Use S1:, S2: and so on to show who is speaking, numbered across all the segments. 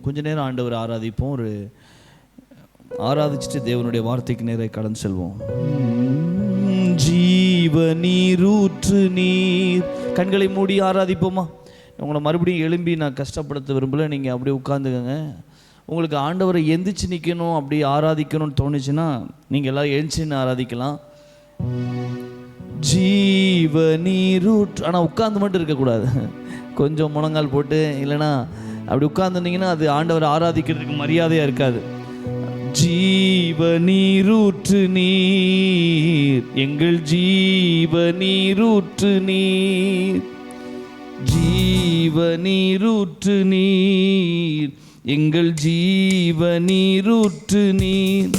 S1: கொஞ்ச நேரம் ஆண்டவர் ஆராதிப்போம். ஆராதிச்சுட்டு தேவனுடைய வார்த்தைக்கு நேராக கடந்து செல்வோம். ஜீவ நீரூற்று நீர். கண்களை மூடி ஆராதிப்போமா? உங்களை மறுபடியும் எழும்பி நான் கஷ்டப்படுத்த விரும்பல. நீங்கள் அப்படியே உட்காந்துக்கங்க. உங்களுக்கு ஆண்டவரை எந்திரிச்சு நிற்கணும், அப்படி ஆராதிக்கணும்னு தோணுச்சுன்னா நீங்கள் எல்லாம் எழுந்துச்சின்னு ஆராதிக்கலாம். ஜீவ நீரூற்று. ஆனால் உட்கார்ந்து மட்டும் இருக்கக்கூடாது, கொஞ்சம் முழங்கால் போட்டு, இல்லைன்னா அப்படி உட்கார்ந்துருந்தீங்கன்னா அது ஆண்டவரை ஆராதிக்கிறதுக்கு மரியாதையாக இருக்காது. ஜீவ நீரூற்று நீர், எங்கள் ஜீவ நீரூற்று நீர். ஜீவ நீரூற்று நீர், எங்கள் ஜீவ நீரூற்று நீர்.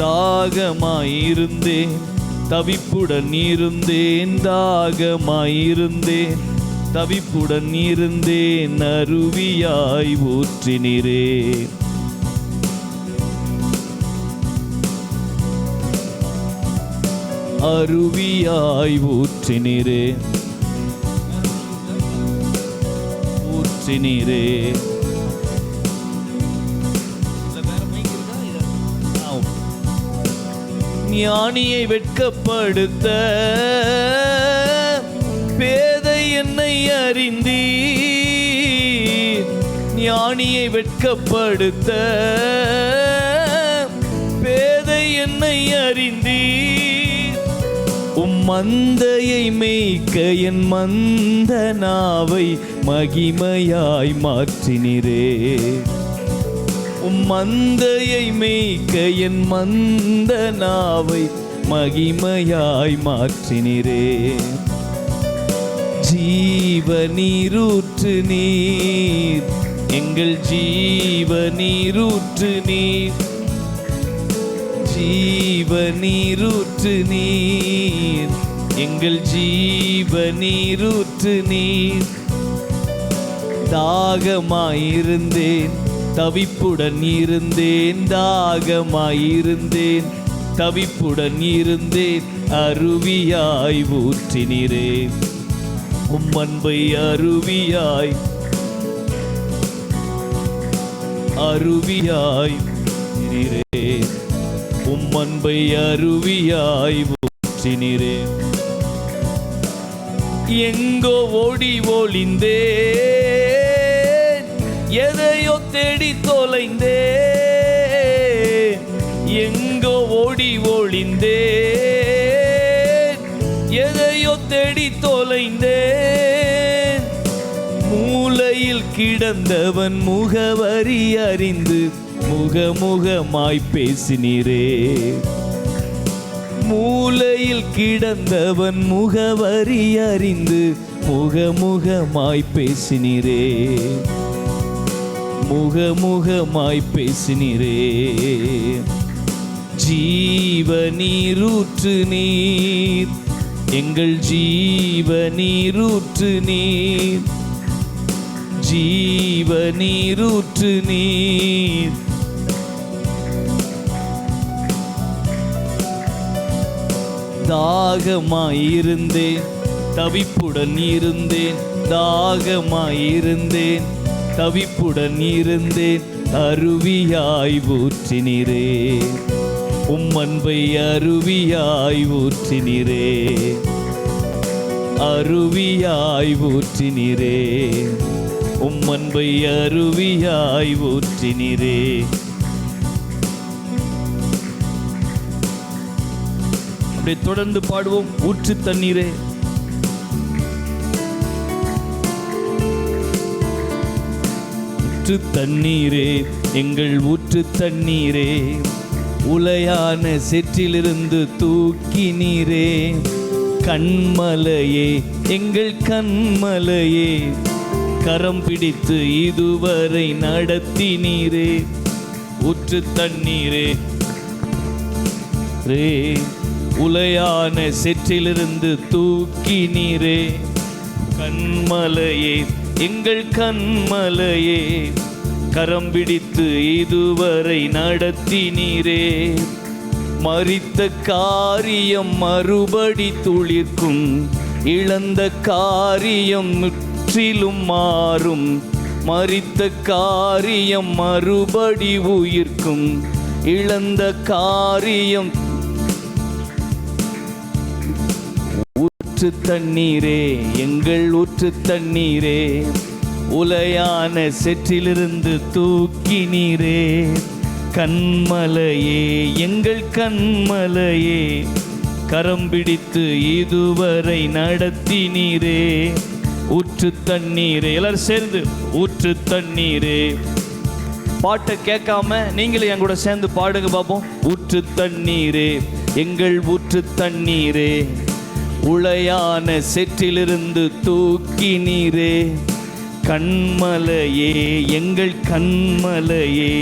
S1: தாகமாயிருந்தேன், தவிப்புடன் இருந்தேன், தாகமாயிருந்தேன், தவிப்புடன் இருந்தேன், அருவியாய் ஊற்றினீரே. அருவியாய் ஊற்றினீரே, ஊற்றினீரே. ஞானியை வெட்கப்படுத்த பேதை என்னை அறிந்தீர். ஞானியை வெட்கப்படுத்த பேதை என்னை அறிந்தீர். மந்தையை மேய்க்க என் மந்த நாவை மகிமையாய் மாற்றினீரே. மந்தையை மேய்க்க என் மந்த நாவை மகிமையாய் மாற்றினீரே. ஜீவ நீரூற்று நீர், எங்கள் ஜீவ நீரூற்று நீர். ஜீவ நீரூற்று நீர், எங்கள் ஜீவ நீரூற்று நீர். தாகமாயிருந்தேன், தவிப்புடன் இருந்தேன், தாகமாயிருந்தேன், தவிப்புடன் இருந்தேன், அருவியாய் ஊற்றினீரே. அன்பை அருவியாய், அருவியாய் ஊற்றினீரே. அன்பை அருவியாய் ஊற்றினீரே. எங்கோ ஓடி ஒளிந்தேன், எதையோ தேடி தொலைந்தேன். எங்கோ ஓடி ஒளிந்தேன், எதையோ தேடி தொலைந்தேன். மூலையில் கிடந்தவன் முகவரி அறிந்து முகமுகமாய் பேசினீரே. மூலையில் கிடந்தவன் முகவரி அறிந்து முகமுகமாய் பேசினீரே. முகமுகமாய் பேசினீரே. ஜீவ நீரூற்று நீர், எங்கள் ஜீவ நீரூற்று நீர். ஜீவ நீரூற்று நீர். தாகமாயிருந்தேன், தவிப்புடன் இருந்தேன், தாகமாயிருந்தேன், தவிப்புடன் இருந்தேன், அருவியாய் ஊற்றினீரே. அன்பை அருவியாய் ஊற்றினீரே. அருவியாய் ஊற்றினீரே. அன்பை அருவியாய் ஊற்றினீரே. தொடர்ந்து பாடுவோம். ஊற்று தண்ணீரே, ஊற்று தண்ணீரே, எங்கள் ஊற்று தண்ணீரே. உலையான சேற்றிலிருந்து தூக்கினீரே. கண்மலையே, எங்கள் கண்மலையே, கரம் பிடித்து இதுவரை நடத்தினீரே. ஊற்று தண்ணீரே, உலையான சேற்றிலிருந்து தூக்கினீரே. கண்மலையே, எங்கள் கண்மலையே, கரம் பிடித்து இதுவரை நடத்தினீரே. மரித்த காரியம் மறுபடி துளிர்க்கும், இழந்த காரியம் முற்றிலும் மாறும். மரித்த காரியம் மறுபடி உயிர்க்கும், இழந்த காரியம் ஊற்று தண்ணீரே, எங்கள் ஊற்று தண்ணீரே, உலையான செற்றிலிருந்து தூக்கினீரே, கண்மலையே எங்கள் கண்மலையே, கரம் பிடித்து இதுவரை நடத்தினீரே, ஊற்று தண்ணீரே. எல்லாரும் சேர்ந்து ஊற்று தண்ணீரே. பாட்டை கேட்காம நீங்களே என் கூட சேர்ந்து பாடுங்க பார்ப்போம். ஊற்று தண்ணீரே, எங்கள் ஊற்று தண்ணீரே, உளையான செற்றிலிருந்து தூக்கினீரே, கண்மலையே எங்கள் கண்மலையே,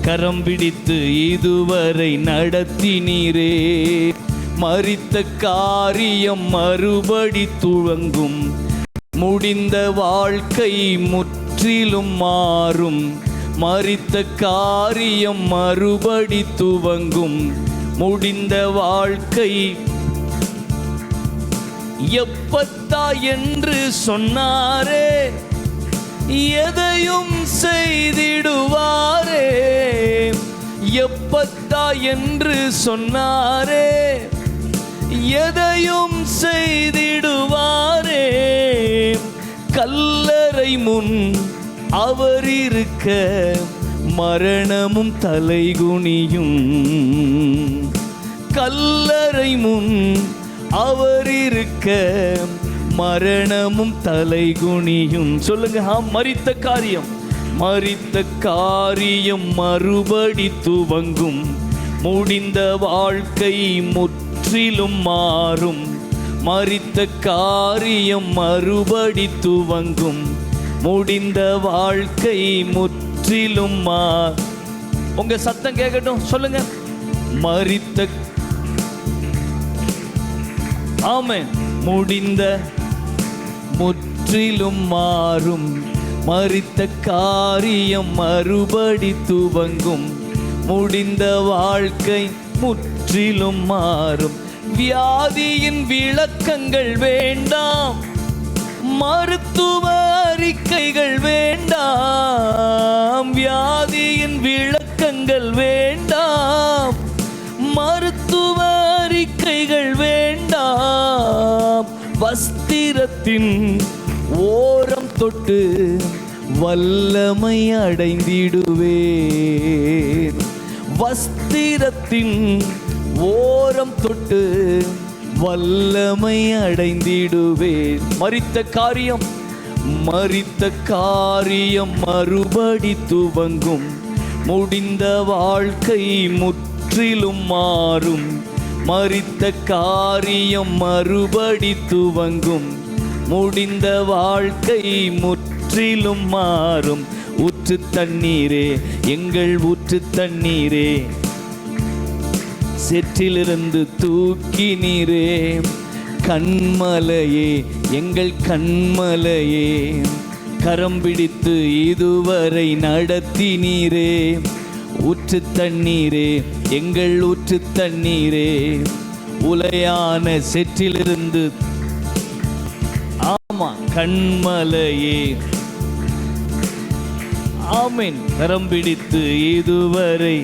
S1: கரம் பிடித்து இதுவரை நடத்தினீரே, மரித்த காரியம் மறுபடி துவங்கும், முடிந்த வாழ்க்கை முற்றிலும் மாறும், மரித்த காரியம் மறுபடி துவங்கும், முடிந்த வாழ்க்கை எப்பத்தா என்று சொன்னாரே, எதையும் செய்திடுவாரே, எப்பத்தா என்று சொன்னாரே, எதையும் செய்திடுவாரே, கல்லறை முன் அவர் இருக்க மரணமும் தலைகுனியும், கல்லறை முன் அவர் இருக்க மரணமும் தலைகுனியும். சொல்லுங்க. மரித்த காரியம், மரித்த காரியம் மறுபடி துவங்கும், முடிந்த வாழ்க்கை முற்றிலும் மாறும், மரித்த காரியம் மறுபடி துவங்கும், முடிந்த வாழ்க்கை முற்றிலும் உங்க சத்தம் கேட்கட்டும். சொல்லுங்க. மரித்த ஆமென். முடிந்த முற்றிலும் மாறும், மரித்த காரியம் மறுபடி துவங்கும், முடிந்த வாழ்க்கை முற்றிலும் மாறும். வியாதியின் விளக்கங்கள் வேண்டாம், மருத்துவ அறிக்கைகள் வேண்டாம், வியாதியின் விளக்கங்கள் வேண்டாம், மருத்துவ அறிக்கைகள் வேண்டாம், வஸ்திரத்தின் ஓரம் தொட்டு வல்லமை அடைந்திடுவேன், வஸ்திரத்தின் ஓரம் தொட்டு வல்லமை அடைந்திடுவேன். மரித்த காரியம், மரித்த காரியம் மறுபடி துவங்கும், முடிந்த வாழ்க்கை முற்றிலும் மாறும், மரித்த காரியம் மறுபடி துவங்கும், முடிந்த வாழ்க்கை முற்றிலும் மாறும். ஊற்று தண்ணீரே, எங்கள் ஊற்று தண்ணீரே, செற்றிலிருந்து தூக்கினீரே, கண்மலையே எங்கள் கண்மலையே, கரம் பிடித்து இதுவரை நடத்தினீரே, ஊற்று தண்ணீரே, எங்கள் ஊற்று தண்ணீரே, உலையான செற்றிலிருந்து ஆமா கண்மலையே, ஆமென், கரம் பிடித்து இதுவரை.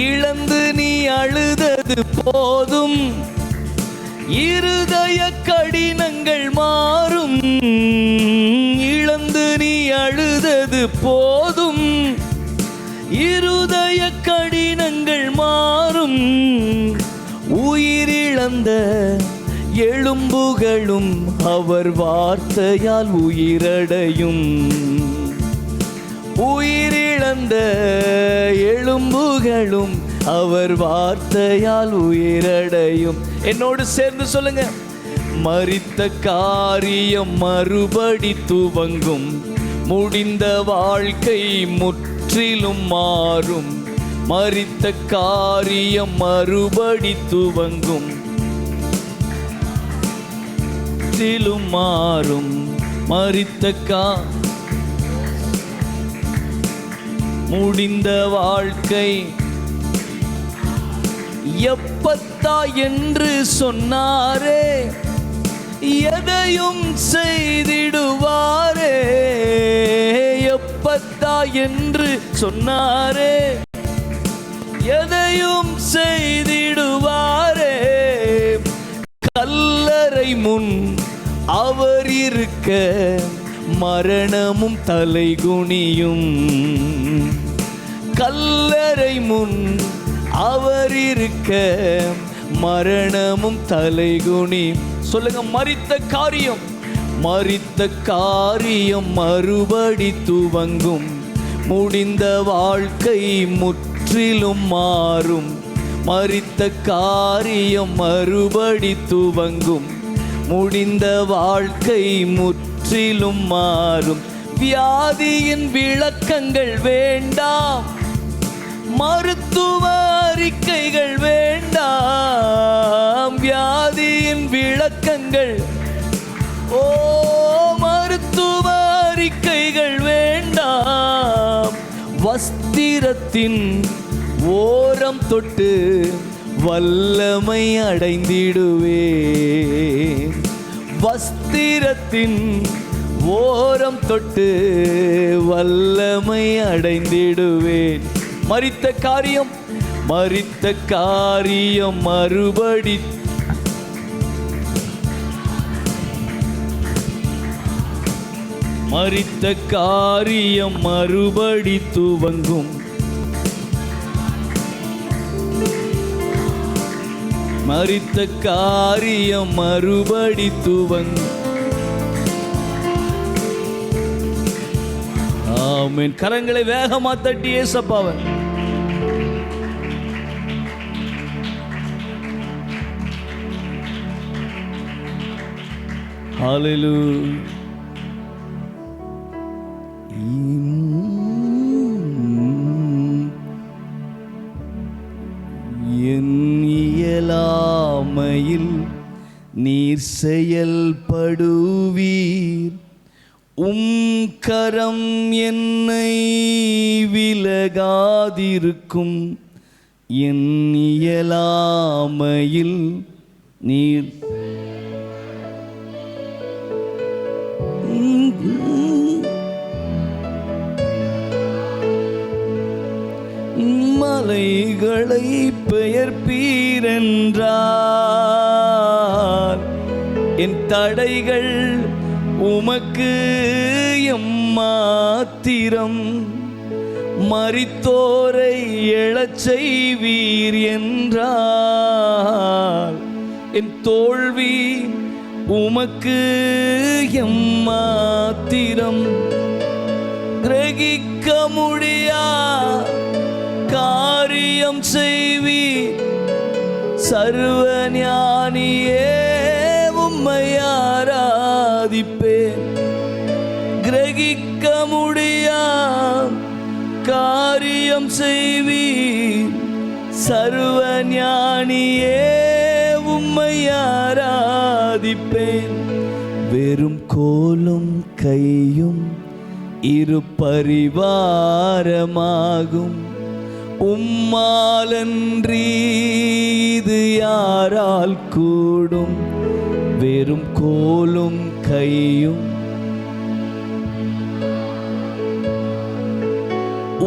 S1: இழந்து நீ அழுதது போதும், இருதய கடினங்கள் மாறும், இழந்து நீ அழுதது போதும், இருதய கடினங்கள் மாறும், உயிரிழந்த எலும்புகளும் அவர் வார்த்தையால் உயிரடையும், உயிரிழந்த எலும்புகளும் அவர் வார்த்தையால் உயிரடையும். என்னோடு சேர்ந்து சொல்லுங்க. மரித்த காரியம் மறுபடி துவங்கும், முடிந்த வாழ்க்கை முற்றிலும் மாறும், மரித்த காரியம் மறுபடி துவங்கும், முற்றிலும் மாறும், மரித்த முடிந்த வாழ்க்கை எப்பத்தா என்று சொன்னாரே, எதையும் செய்திடுவாரே. எப்பத்தா என்று சொன்னாரே, எதையும் செய்திடுவாரே. கல்லறை முன் அவர் இருக்க மரணமும் தலைகுனியும். கல்லறை முன் அவர் இருக்க மரணமும் தலைகுனி. சொல்லுங்க, மரித்த காரியம், மரித்த காரியம் மறுபடி துவங்கும். முடிந்த வாழ்க்கை முற்றிலும் மாறும். மரித்த காரியம் மறுபடி துவங்கும். முடிந்த வாழ்க்கை முற்றிலும் மாறும். வியாதியின் விளக்கங்கள் வேண்டாம், மருத்துவ அறிக்கைகள் வேண்டாம். வியாதியின் விளக்கங்கள், ஓ மருத்துவ அறிக்கைகள் வேண்டாம். வஸ்திரத்தின் ஓரம் தொட்டு வல்லமை அடைந்திடுவேன். வஸ்திரத்தின் ஓரம் தொட்டு வல்லமை அடைந்திடுவேன். மரித்த காரியம், மரித்த காரியம் மறுபடி, மரித்த காரியம் மறுபடி துவங்கும். மரித்த காரியம் மறுபடி துவங்கும். ஆமென். கரங்களை வேகமா தட்டி ஏசப்பாவன். ஹல்லேலூயா. என் இயலாமையில் நீர் செயல்படுவீர். கரம் என்னை விலகாதிருக்கும். என் இயலாமையில் நீர் மலைகளை பெயர்ப்பீரென்றார். என் தடைகள் உமக்கு எம்மாத்திரம். மரித்தோரை எழச் செய்வீர் என்றார். என் தோல்வி உமக்கு எம்மாத்திரம். கிரகிக்க முடியா காரியம் செய்வீர். சர்வ ஞானியே உம்மை ஆராதிப்பேன். கிரகிக்க முடியா காரியம் செய்வீர். சர்வ ஞானியே உம்மை ஆராதிப்பேன். வெறும் கோலும் கையும் இரு பரிவாரமாகும். உம்மாலன்றி இது யாரால் கூடும். வெறும் கோலும் கையும்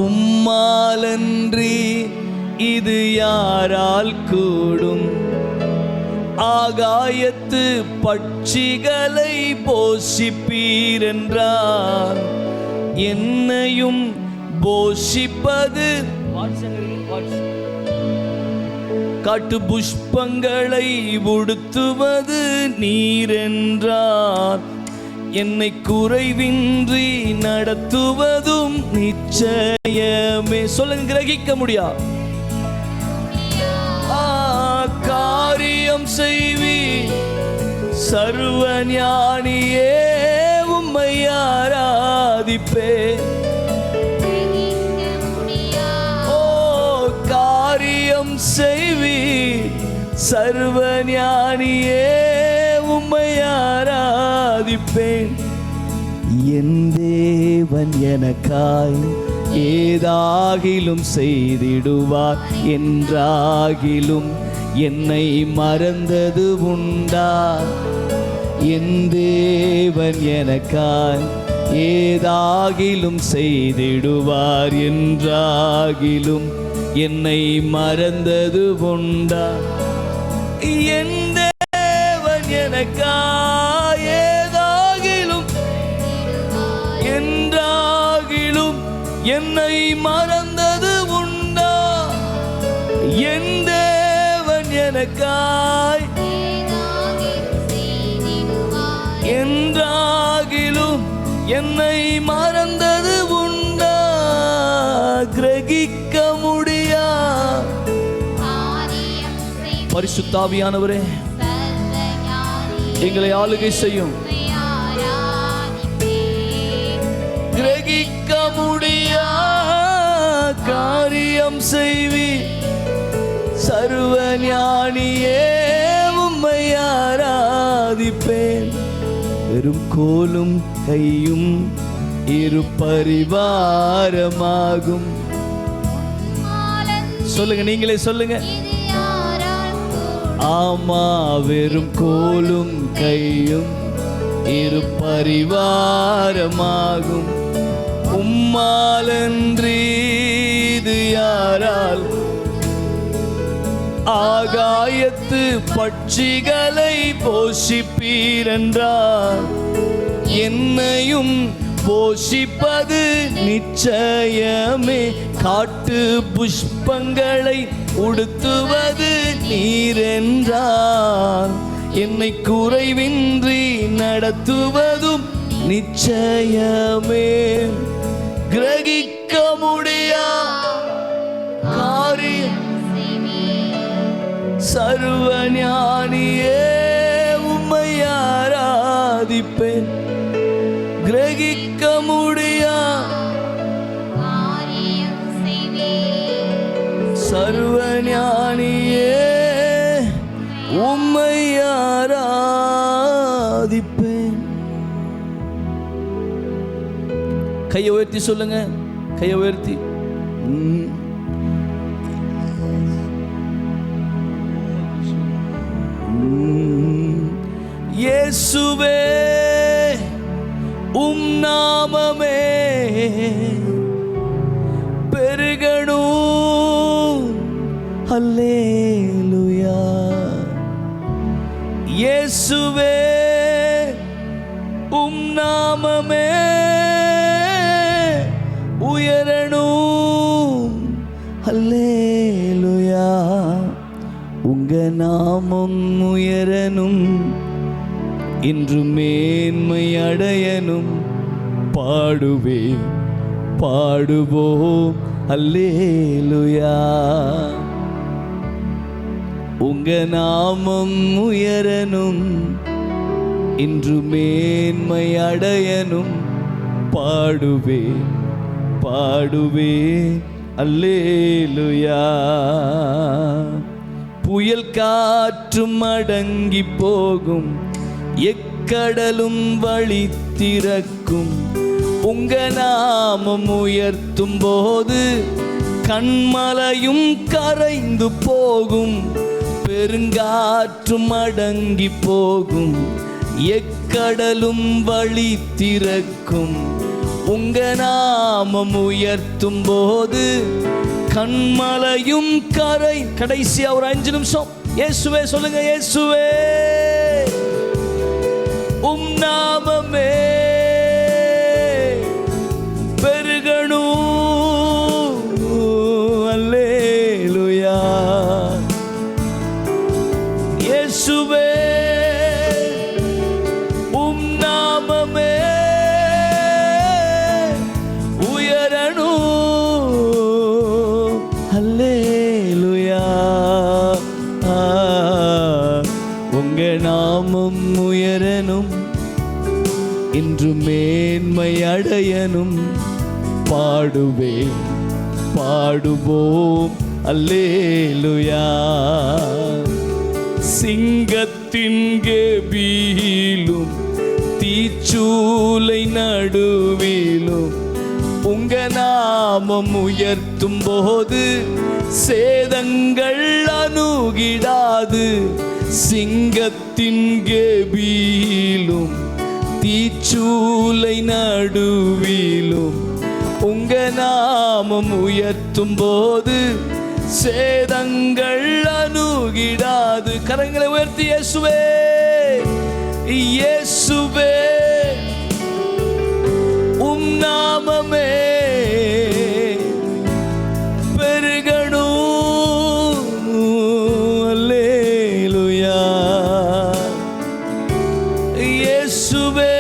S1: உம்மாலன்றி இது யாரால் கூடும். ஆகாயத்து பட்சிகளை போஷிப்பீர் என்றார். என்னையும் போஷிப்பது காட்டு புஷ்பங்களை உடுத்துவது நீரென்றார். என்னை குறைவின்றி நடத்துவதும் நிச்சயமே. சொல்லுங்க, கிரகிக்க முடியா காரியம் செய்வி. சர்வ ஞானியே உம்மை ஆராதிப்பேன். காரியம் செய்வி. சர்வ ஞானியே உம்மை ஆராதிப்பேன். என் தேவன் எனக்காய் ஏதாகிலும் செய்திடுவார். என்றாகிலும் என்னை மறந்தது உண்டா? என் தேவன் எனக்காய் ஏதாகிலும் செய்திடுவார் என்றாகிலும் என்னை மறந்தது உண்டா? என் தேவன் எனக்காய் ஏதாகிலும் என்றாகிலும் என்னை மறந்தது உண்டா? என் தேவன் எனக்காய் என்றாகிலும் என்னை மறந்தது உண்டா? கிரகிக்க முடியா பரிசுத்த ஆவியானவரே, எங்களை ஆளுகை செய்யும். கிரகிக்க முடியா காரியம் செய்வி சர்வ ஞானியே, உம்மை ஆராதிப்பேன். வெறும் கோலும் கையும் இரு பரிவாரமாகும். சொல்லுங்க, நீங்களே சொல்லுங்க. ஆமா, வெறும் கோலும் கையும் இரு பரிவாரமாகும். உம்மாலன்றி இது யாரால்? ஆகாயத்து பட்சிகளை போஷிப்பீரென்றார், என்னையும் போஷிப்பது நிச்சயமே. காட்டு புஷ்பங்களை உடுத்துவது நீரென்றார், என்னை குறைவின்றி நடத்துவதும் நிச்சயமே. கிரகிக்க முடியா காரியம் சர்வ ஞானியே, உம்மை ஆராதிப்பேன். கிரகிக்க முடியா சர்வ ஞானியே, உம்மை ஆராதிப்பேன். கையை உயர்த்தி சொல்லுங்க, கையை உயர்த்தி. இயேசுவே உம் நாமமே பெருகணும். அல்லேலூயா. இயேசுவே உம் நாமமே உயரணும். அல்லேலூயா. உங்க நாமம் உயரணும், இன்று மேன்மை அடையணும். பாடுவே பாடுவோம் அல்லேலூயா. உங்க நாமம் உயரணும், இன்று மேன்மை அடையணும். பாடுவே பாடுவே அல்லேலூயா. புயல் காற்றும் அடங்கி போகும், எக்கடலும் வழி திறக்கும். உங்க நாமம் உயர்த்தும் போது கண்மலையும் கரைந்து போகும். பெருங்காற்றும் அடங்கி போகும், எக்கடலும் வழி திறக்கும். உங்க நாமம் உயர்த்தும் போது கண்மலையும் கரை. கடைசியா ஒரு 5 நிமிஷம் இயேசுவே சொல்லுங்க. இயேசுவே உம் நாமமே பெருகணும். அல்லேலூயா. இயேசுவே உம் நாமமே உயரணும். அல்லேலூயா. உங்க நாமம் உயரணும், இன்று மேன்மை அடையணும். பாடுவே பாடுவோம் அல்லேலூயா. சிங்கத்தின் கெபியிலும் தீச்சூலை நடுவிலும் உங்க நாமம் உயர்த்தும் போது சேதங்கள் அணுகிடாது. சிங்கத்தின் கெபியிலும் தீச்சூலை நடுவிலும் உங்க நாமம் உயர்த்தும் போது சேதங்கள் அணுகிடாது. கரங்களை உயர்த்தி இயேசுவே இயேசுவே உம் நாமமே பெருகணும். அல்லேலூயா. இயேசுவே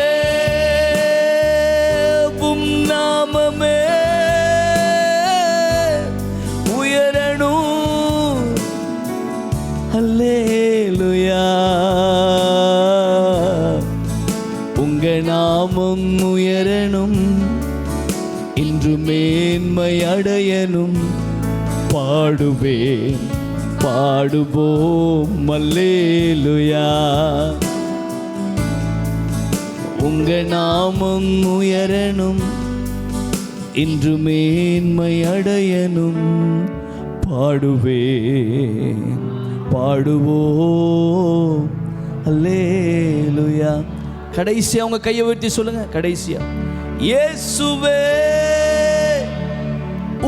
S1: உம் நாமமே உயரணும். அல்லேலூயா. உங்க நாமம் உயரணும், இன்று மேன்மை அடையணும். பாடுவேன் பாடுவோம் அல்லேலூயா. உங்க நாமம் உயரணும், இன்று மேன்மை அடையணும். பாடுவேன் பாடுவோம் அல்லேலூயா. கடைசியா உங்க கையை உயர்த்தி சொல்லுங்க. கடைசியா இயேசுவே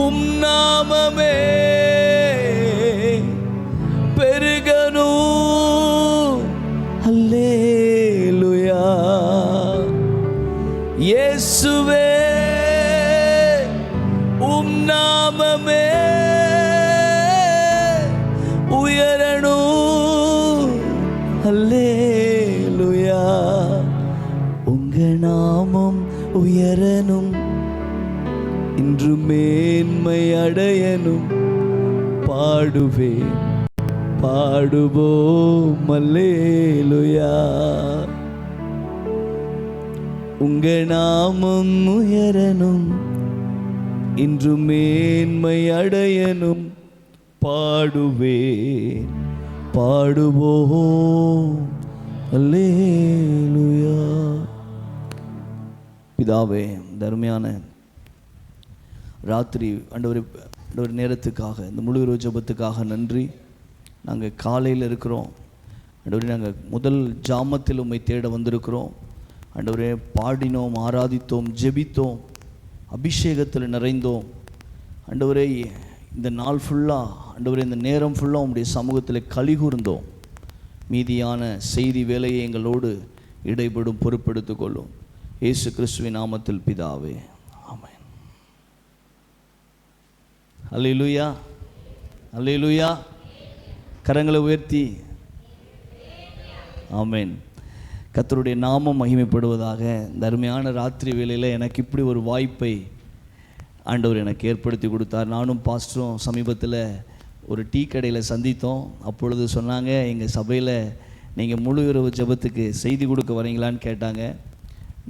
S1: உம் நாமமே பெருகணும். அல்லேலூயா. இயேசுவே உம் நாமமே உயரணும். அல்லேலூயா. உங்க நாமம் உயரணும், இன்று மேன்மை அடையணும். பாடுவேன் பாடுவோம் அல்லேலூயா. உங்க நாமம் உயரணும், இன்று மேன்மை அடையணும். பாடுவேன் பாடுவோம் அல்லேலூயா. பிதாவே, தர்மையான ராத்திரி ஆண்டவர் நேரத்துக்காக, இந்த முழு இரவு ஜெபத்துக்காக நன்றி. நாங்கள் காலையில் இருக்கிறோம் ஆண்டவரே. நாங்கள் முதல் ஜாமத்தில் உம்மை தேட வந்திருக்கிறோம் ஆண்டவரே. பாடினோம், ஆராதித்தோம், ஜெபித்தோம், அபிஷேகத்தில் நிறைந்தோம் ஆண்டவரே. இந்த நாள் ஃபுல்லாக ஆண்டவரே, இந்த நேரம் ஃபுல்லாக உம்முடைய சமூகத்தில் கலிகூர்ந்தோம். மீதியான செய்தி வேலையை எங்களோடு இடைபடும் பொறுப்பெடுத்துக் கொள்ளும். இயேசு கிறிஸ்துவின் நாமத்தில் பிதாவே, ஆமென். அல்லேலூயா அல்லேலூயா. கரங்களை உயர்த்தி ஆமென். கர்த்தருடைய நாமம் மகிமைப்படுவதாக. இந்த அருமையான ராத்திரி வேளையில் எனக்கு இப்படி ஒரு வாய்ப்பை ஆண்டவர் எனக்கு ஏற்படுத்தி கொடுத்தார். நானும் பாஸ்டரும் சமீபத்தில் ஒரு டீ கடையில் சந்தித்தோம். அப்பொழுது சொன்னாங்க, எங்கள் சபையில் நீங்கள் முழு இரவு ஜெபத்துக்கு செய்தி கொடுக்க வரீங்களான்னு கேட்டாங்க.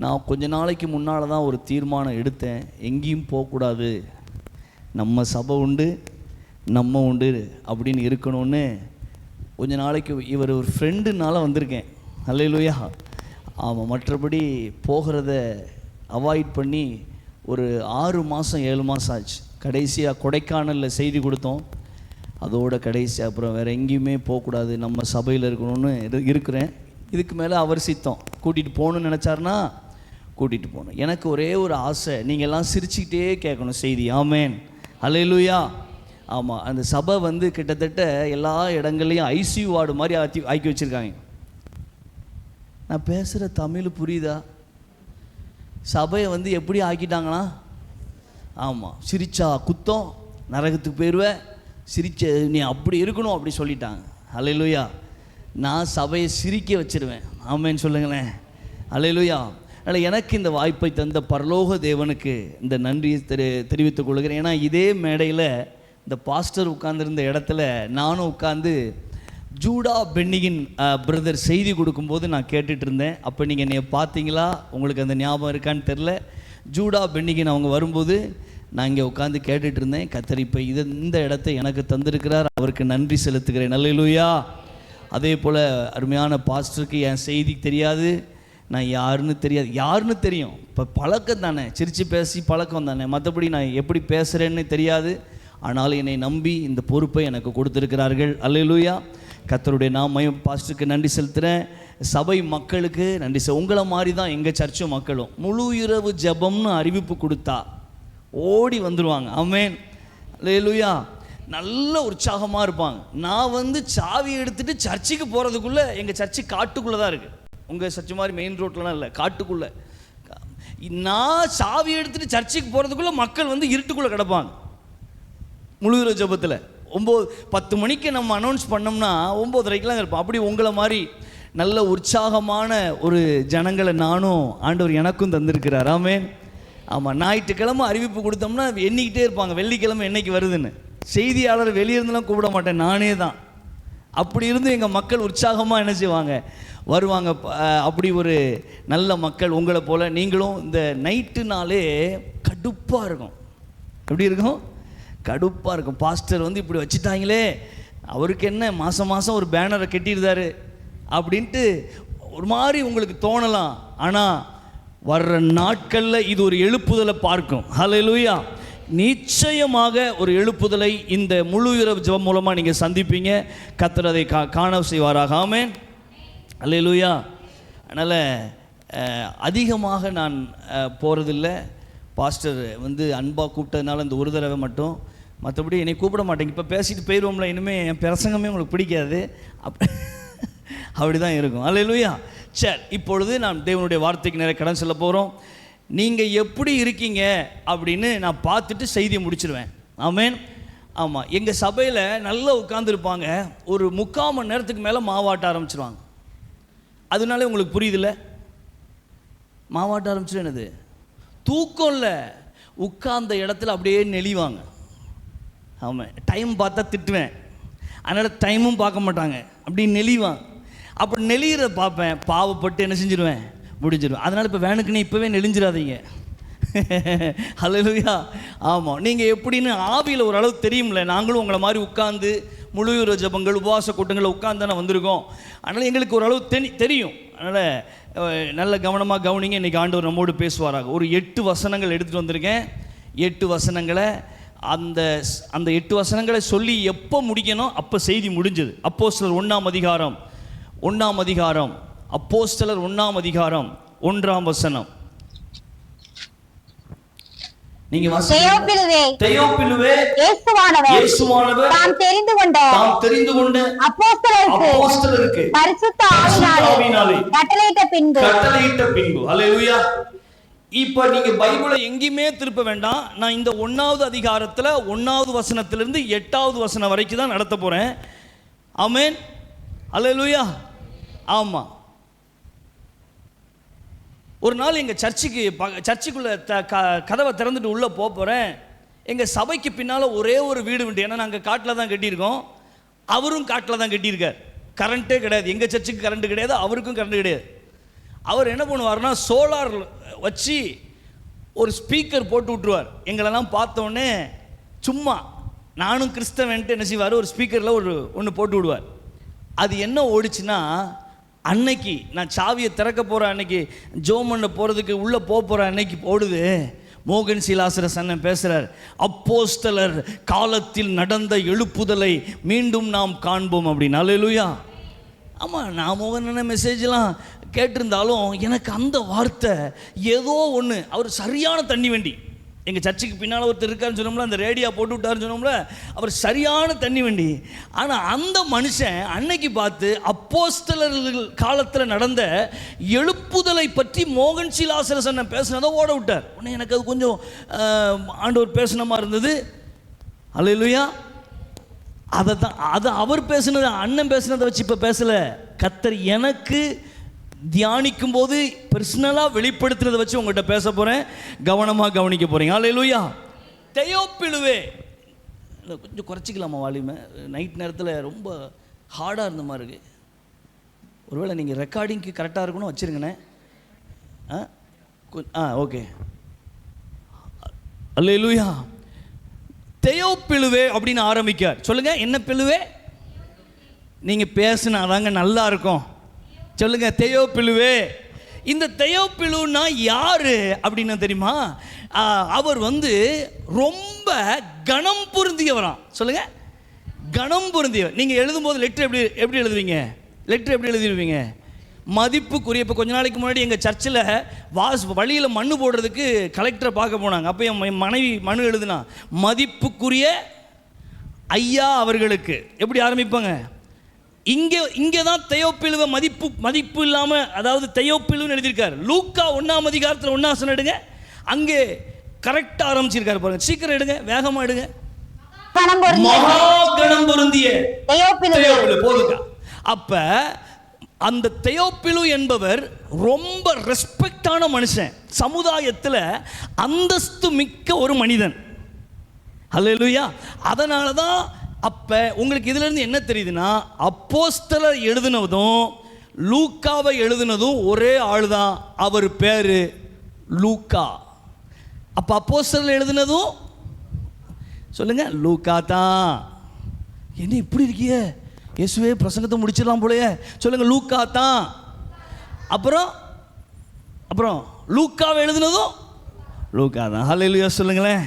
S1: நான் கொஞ்ச நாளைக்கு முன்னால் தான் ஒரு தீர்மானம் எடுத்தேன், எங்கேயும் போகக்கூடாது, நம்ம சபை உண்டு நம்ம உண்டு அப்படின்னு இருக்கணும்னு. கொஞ்ச நாளைக்கு இவர் ஒரு ஃப்ரெண்டுனால வந்திருக்கேன். அல்லேலூயா. ஆமாம். மற்றபடி போகிறத அவாய்ட் பண்ணி ஒரு 6 மாதம் 7 மாதம் ஆச்சு. கடைசியாக கொடைக்கானலில் செய்தி கொடுத்தோம். அதோட கடைசி அப்புறம் வேறு எங்கேயுமே போகக்கூடாது, நம்ம சபையில் இருக்கணும்னு இருக்கிறேன். இதுக்கு மேலே அவர் சித்தம். கூட்டிகிட்டு போகணுன்னு நினச்சாருன்னா கூட்டிகிட்டு போகணும். எனக்கு ஒரே ஒரு ஆசை, நீங்கள் எல்லாம் சிரிச்சுக்கிட்டே கேட்கணும் செய்தி. ஆமேன். அல்லேலூயா. ஆமாம். அந்த சபை வந்து கிட்டத்தட்ட எல்லா இடங்கள்லையும் ஐசியூ வார்டு மாதிரி ஆக்கி வச்சுருக்காங்க. நான் பேசுகிற தமிழ் புரியுதா? சபையை வந்து எப்படி ஆக்கிட்டாங்கன்னா, ஆமாம், சிரிச்சா குத்தம், நரகத்துக்கு போயிடுவேன், சிரிச்ச நீ அப்படி இருக்கணும் அப்படி சொல்லிட்டாங்க. அல்லேலூயா. நான் சபையை சிரிக்க வச்சிருவேன். ஆமேன்னு சொல்லுங்களேன். அல்லேலூயா. அதனால் எனக்கு இந்த வாய்ப்பை தந்த பரலோக தேவனுக்கு இந்த நன்றியை தெரிவித்துக் கொள்கிறேன். ஏன்னா இதே மேடையில் இந்த பாஸ்டர் உட்கார்ந்துருந்த இடத்துல நானும் உட்கார்ந்து ஜூடா பென்னிகின் பிரதர் செய்தி கொடுக்கும்போது நான் கேட்டுட்டு இருந்தேன். அப்போ நீங்கள் என்னை பார்த்தீங்களா, உங்களுக்கு அந்த ஞாபகம் இருக்கான்னு தெரில. ஜூடா பென்னிகின் அவங்க வரும்போது நான் இங்கே உட்காந்து கேட்டுட்டு இருந்தேன். கர்த்தர் இப்போ இந்த இடத்தை எனக்கு தந்திருக்கிறார், அவருக்கு நன்றி செலுத்துகிறேன். அல்லேலூயா. அதே போல் அருமையான பாஸ்டருக்கு என் செய்தி தெரியாது, நான் யாருன்னு தெரியாது. யாருன்னு தெரியும், இப்போ பழக்கம் தானே, சிரித்து பேசி பழக்கம் தானே, மற்றபடி நான் எப்படி பேசுகிறேன்னு தெரியாது. ஆனால் என்னை நம்பி இந்த பொறுப்பை எனக்கு கொடுத்துருக்கிறார்கள். அல்லேலூயா. கர்த்தருடைய நாமம் பாஸ்டருக்கு நன்றி செலுத்துகிறேன். சபை மக்களுக்கு நன்றி. உங்களை மாதிரி தான் எங்கள் சர்ச்சு மக்களும் முழு இரவு ஜெபம்னு அறிவிப்பு கொடுத்தா ஓடி வந்துடுவாங்க. ஆமென், அல்லேலூயா. நல்ல உற்சாகமாக இருப்பாங்க. நான் சாவி எடுத்துகிட்டு சர்ச்சுக்கு போகிறதுக்குள்ளே, எங்கள் சர்ச்சு காட்டுக்குள்ளே தான் இருக்குது, உங்கள் சர்ச்சு மாதிரி மெயின் ரோட்லலாம் இல்லை, காட்டுக்குள்ளே. நான் சாவி எடுத்துகிட்டு சர்ச்சுக்கு போகிறதுக்குள்ளே மக்கள் இருட்டுக்குள்ளே கிடப்பாங்க முழு இரவு ஜெபத்தில். 9-10 மணிக்கு நம்ம அனௌன்ஸ் பண்ணோம்னா 9:30க்கெலாம் இருப்போம். அப்படி உங்களை மாதிரி நல்ல உற்சாகமான ஒரு ஜனங்களை நானும் ஆண்டவர் எனக்கும் தந்திருக்கிறார். ஆமென். ஆமாம், ஞாயிற்றுக்கிழமை அறிவிப்பு கொடுத்தோம்னா எண்ணிக்கிட்டே இருப்பாங்க, வெள்ளிக்கிழமை என்னைக்கு வருதுன்னு. செய்தியாளர் வெளியிருந்துலாம் கூப்பிட மாட்டேன், நானே தான். அப்படி இருந்து எங்கள் மக்கள் உற்சாகமாக என்ன செய்வாங்க, வருவாங்க. அப்படி ஒரு நல்ல மக்கள் உங்களை போல் நீங்களும். இந்த நைட்டுனாலே கடுப்பாக இருக்கும். எப்படி இருக்கும்? கடுப்பாக இருக்கும். பாஸ்டர் இப்படி வச்சுட்டாங்களே, அவருக்கு என்ன மாதம் மாதம் ஒரு பேனரை கட்டியிருந்தாரு அப்படின்ட்டு ஒரு மாதிரி உங்களுக்கு தோணலாம். ஆனால் வர்ற நாட்களில் இது ஒரு எழுப்புதலை பார்க்கும். ஹல்லேலூயா. நிச்சயமாக ஒரு எழுப்புதலை இந்த முழு இரவு ஜெபம் மூலமாக நீங்கள் சந்திப்பீங்க. கர்த்தர் அதை காண செய்வாராக. ஆமென், அல்லேலூயா. அதனால் அதிகமாக நான் போகிறதில்ல. பாஸ்டர் அன்பாக கூப்பிட்டதுனால இந்த ஒரு தடவை மட்டும், மற்றபடி என்னை கூப்பிட மாட்டேங்க. இப்போ பேசிட்டு போயிடுவோம்ல, இனிமேல் என் பிரசங்கமே உங்களுக்கு பிடிக்காது, அப்படி தான் இருக்கும். அல்லேலூயா. சரி, இப்பொழுது நான் தேவனுடைய வார்த்தைக்கு நிறைய கடன் சொல்ல போகிறோம். நீங்கள் எப்படி இருக்கீங்க அப்படின்னு நான் பார்த்துட்டு செய்தியை முடிச்சிடுவேன். ஆமென். ஆமாம், எங்கள் சபையில் நல்லா உட்காந்துருப்பாங்க, ஒரு 3/4 மணி நேரத்துக்கு மேலே மாவாட்ட ஆரம்பிச்சிருவாங்க. அதனால உங்களுக்கு புரியுதில்ல, மாவாட்ட ஆரம்பிச்சிடும். என்னது தூக்கம் இல்லை, உட்கார்ந்த இடத்துல அப்படியே நெளிவாங்க. ஆமாம், டைம் பார்த்தா திட்டுவேன், அதனால் டைமும் பார்க்க மாட்டாங்க, அப்படி நெளிவாங்க. அப்படி நெளிகிறத பார்ப்பேன், பாவப்பட்டு என்ன செஞ்சிடுவேன், முடிஞ்சிடுவேன். அதனால் இப்போ வேணுக்குன்னு இப்போவே நெளிஞ்சிடாதீங்க. ஹல்லேலூயா. ஆமாம், நீங்கள் எப்படின்னு ஆவியில் ஓரளவு தெரியும்ல. நாங்களும் உங்களை மாதிரி உட்காந்து முழு இரவு ஜெபங்கள் உபவாச கூட்டங்களில் உட்காந்து தானே வந்திருக்கோம். அதனால் எங்களுக்கு ஓரளவு தெரியும். அதனால் நல்ல கவனமாக கவனிங்க. இன்றைக்கி ஆண்டவர் நம்மோடு பேசுவாராக. ஒரு 8 வசனங்கள் எடுத்துகிட்டு வந்திருக்கேன். 8 வசனங்களை அந்த 8 வசனங்களை சொல்லி எப்போ முடிக்கணும் அப்போ செய்தி முடிஞ்சது. அப்போஸ்தலர் 1ஆம் அதிகாரம் அப்போஸ்தலர் 1ஆம் அதிகாரம் 1ஆம் வசனம். நீங்க தெயோப்பிலுவே இயேசுவானவர் தாம் தெரிந்து கொண்ட அப்போஸ்தலருக்கு பரிசுத்த ஆவியினாலே கட்டளையிட்ட பின்பு. அல்லேலூயா. இப்போ நீங்கள் பைபிளை எங்கேயுமே திருப்ப வேண்டாம். நான் இந்த 1ஆவது அதிகாரத்தில் 1ஆவது வசனத்திலிருந்து 8ஆவது வசனம் வரைக்கும் தான் நடத்த போகிறேன். ஆமென், அல்லேலூயா. ஆமாம், ஒரு நாள் எங்கள் சர்ச்சுக்குள்ளே கதவை திறந்துட்டு உள்ளே போகிறேன். எங்கள் சபைக்கு பின்னால் ஒரே ஒரு வீடு உண்டு. ஏன்னா நாங்கள் காட்டில் தான் கட்டியிருக்கோம், அவரும் காட்டில் தான் கட்டியிருக்கார். கரண்ட்டே கிடையாது, எங்கள் சர்ச்சுக்கு கரண்ட்டு கிடையாது, அவருக்கும் கரண்ட் கிடையாது. அவர் என்ன பண்ணுவார்னா சோலார் வச்சு ஒரு ஸ்பீக்கர் போட்டு விட்ருவார். எங்களெல்லாம் பார்த்தோன்னே சும்மா நானும் கிறிஸ்தவன்ட்டு என்ன செய்வார், ஒரு ஸ்பீக்கரில் ஒன்று போட்டு விடுவார். அது என்ன ஓடிச்சுன்னா, அன்னைக்கு நான் சாவியை திறக்க போகிற அன்னைக்கு, ஜோம் பண்ண போகிறதுக்கு உள்ளே போகிற அன்னைக்கு ஓடுது. மோகன் சீலாசரஸ் அண்ணன் பேசுகிறார், அப்போஸ்தலர் காலத்தில் நடந்த எழுப்புதலை மீண்டும் நாம் காண்போம் அப்படின்னு. அல்லேலூயா. ஆமாம், நான் மோகன் அண்ணன் மெசேஜ்லாம் கேட்டிருந்தாலும் எனக்கு அந்த வார்த்தை ஏதோ ஒன்று. அவர் சரியான தண்ணி வண்டி. எங்கள் சர்ச்சுக்கு பின்னால் ஒருத்தர் இருக்காருன்னு சொன்னோம்ல, அந்த ரேடியோ போட்டு விட்டாருன்னு சொன்னோம்ல, அவர் சரியான தண்ணி வண்டி. ஆனால் அந்த மனுஷன் அன்னைக்கு பார்த்து அப்போஸ்தலர்கள் காலத்தில் நடந்த எழுப்புதலை பற்றி மோகன் சீலாசரஸ் அண்ணன் பேசினதை ஓட விட்டார். உடனே எனக்கு அது கொஞ்சம் ஆண்டவர் பேசின மாதிரி இருந்தது. அல்லேலூயா. அதை அவர் பேசினது, அண்ணன் பேசினதை வச்சு இப்போ பேசலை. கர்த்தர் எனக்கு தியானிக்கும் போது பர்சனலாக வெளிப்படுத்துறதை வச்சு உங்கள்கிட்ட பேச போகிறேன். கவனமாக கவனிக்க போகிறீங்க. அல்லேலூயா. தெயோப்பிலுவே. கொஞ்சம் குறைச்சிக்கலாமா வால்யூமை? நைட் நேரத்தில் ரொம்ப ஹார்டாக இருந்த மாதிரி இருக்குது. ஒருவேளை நீங்கள் ரெக்கார்டிங்க்கு கரெக்டாக இருக்கணும் வச்சுருங்கண்ணே. ஓகே. அல்லேலூயா. தெயோப்பிலுவே அப்படின்னு ஆரம்பிக்கார். சொல்லுங்கள், என்ன பிலுவே? நீங்கள் பேசுனாதாங்க நல்லா இருக்கும். சொல்லுங்க, தெயோப்பிலுவே. இந்த தெயோப்பிலுன்னா யாரு அப்படின்னு தெரியுமா? அவர் ரொம்ப கனம் பொருந்தியவராம். சொல்லுங்க, கணம் பொருந்தியவர். நீங்கள் எழுதும்போது லெட்டர் எப்படி எழுதுவீங்க? லெட்டர் எப்படி எழுதிடுவீங்க? மதிப்புக்குரிய. இப்போ கொஞ்ச நாளைக்கு முன்னாடி எங்கள் சர்ச்சில் வழியில் மண்ணு போடுறதுக்கு கலெக்டரை பார்க்க போனாங்க. அப்போ என் மனைவி மனு எழுதுனா, மதிப்புக்குரிய ஐயா அவர்களுக்கு. எப்படி ஆரம்பிப்பாங்க? இங்கே தான் தெயோப்பிலுவை மதிப்பு இல்லாமல், அதாவது தெயோப்பிலுன்னு எழுதியிருக்காரு. லூக்கா 1ஆம் அதிகாரத்தில் 1ஆம் வசனம் எடுங்க, அங்கே கரெக்டாக ஆரம்பிச்சிருக்காரு பாருங்க. சீக்கிரம் எடுங்க, வேகமாக எடுங்க. மகா கணம் பொருந்திய தெயோப்பிலு போதுங்க. அப்ப அந்த தெயோப்பிலு என்பவர் ரொம்ப ரெஸ்பெக்டான மனுஷன், சமுதாயத்தில் அந்தஸ்து மிக்க ஒரு மனிதன். ஹல்லேலூயா. அதனால தான் அப்ப உங்களுக்கு இதுல இருந்து என்ன தெரியுதுன்னா, அப்போஸ்தலர் எழுதினதும் லூக்காவை எழுதினதும் ஒரே ஆள் தான். அவர் பேரு லூக்கா. அப்ப அப்போஸ்தலர் எழுதினதும் சொல்லுங்க லூக்கா தான். என்ன இப்படி இருக்கிய? இயேசுவே பிரசங்கத்தை முடிச்சிடலாம் போலயே. சொல்லுங்க லூக்கா தான். அப்புறம் லூக்காவை எழுதினதும் லூக்கா தான். ஹல்லேலூயா சொல்லுங்களேன்.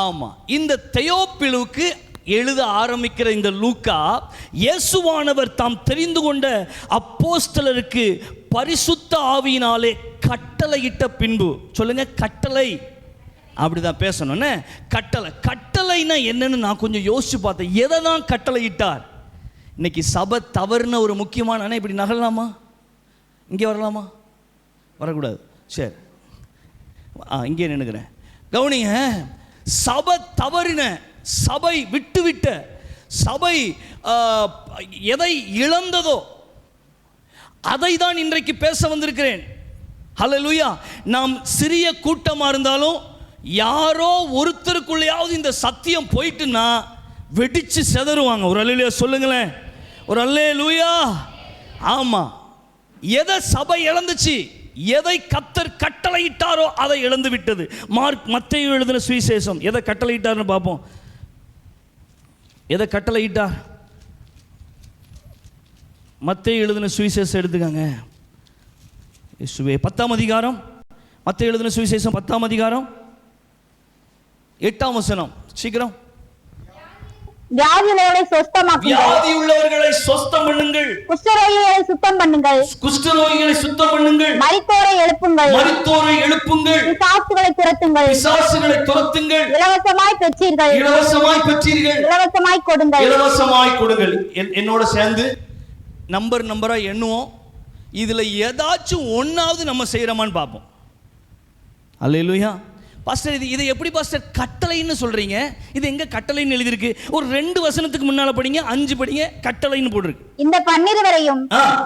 S1: ஆமா, இந்த தெயோப்பிலுவுக்கு எழுத ஆரம்பிக்கிற இந்த லூக்கா, இயேசுவானவர் தாம் தெரிந்து கொண்ட அப்போஸ்தலருக்கு பரிசுத்த ஆவியினாலே கட்டளையிட்ட பின்பு. சொல்லுங்க கட்டளை. அப்படிதான் பேசணும்னு. கட்டளைனா என்னன்னு நான் கொஞ்சம் யோசிச்சு பார்த்தேன். எதை தான் கட்டளையிட்டார்? இன்னைக்கு சபை தவறுன ஒரு முக்கியமான, இப்படி நகரலாமா? இங்கே வரலாமா? வரக்கூடாது. சரி, இங்கே நினைக்கிறேன். கவனிங்க, சபை தவறின, சபை விட்டுவிட்ட, சபை எதை இழந்ததோ அதை தான் இன்றைக்கு பேச வந்திருக்கிறேன். ஹல்லேலூயா. நாம் சிறிய கூட்டமாக இருந்தாலும் யாரோ ஒருத்தருக்குள்ளேயாவது இந்த சத்தியம் போயிட்டுன்னா வெடிச்சு செதறுவாங்க. ஒரு அல்லேலூயா சொல்லுங்களேன். ஒரு அல்லேலூயா. ஆமா, எதை சபை இழந்துச்சு, எதை கர்த்தர் கட்டளையிட்டாரோ அதை இழந்து விட்டது. மத்தேயு எழுதின சுவிசேஷம் எதை கட்டளையிட்டார்னு பார்ப்போம். எதை கட்டளையிட்டார்? மத்தேயு எழுதின சுவிசேஷம் எடுத்துக்கங்க. இயேசுவே 10ஆம் அதிகாரம், மத்தேயு எழுதின சுவிசேஷம் 10ஆம் அதிகாரம் 8ஆம் வசனம். சீக்கிரம்.
S2: வியாதியுள்ளவர்களை
S1: சுத்தம் பண்ணுங்கள்,
S2: குஷ்டரோகிகளை சுத்தம் பண்ணுங்கள், மரித்தோரை எழுப்புங்கள், பிசாசுகளை துரத்துங்கள், இலவசமாய் பெற்றீர்கள், இலவசமாய் கொடுங்கள்.
S1: என்னோட சேர்ந்து நம்பரா எண்ணுவோம். இதுல ஏதாச்சும் ஒன்னாவது நம்ம செய்யறோமான்னு பார்ப்போம். அல்லேலூயா. பாஸ்டர், இதை எப்படி பாஸ்டர் கட்டளைன்னு சொல்றீங்க? இது எங்க கட்டளைன்னு எழுதிருக்கு? ஒரு 2 வசனத்துக்கு முன்னால படிங்க, 5 படிங்க, கட்டளைன்னு போட்டிருக்கு.
S2: இந்த 12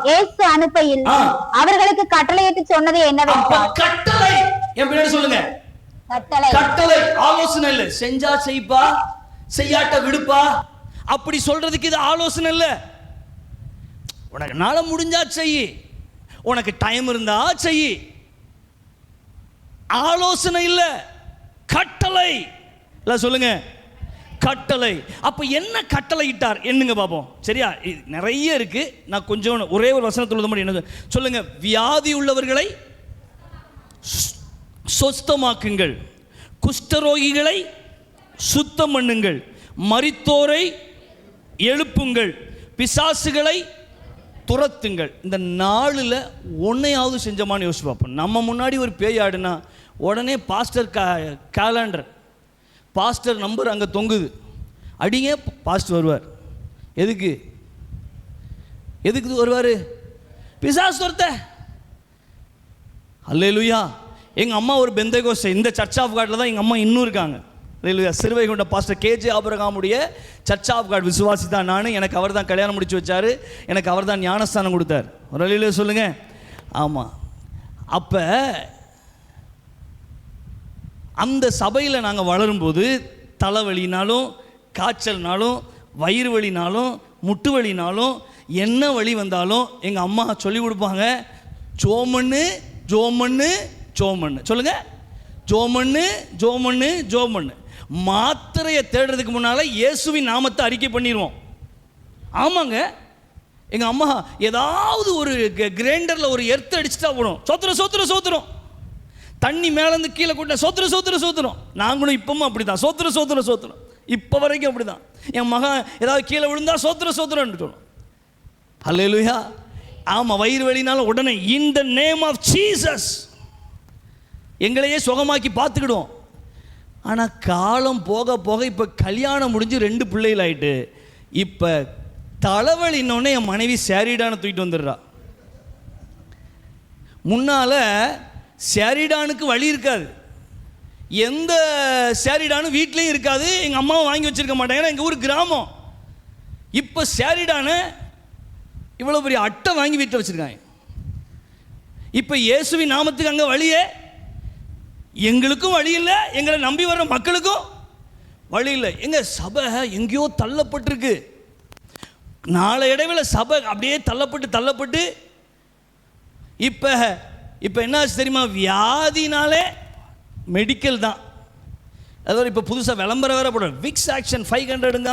S2: இயேசு அனுப்பையில் அவர்களுக்கு கட்டளையிட்டு சொன்னது என்னவென்றால்,
S1: கட்டளை என் பின்னாடி சொல்லுங்க. கட்டளை ஆலோசனை இல்ல. செஞ்சா செய்ப்பா, செய்யாட்ட விடுப்பா, அப்படி சொல்றதுக்கு இது ஆலோசனை இல்ல. உனக்கு நாள முடிஞ்சா செய், உனக்கு டைம் இருந்தா செய். ஆலோசனை இல்ல, கட்டளை. சொல்லுங்க கட்டளை. அப்ப என்ன கட்டளை இட்டார் என்னங்க பாப்போம். சரியா? நிறைய இருக்கு. நான் கொஞ்சம் ஒரே ஒரு வசனத்துல மட்டும் என்ன சொல்லுங்க. வியாதி உள்ளவர்களை சொஸ்தமாக்குங்கள், குஷ்டரோகிகளை சுத்தம் பண்ணுங்கள், மரித்தோரை எழுப்புங்கள், பிசாசுகளை துரத்துங்கள். இந்த 4ல் ஒன்னையாவது செஞ்சமான்னு யோசிச்சு பார்ப்போம். நம்ம முன்னாடி ஒரு பேய் ஆடுனா உடனே பாஸ்டர் கேலண்டர், பாஸ்டர் நம்பர் அங்கே தொங்குது. அடிங்க, பாஸ்டர் வருவார். எதுக்கு வருவார்? பிசாசு துரத்த. அல்லேலூயா. எங்கள் அம்மா ஒரு பெந்தேகோஸ்தே, இந்த சர்ச் ஆஃப் காட்டில் தான் எங்கள் அம்மா இன்னும் இருக்காங்க. அல்லேலூயா. சிறுவைகுண்ட பாஸ்டர் கேஜே ஆபிரகாமுடைய சர்ச் ஆஃப் காட் விசுவாசி தான் நான். எனக்கு அவர் தான் கல்யாணம் முடிச்சு வச்சார், எனக்கு அவர் தான் ஞானஸ்தானம் கொடுத்தார். ஒரு அல்லேலூயா சொல்லுங்க. ஆமாம். அப்போ அந்த சபையில் நாங்கள் வளரும்போது தலைவலினாலும், காய்ச்சல்னாலும், வயிறு வலினாலும், முட்டு வலினாலும், என்ன வலி வந்தாலும் எங்கள் அம்மா சொல்லி கொடுப்பாங்க, ஜோமண்ணு ஜோமண்ணு ஜோமண்ணு. சொல்லுங்க, ஜோமண்ணு ஜோமண்ணு ஜோமண்ணு. மாத்திரையை தேடுறதுக்கு முன்னால் இயேசுவின் நாமத்தை அறிக்கை பண்ணிடுவோம். ஆமாங்க. எங்கள் அம்மா ஏதாவது ஒரு கிரைண்டரில் ஒரு எர்த்து அடிச்சுட்டா போடும், சோத்திரம் சோத்திரம் சோத்திரம். தண்ணி மேலேருந்து கீழே கூட்டினா சோத்திரம் சோத்திரம் சோத்திரம். நாங்களும் இப்பவும் அப்படி தான், சோத்திரம் சோத்திரம் சோத்திரம். இப்போ வரைக்கும் அப்படிதான். என் மகன் ஏதாவது கீழே விழுந்தா சோத்திரம் சோத்திரம்னு சொல்லும். அல்லேலூயா. ஆமாம், வயிறு வலினாலும் உடனே இன் த நேம் ஆஃப் ஜீசஸ் எங்களையே சுகமாக்கி பார்த்துக்கிடுவோம். ஆனால் காலம் போக போக இப்போ கல்யாணம் முடிஞ்சு 2 பிள்ளைகள் ஆகிட்டு இப்போ தலைவலின்னொன்னே என் மனைவி சேரிடான தூக்கிட்டு வந்துடுறா. முன்னால் சேரிடானுக்கு வழி இருக்காது, எந்த சேரிடானும் வீட்லேயும் இருக்காது, எங்கள் அம்மாவும் வாங்கி வச்சுருக்க மாட்டாங்க, எங்கள் ஊர் கிராமம். இப்போ சேரிடானு இவ்வளோ பெரிய அட்டை வாங்கி வீட்டில் வச்சுருக்காங்க. இப்போ இயேசுவின் நாமத்துக்கு அங்கே வழியே எங்களுக்கும் வழி இல்லை, எங்களை நம்பி வர்ற மக்களுக்கும் வழி இல்லை. எங்கள் சபை எங்கேயோ தள்ளப்பட்டிருக்கு. நாளை இடைவில் சபை அப்படியே தள்ளப்பட்டு இப்போ என்னாச்சு தெரியுமா? வியாதினாலே மெடிக்கல் தான். அதாவது இப்போ புதுசாக விளம்பரம் வேற போடுற, விக்ஸ் ஆக்ஷன் 500ங்க,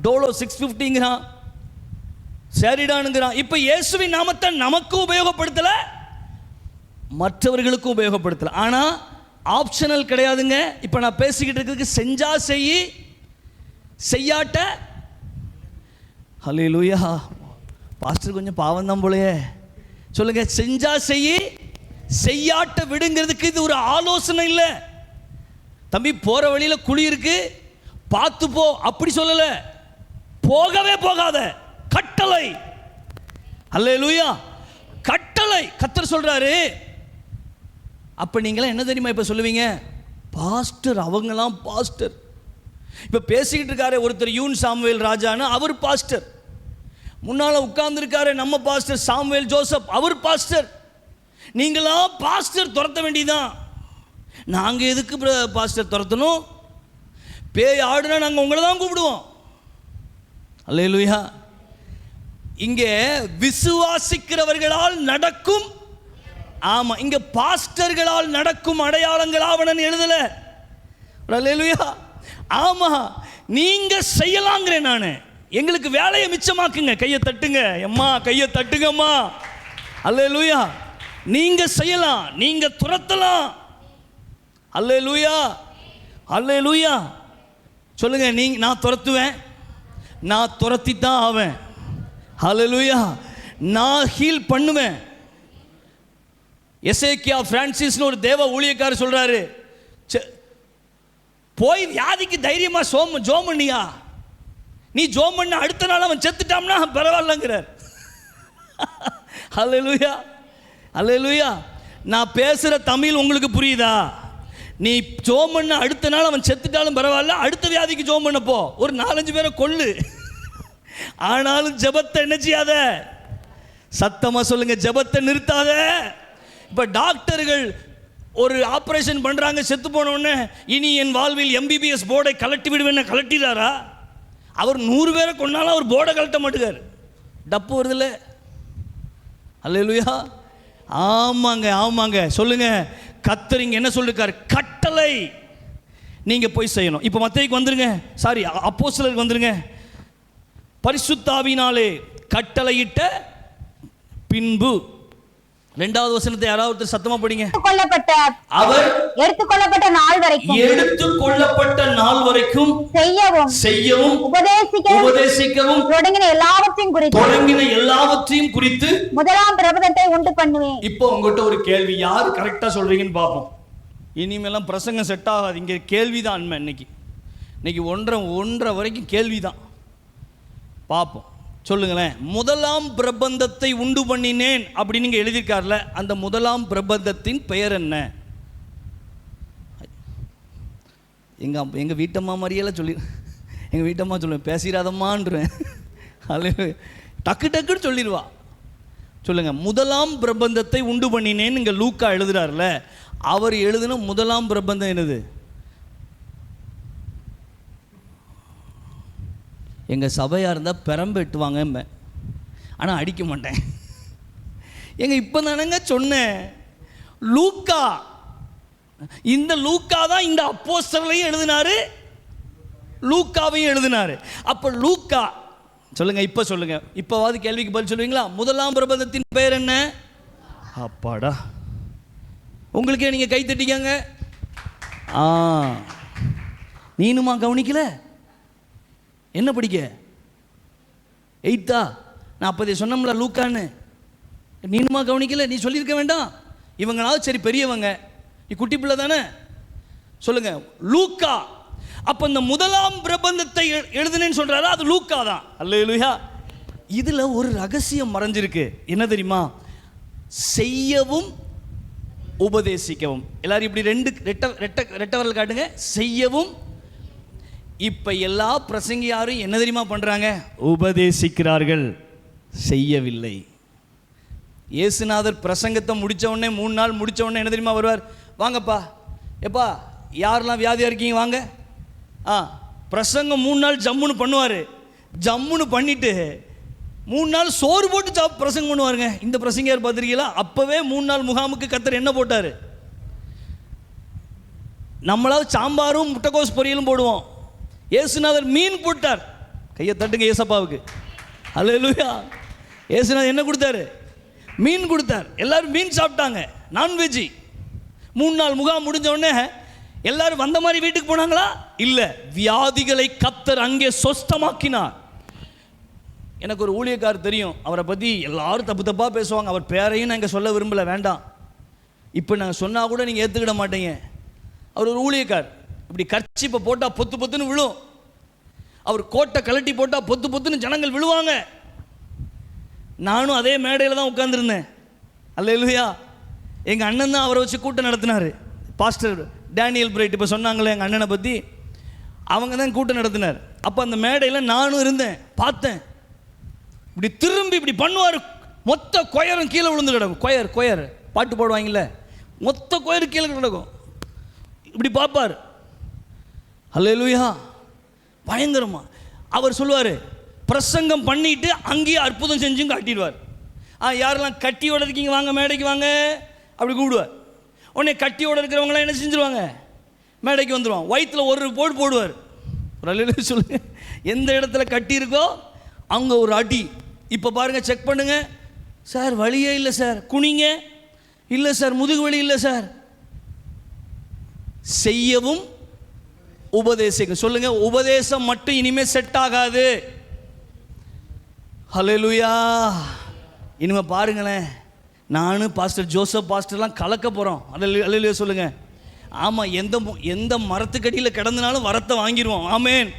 S1: டோலோ 650ங்கிறான், சேரிடானுங்கிறான். இப்போ இயேசுவின் நாமத்தை நமக்கும் உபயோகப்படுத்தலை, மற்றவர்களுக்கும் உபயோகப்படுத்தலை. ஆனால் ஆப்ஷனல் கிடையாதுங்க. இப்போ நான் பேசிக்கிட்டு இருக்கிறதுக்கு செஞ்சா செய்யாட்ட ஹல்லேலூயா. பாஸ்டர் கொஞ்சம் பாவம் தான் போலயே. சொல்லுங்க, செஞ்சா செய்யாட்ட விடுங்கிறதுக்கு இது ஒரு ஆலோசனை இல்லை. தம்பி போகிற வழியில் குழி இருக்கு பார்த்து போ அப்படி சொல்லலை, போகவே போகாத கட்டளை. ஹல்லேலூயா. கட்டளை கர்த்தர் சொல்றாரு. அப்போ நீங்களாம் என்ன தெரியுமா இப்போ சொல்லுவீங்க? பாஸ்டர், அவங்களாம் பாஸ்டர். இப்போ பேசிக்கிட்டு இருக்காரு ஒருத்தர் யூன் சாமுவேல் ராஜான்னு, அவர் பாஸ்டர். முன்னால் உட்கார்ந்துருக்காரு நம்ம பாஸ்டர் சாமுவேல் ஜோசப், அவர் பாஸ்டர். நீங்களாம் பாஸ்டர் துரத்த வேண்டியதான். நாங்கள் எதுக்கு பாஸ்டர் துரத்தணும்? பேய் ஆடுனா நாங்கள் உங்களை தான் கூப்பிடுவோம். அல்லேலூயா. இங்கே விசுவாசிக்கிறவர்களால் நடக்கும், ஆமா, இங்க பாஸ்டர்களால் நடக்கும் அடையாளங்களாவனன்னு எழுதல. அல்லேலூயா. ஆமா, நீங்க செய்யலாங்கிறேன் நானு. எங்களுக்கு வேலையை மிச்சமாக்குங்க. கையை தட்டுங்க அம்மா, கையை தட்டுங்கம்மா. அல்லேலூயா. நீங்க செய்யலாம், நீங்க துரத்தலாம். அல்லேலூயா. அல்லேலூயா. சொல்லுங்க, நான் துரத்துவேன், நான் துரத்தி தான் ஆவேன். அல்லேலூயா. நான் ஹீல் பண்ணுவேன். எசேக்கியா பிரான்சிஸ்னு ஒரு தேவ ஊழியக்காரர் சொல்றாரு, போய் வியாதிக்கு தைரியமா ஜோம் பண்ணியா, நீ ஜோம் பண்ண அடுத்த நாள் அவன் செத்துட்டாம்னா பரவாயில்லங்கிறார். அல்லேலூயா. அல்லேலூயா. நான் பேசுகிற தமிழ் உங்களுக்கு புரியுதா? நீ ஜோம் பண்ண அடுத்த நாள் அவன் செத்துட்டாலும் பரவாயில்ல, அடுத்த வியாதிக்கு ஜோம் பண்ணப்போ ஒரு 4-5 பேரை கொள்ளு. ஆனாலும் ஜெபத்தை என்ன செய்யாத, சத்தமா சொல்லுங்க, ஜெபத்தை நிறுத்தாத. இப்போ டாக்டர்கள் ஒரு ஆப்ரேஷன் பண்ணுறாங்க, செத்து போன உடனே இனி என் வாழ்வில் MBBS போர்டை கலட்டி விடுவேன்னு கலட்டிடாரா? அவர் 100 பேரை கொண்டாலும் அவர் போர்டை கலட்ட மாட்டுக்கார். டப்பு வருதுல்ல. அல்லேலூயா. ஆமாங்க, ஆமாங்க. சொல்லுங்க, கர்த்தர் இங்க என்ன சொல்லிருக்காரு? கட்டளை நீங்க போய் செய்யணும். இப்போ மத்தேயுக்கு வந்துருங்க, சாரி அப்போஸ்தலருக்கு வந்துருங்க. பரிசுத்தாவினாலே கட்டளையிட்ட பின்பு, 2வது வசனத்தை யாராவது சத்தமா படிங்க. அவர்
S2: எடுத்துக்கொள்ளப்பட்ட நாள் வரைக்கும்
S1: செய்யவும் உபதேசிக்கவும் தொடங்கின எல்லாவற்றையும் குறித்து
S2: முதலாம் பிரபந்தத்தை உண்டு பண்ணுவேன்.
S1: இப்போ உங்ககிட்ட ஒரு கேள்வி, யார் கரெக்டா சொல்றீங்கன்னு பார்ப்போம். இனிமேலாம் பிரசங்கம் செட் ஆகாது, இங்க கேள்விதான். இன்னைக்கு 1:30 வரைக்கும் கேள்விதான். பார்ப்போம். சொல்லுங்களேன், முதலாம் பிரபந்தத்தை உண்டு பண்ணினேன் அப்படின்னு நீங்க எழுதியிருக்காருல, அந்த முதலாம் பிரபந்தத்தின் பெயர் என்ன? எங்க வீட்டம்மா மாதிரியெல்லாம் சொல்லி, எங்க வீட்டம்மா சொல்லுவேன், பேசிடாதம்மான்றேன். டக்குன்னு சொல்லிடுவா. சொல்லுங்க, முதலாம் பிரபந்தத்தை உண்டு பண்ணினேன் இங்க லூக்கா எழுதுறாருல, அவர் எழுதின முதலாம் பிரபந்தம் என்னது? எங்கள் சபையாக இருந்தால் பெரம்பு எட்டுவாங்க, ஆனால் அடிக்க மாட்டேன். இப்போ தானங்க சொன்னேன், லூக்கா, இந்த லூக்கா தான் இந்த அப்போஸ்தலரையும் எழுதினாரு, லூக்காவையும் எழுதினாரு. அப்போ லூக்கா சொல்லுங்க, இப்போ சொல்லுங்க, இப்போவாது கேள்விக்கு பதில் சொல்லுவீங்களா? முதலாம் பிரபந்தத்தின் பெயர் என்ன? அப்பாடா, உங்களுக்கே நீங்கள் கை தட்டிக்கங்க. நீனுமா கவனிக்கல?
S3: என்ன படிக்க? 8th? நான் அப்போதே சொன்னோம்ல லூக்கான்னு, நீனுமா கவனிக்கல? நீ சொல்லியிருக்க வேண்டாம். இவங்களாவது சரி பெரியவங்க, நீ குட்டி பிள்ளை தானே. சொல்லுங்க, லூக்கா. அப்போ இந்த முதலாம் பிரபந்தத்தை எழுதுனேன்னு சொல்றாரு, அது லூக்கா தான். அல்லேலூயா. இதுல ஒரு ரகசியம் மறைஞ்சிருக்கு. என்ன தெரியுமா? செய்யவும் உபதேசிக்கவும். எல்லாரும் இப்படி ரெட்ட விரல் காட்டுங்க. செய்யவும். இப்ப எல்லா பிரசங்கியாரும் என்ன தெரியுமா பண்றாங்க? உபதேசிக்கிறார்கள், செய்யவில்லை. இயேசுநாதர் பிரசங்கத்தை முடிச்ச உடனே 3 நாள் முடிச்ச உடனே என்ன தெரியுமா வருவார்? வாங்கப்பா, எப்பா யாரெல்லாம் வியாதியா இருக்கீங்க வாங்க. பிரசங்கம் 3 நாள் ஜம்முன்னு பண்ணுவார். ஜம்முன்னு பண்ணிட்டு 3 நாள் சோறு போட்டு பிரசங்கம் பண்ணுவாருங்க. இந்த பிரசங்கியார் பார்த்துருக்கீங்களா? அப்போவே 3 நாள் முகாமுக்கு கர்த்தர் என்ன போட்டார்? நம்மளாவது சாம்பாரும் முட்டைக்கோஸ் பொரியலும் போடுவோம். இயேசுநாதர் மீன் போட்டார். கையை தட்டுங்க ஏசப்பாவுக்கு. அல்லேலூயா. இயேசுநாதர் என்ன கொடுத்தாரு? மீன் கொடுத்தார். எல்லாரும் மீன் சாப்பிட்டாங்க, நான்வெஜ். 3 நாள் முகாம் முடிஞ்ச உடனே எல்லாரும் வந்த மாதிரி வீட்டுக்கு போனாங்களா? இல்லை, வியாதிகளை கர்த்தர் அங்கே சொஸ்தமாக்கினார். எனக்கு ஒரு ஊழியக்காரர் தெரியும், அவரை பற்றி எல்லாரும் தப்பு தப்பாக பேசுவாங்க. அவர் பேரையும் நான் இங்கே சொல்ல விரும்பலை, வேண்டாம். இப்போ நாங்கள் சொன்னால் கூட நீங்கள் ஏற்றுக்கிட மாட்டீங்க. அவர் ஒரு ஊழியக்கார். இப்படி கர்ச்சிப்பை போட்டால் பொத்து பொத்துன்னு விழும். அவர் கோட்டை கலட்டி போட்டால் பொத்து பொத்துன்னு ஜனங்கள் விழுவாங்க. நானும் அதே மேடையில் தான் உட்காந்துருந்தேன். அல்லேலூயா. எங்கள் அண்ணன் தான் அவரை வச்சு கூட்டம் நடத்தினார். பாஸ்டர் டேனியல் பிரைட் இப்போ சொன்னாங்களே எங்கள் அண்ணனை பற்றி, அவங்க தான் கூட்டம் நடத்தினார். அப்போ அந்த மேடையில் நானும் இருந்தேன், பார்த்தேன். இப்படி திரும்பி இப்படி பண்ணுவார். மொத்த கொயரும் கீழே விழுந்து கிடக்கும். கொயர் பாட்டு பாடுவாங்கல்ல, மொத்த கொயர் கீழே கிடக்கும். இப்படி பார்ப்பார். அல்லேலூயா. பயங்கரமா அவர் சொல்லுவார். பிரசங்கம் பண்ணிட்டு அங்கேயே அற்புதம் செஞ்சும் காட்டிடுவார். யாரெல்லாம் கட்டியோட இருக்கீங்க வாங்க மேடைக்கு வாங்க அப்படி கூப்பிடுவார். உடனே கட்டியோட இருக்கிறவங்களாம் என்ன செஞ்சுருவாங்க? மேடைக்கு வந்துடுவான். வயிற்றில் ஒரு போடுவார். ஒரு சொல்லுங்க, எந்த இடத்துல கட்டி இருக்கோ அங்கே ஒரு அடி. இப்போ பாருங்கள், செக் பண்ணுங்க சார், வழியே இல்லை சார், குனிங்க. இல்லை சார், முதுகு வலி இல்லை சார். செய்யவும் உபதேசிக்க. சொல்லுங்க, உபதேசம் மட்டும் இனிமே செட் ஆகாது. ஹல்லேலூயா. இனிமே பாருங்களேன், நானும் பாஸ்டர் ஜோசப் பாஸ்டர்லாம் கலக்க போகிறோம். அல்லேலூயா சொல்லுங்க. ஆமாம், எந்த மரத்துக்கடியில் கிடந்தனாலும் வரத்தை வாங்கிடுவோம். ஆமேன்.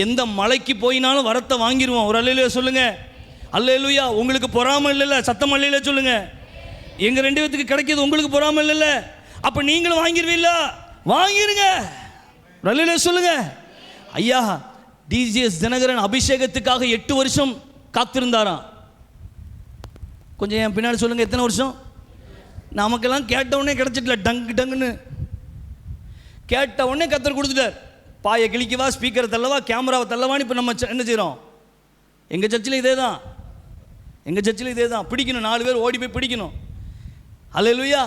S3: எந்த மலைக்கு போயினாலும் வரத்தை வாங்கிடுவோம். ஒரு அல்லேலூயா சொல்லுங்க. அல்லேலூயா. உங்களுக்கு பொறாமை இல்லைல்ல? சத்தம் அல்லேலூயா சொல்லுங்க. எங்க 2 பேத்துக்கு கிடைக்கிது, உங்களுக்கு பொறாமை இல்லைல்ல? அப்ப நீங்களும் வாங்கிடுவீல்ல? வாங்கிருங்க. அல்லேலூயா சொல்லுங்க. ஐயா டிஜிஎஸ் தினகரன் அபிஷேகத்துக்காக 8 வருஷம் காத்திருந்தாராம். கொஞ்சம் என் பின்னாடி சொல்லுங்க, எத்தனை வருஷம்? நமக்கெல்லாம் கேட்ட உடனே கிடைச்சிட்டல, டங்குன்னு கேட்ட உடனே கர்த்தர் கொடுத்துட்டார். பாயை கிழிக்கவா, ஸ்பீக்கரை தள்ளவா, கேமராவை தள்ளவான்னு இப்போ நம்ம என்ன செய்கிறோம்? எங்கள் சர்ச்சில் இதே தான். பிடிக்கணும், 4 பேர் ஓடி போய் பிடிக்கணும். அல்லேலூயா.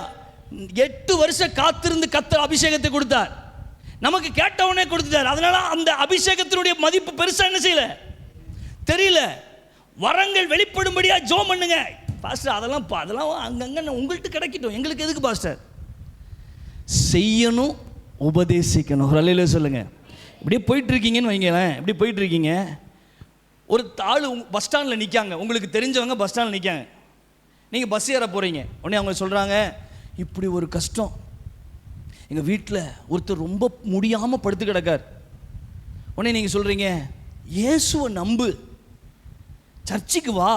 S3: 8 வருஷம் காத்திருந்து கர்த்தர் அபிஷேகத்தை கொடுத்தார். நமக்கு கேட்ட உடனே கொடுத்துட்டார். அதனால அந்த அபிஷேகத்தினுடைய மதிப்பு பெருசா என்ன செய்யல தெரியல. வரங்கள் வெளிப்படும்படியா ஜெபம் பண்ணுங்க பாஸ்டர். அதெல்லாம் அங்கங்க உங்கள்கிட்ட கிடைக்கட்டும், எங்களுக்கு எதுக்கு பாஸ்டர்? செய்யணும், உபதேசிக்கணும். அல்லேலூயா சொல்லுங்க. இப்படியே போயிட்டு இருக்கீங்கன்னு வைங்களேன். இப்படி போயிட்டு இருக்கீங்க, ஒரு ஆள் பஸ் ஸ்டாண்டில் நிற்காங்க, உங்களுக்கு தெரிஞ்சவங்க பஸ் ஸ்டாண்டில் நிற்காங்க. நீங்கள் பஸ் ஏற போகிறீங்க. உடனே அவங்க சொல்கிறாங்க, இப்படி ஒரு கஷ்டம், எங்கள் வீட்டில் ஒருத்தர் ரொம்ப முடியாமல் படுத்து கிடக்கார். உடனே நீங்கள் சொல்கிறீங்க, இயேசுவை நம்பு, சர்ச்சுக்கு வா,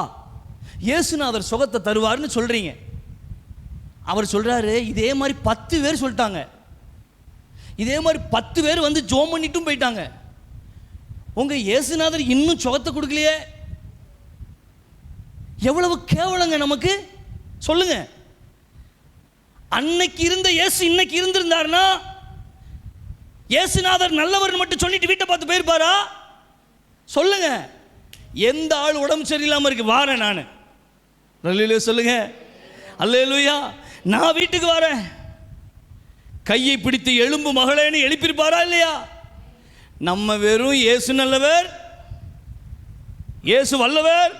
S3: இயேசுநாதர் சுகத்தை தருவார்னு சொல்கிறீங்க. அவர் சொல்கிறாரு, இதே மாதிரி 10 பேர் சொல்லிட்டாங்க. இதே மாதிரி 10 பேர் வந்து ஜோம் பண்ணிட்டும் போயிட்டாங்க. உங்கள் இயேசுநாதர் இன்னும் சுகத்தை கொடுக்கலையே. எவ்வளவு கேவலங்க நமக்கு. சொல்லுங்க. அன்னைக்கு இருந்த இயேசு இன்னைக்கு இருந்திருந்தாருன்னா இயேசுநாதர் நல்லவர் மட்டும் சொல்லிட்டு வீட்டை பார்த்து போயிருப்பாரா? சொல்லுங்க. எந்த ஆள் உடம்பு சரியில்லாம இருக்கு, வாரேன் நான். அல்லேலூயா சொல்லுங்க. அல்லேலூயா. நான் வீட்டுக்கு வரேன், கையை பிடித்து எழும்பு மகளேன்னு எழுப்பியிருப்பாரா இல்லையா? நம்ம வெறும் இயேசு நல்லவர், இயேசு வல்லவர்,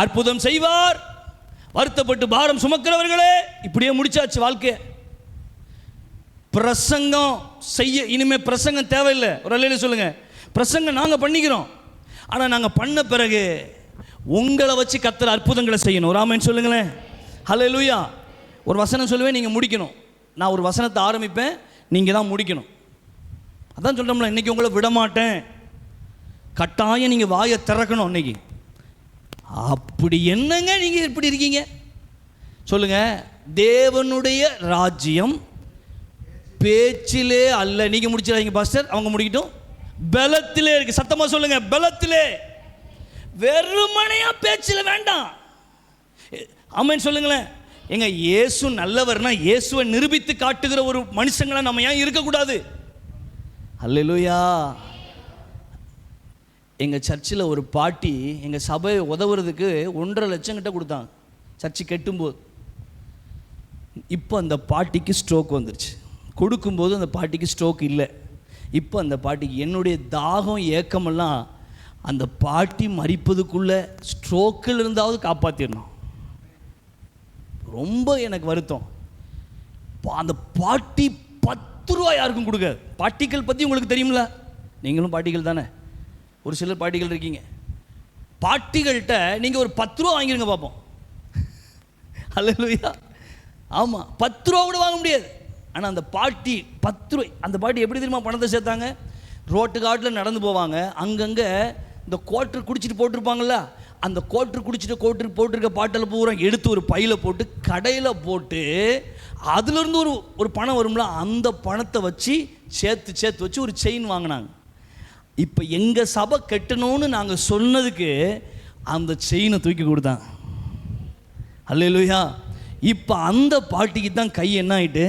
S3: அற்புதம் செய்வார், வருத்தப்பட்டு பாரம் சுமக்கிறவர்களே, இப்படியே முடிச்சாச்சு வாழ்க்கை. பிரசங்கம் செய்ய இனிமே பிரசங்கம் தேவையில்லை. ஒரு அல்லேலூயா சொல்லுங்க. பிரசங்கம் நாங்கள் பண்ணிக்கிறோம். ஆனால் நாங்கள் பண்ண பிறகு உங்களை வச்சு கர்த்தர் அற்புதங்களை செய்யணும். ஒரு ஆமென் சொல்லுங்களேன். ஹல்லேலூயா. ஒரு வசனம் சொல்லுவேன், நீங்கள் முடிக்கணும். நான் ஒரு வசனத்தை ஆரம்பிப்பேன், நீங்கள் தான் முடிக்கணும். அதான் சொல்கிறோம்ல, இன்றைக்கி உங்களை விடமாட்டேன், கட்டாயம் நீங்கள் வாயை திறக்கணும் இன்னைக்கு. அப்படி என்னங்க நீங்கள் இப்படி இருக்கீங்க சொல்லுங்கள். தேவனுடைய ராஜ்யம் பேச்சிலே அல்ல. நீங்கள் முடிச்சிடாதீங்க பாஸ்டர், அவங்க முடிக்கட்டும். பலத்திலே இருக்கு. சத்தமாக சொல்லுங்க, பலத்திலே. வெறுமனையா பேச்சில் வேண்டாம். ஆமென் சொல்லுங்களேன். எங்க இயேசு நல்லவர்னா இயேசுவை நிரூபித்து காட்டுகிற ஒரு மனுஷங்களா நம்ம ஏன் இருக்கக்கூடாது? அல்லேலூயா. எங்கள் சர்ச்சில் ஒரு பாட்டி எங்கள் சபையை உதவுறதுக்கு 1.5 லட்சம் கிட்ட கொடுத்தாங்க சர்ச்சு கெட்டும்போது. இப்போ அந்த பாட்டிக்கு ஸ்ட்ரோக் வந்துருச்சு. கொடுக்கும்போது அந்த பாட்டிக்கு ஸ்ட்ரோக் இல்லை. இப்போ அந்த பாட்டிக்கு என்னுடைய தாகம் ஏக்கமெல்லாம் அந்த பாட்டி மரிப்பதுக்குள்ளே ஸ்ட்ரோக்கில் இருந்தாவது காப்பாற்றிடணும். ரொம்ப எனக்கு வருத்தம். அந்த பாட்டி 10 ரூபா யாருக்கும் கொடுக்காது. பாட்டிகள் பற்றி உங்களுக்கு தெரியுமில்ல, நீங்களும் பாட்டிகள் தானே, ஒரு சிலர் பாட்டிகள் இருக்கீங்க. பாட்டிகள்கிட்ட நீங்கள் ஒரு 10 ரூபா வாங்கிருங்க பார்ப்போம். அல்லேலூயா. ஆமாம், 10 ரூபா கூட வாங்க முடியாது. ஆனால் அந்த பாட்டி 10 ரூபாய், அந்த பாட்டி எப்படி தெரியுமா பணத்தை சேர்த்தாங்க? ரோட்டு காட்டில் நடந்து போவாங்க, அங்கங்கே இந்த கோட்டர் குடிச்சிட்டு போட்டிருப்பாங்கள்ல, அந்த கோட்டர் குடிச்சிட்டு போட்டிருக்க பாட்டில் பூரா எடுத்து ஒரு பையில் போட்டு கடையில் போட்டு அதுலேருந்து ஒரு பணம் வரும்ல, அந்த பணத்தை வச்சு சேர்த்து வச்சு ஒரு செயின் வாங்கினாங்க. இப்போ எங்கள் சபை கட்டணும்னு நாங்கள் சொன்னதுக்கு அந்த செயினை தூக்கி கொடுத்தாங்க. அல்லேலூயா. இப்போ அந்த பாட்டிக்கு தான் கை என்ன ஆகிட்டு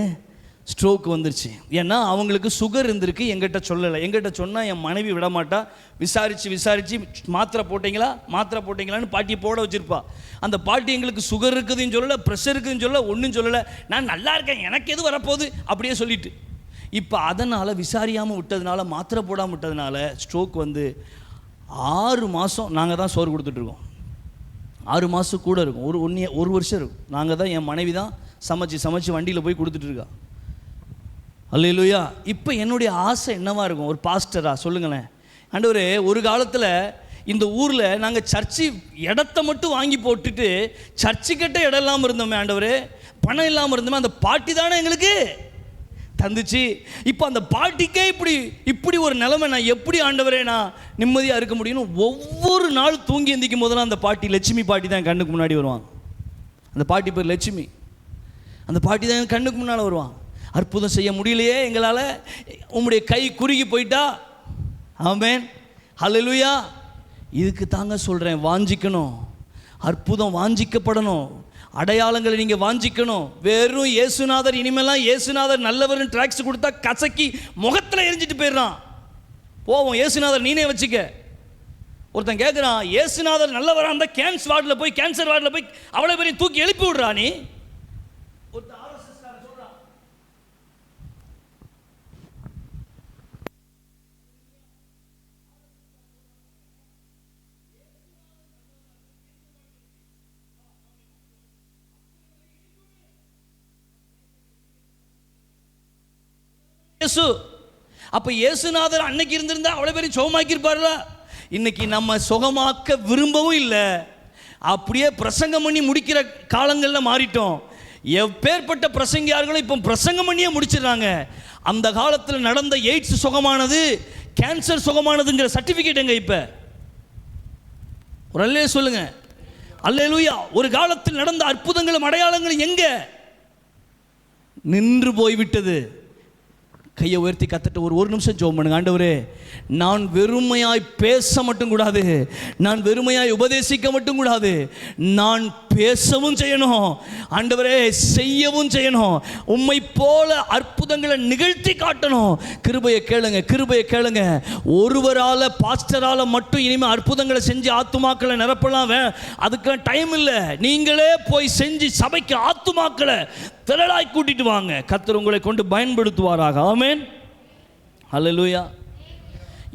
S3: ஸ்ட்ரோக் வந்துருச்சு. ஏன்னா அவங்களுக்கு சுகர் இருந்திருக்கு, எங்கிட்ட சொல்லலை. எங்கிட்ட சொன்னால் என் மனைவி விட மாட்டா. விசாரித்து மாத்திரை போட்டிங்களான்னு பாட்டியை போட வச்சுருப்பா. அந்த பாட்டி எங்களுக்கு சுகர் இருக்குதுன்னு சொல்லலை, ப்ரெஷர் இருக்குதுன்னு சொல்லலை, ஒன்றும் சொல்லலை. நான் நல்லா இருக்கேன், எனக்கு எது வரப்போகுது அப்படியே சொல்லிட்டு. இப்போ அதனால் விசாரியாமல் விட்டதுனால, மாத்திரை போடாமல் விட்டதுனால ஸ்ட்ரோக் வந்து 6 மாதம் நாங்கள் தான் சோறு கொடுத்துட்ருக்கோம். 6 மாதம் கூட இருக்கும், ஒரு வருஷம் இருக்கும். நாங்கள் தான், என் மனைவி தான் சமைச்சு வண்டியில் போய் கொடுத்துட்ருக்கா. அல்லேலூயா. இப்போ என்னுடைய ஆசை என்னவா இருக்கும் ஒரு பாஸ்டரா? சொல்லுங்களேன். ஆண்டவரே, ஒரு காலத்தில் இந்த ஊரில் நாங்கள் சர்ச்சு இடத்த மட்டும் வாங்கி போட்டுட்டு சர்ச்சுக்கிட்ட இடம் இல்லாமல் இருந்தோமே ஆண்டவரே, பணம் இல்லாமல் இருந்தோமே, அந்த பாட்டி தானே எங்களுக்கு தந்துச்சு. இப்போ அந்த பாட்டிக்கே இப்படி ஒரு நிலைமை, நான் எப்படி ஆண்டவரே நான் நிம்மதியாக இருக்க முடியும்? ஒவ்வொரு நாள் தூங்கி எந்திக்கும் போதெல்லாம் அந்த பாட்டி, லட்சுமி பாட்டி தான் என் கண்ணுக்கு முன்னாடி வருவாங்க. அந்த பாட்டி பேர் லட்சுமி. அந்த பாட்டி தான் என் கண்ணுக்கு முன்னால் வருவாங்க. அற்புதம் செய்ய முடியலையே எங்களால், உம்முடைய கை குறுகி போயிட்டா. ஆமென், ஹல்லேலூயா. இதுக்கு தாங்க சொல்கிறேன், வாஞ்சிக்கணும். அற்புதம் வாஞ்சிக்கப்படணும். அடையாளங்களை நீங்கள் வாஞ்சிக்கணும். வெறும் இயேசுநாதர், இனிமேலாம் இயேசுநாதர் நல்லவர்னு ட்ராக்ஸ் கொடுத்தா கசக்கி முகத்தில் எரிஞ்சிட்டு போயிடுறான். போவோம், இயேசுநாதர் நீனே வச்சுக்க. ஒருத்தன் கேட்குறான், இயேசுநாதர் நல்லவராக இருந்தால் கேன்சர் வார்டில் போய் அவ்வளோ பெரிய தூக்கி எழுப்பி விடுறா நீ. இயேசு. அப்ப இயேசுநாதர் அன்னைக்கு இருந்திருந்தா அவ்வளவு பேரும் சுகமாக்கி இருப்பார்களா? இன்னைக்கு நம்ம சுகமாக்க விரும்பவும் இல்லை, அப்படியே பிரசங்கம் பண்ணி முடிக்கிற காலங்களில் மாறிட்டோம். எப்பேற்பட்ட பிரசங்கியார்களும் இப்போ பிரசங்கம் பண்ணியே முடிச்சிடறாங்க. அந்த காலத்தில் நடந்த எய்ட்ஸ் சுகமானது, கேன்சர் சுகமானதுங்கிற சர்டிஃபிகேட் எங்க? இப்போ ஒரு அல்லே சொல்லுங்க, அல்லேலூயா. ஒரு காலத்தில் நடந்த அற்புதங்களும் அடையாளங்களும் எங்க? நின்று போய்விட்டது. கையை உயர்த்தி கத்தட்ட ஒரு நிமிஷம் ஜெபம் பண்ணுங்க. ஆண்டவரே, நான் வெறுமையாய் பேச மட்டும் கூடாது, நான் வெறுமையாய் உபதேசிக்க மட்டும் கூடாது, நான் பேசவும் செய்யணும் ஆண்டவரே, செய்யவும் செய்யணும். உம்மை போல அற்புதங்களை நிகழ்த்தி காட்டணும். கிருபையை கேளுங்க. ஒருவரால், பாஸ்டரால் மட்டும் இனிமேல் அற்புதங்களை செஞ்சு ஆத்துமாக்களை நிரப்பலாம், அதுக்கெல்லாம் டைம் இல்லை. நீங்களே போய் செஞ்சு சபைக்கு ஆத்துமாக்களை திரளாய் கூட்டிட்டு வாங்க. கர்த்தர் உங்களை கொண்டு பயன்படுத்துவாராக. ஆமென், ஹல்லேலூயா.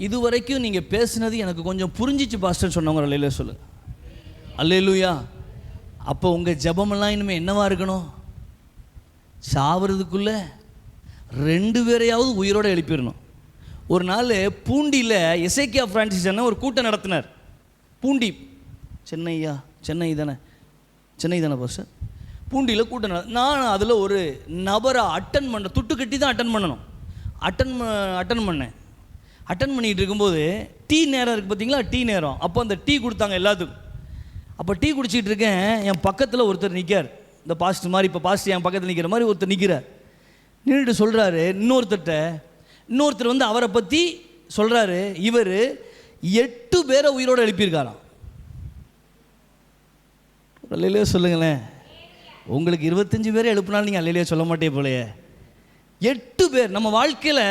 S3: இதுவரைக்கும் நீங்கள் பேசுனது எனக்கு கொஞ்சம் புரிஞ்சிச்சு பாஸ்டர் சொன்னவங்க அல்லேலூயா சொல்லுங்க. அல்லேலூயா. அப்போ உங்கள் ஜெபமெல்லாம் இனிமேல் என்னவா இருக்கணும்? சாவறதுக்குள்ளே 2 பேரையாவது உயிரோடு எழுப்பிடணும். ஒரு நாள் பூண்டியில் எசேக்கியா பிரான்சிஸ் என்ன ஒரு கூட்டம் நடத்தினார். பூண்டி சென்னை தானே பாஸ்டர். பூண்டியில் கூட்டம் நான் அதில் ஒரு நபரை அட்டன் பண்ண துட்டு கட்டி தான் அட்டன் பண்ணணும். அட்டன் பண்ணிகிட்டு இருக்கும்போது டீ நேரம் இருக்குது பார்த்தீங்களா, டீ நேரம். அப்போ அந்த டீ கொடுத்தாங்க எல்லாத்துக்கும். அப்போ டீ குடிச்சிட்டு இருக்கேன், என் பக்கத்தில் ஒருத்தர் நிற்கார். இந்த பாஸ்டர் மாதிரி, இப்போ பாஸ்டர் என் பக்கத்தில் நிற்கிற மாதிரி ஒருத்தர் நிற்கிறார். நின்றுட்டு சொல்கிறாரு இன்னொருத்தர் வந்து அவரை பற்றி சொல்கிறாரு, இவர் 8 பேரை உயிரோடு எழுப்பியிருக்காராம். அல்லேலூயா சொல்லுங்களேன். உங்களுக்கு 25 பேரை எழுப்பினாலும் நீங்கள் அல்லேலூயா சொல்ல மாட்டே போலையே. 8 பேர். நம்ம வாழ்க்கையில்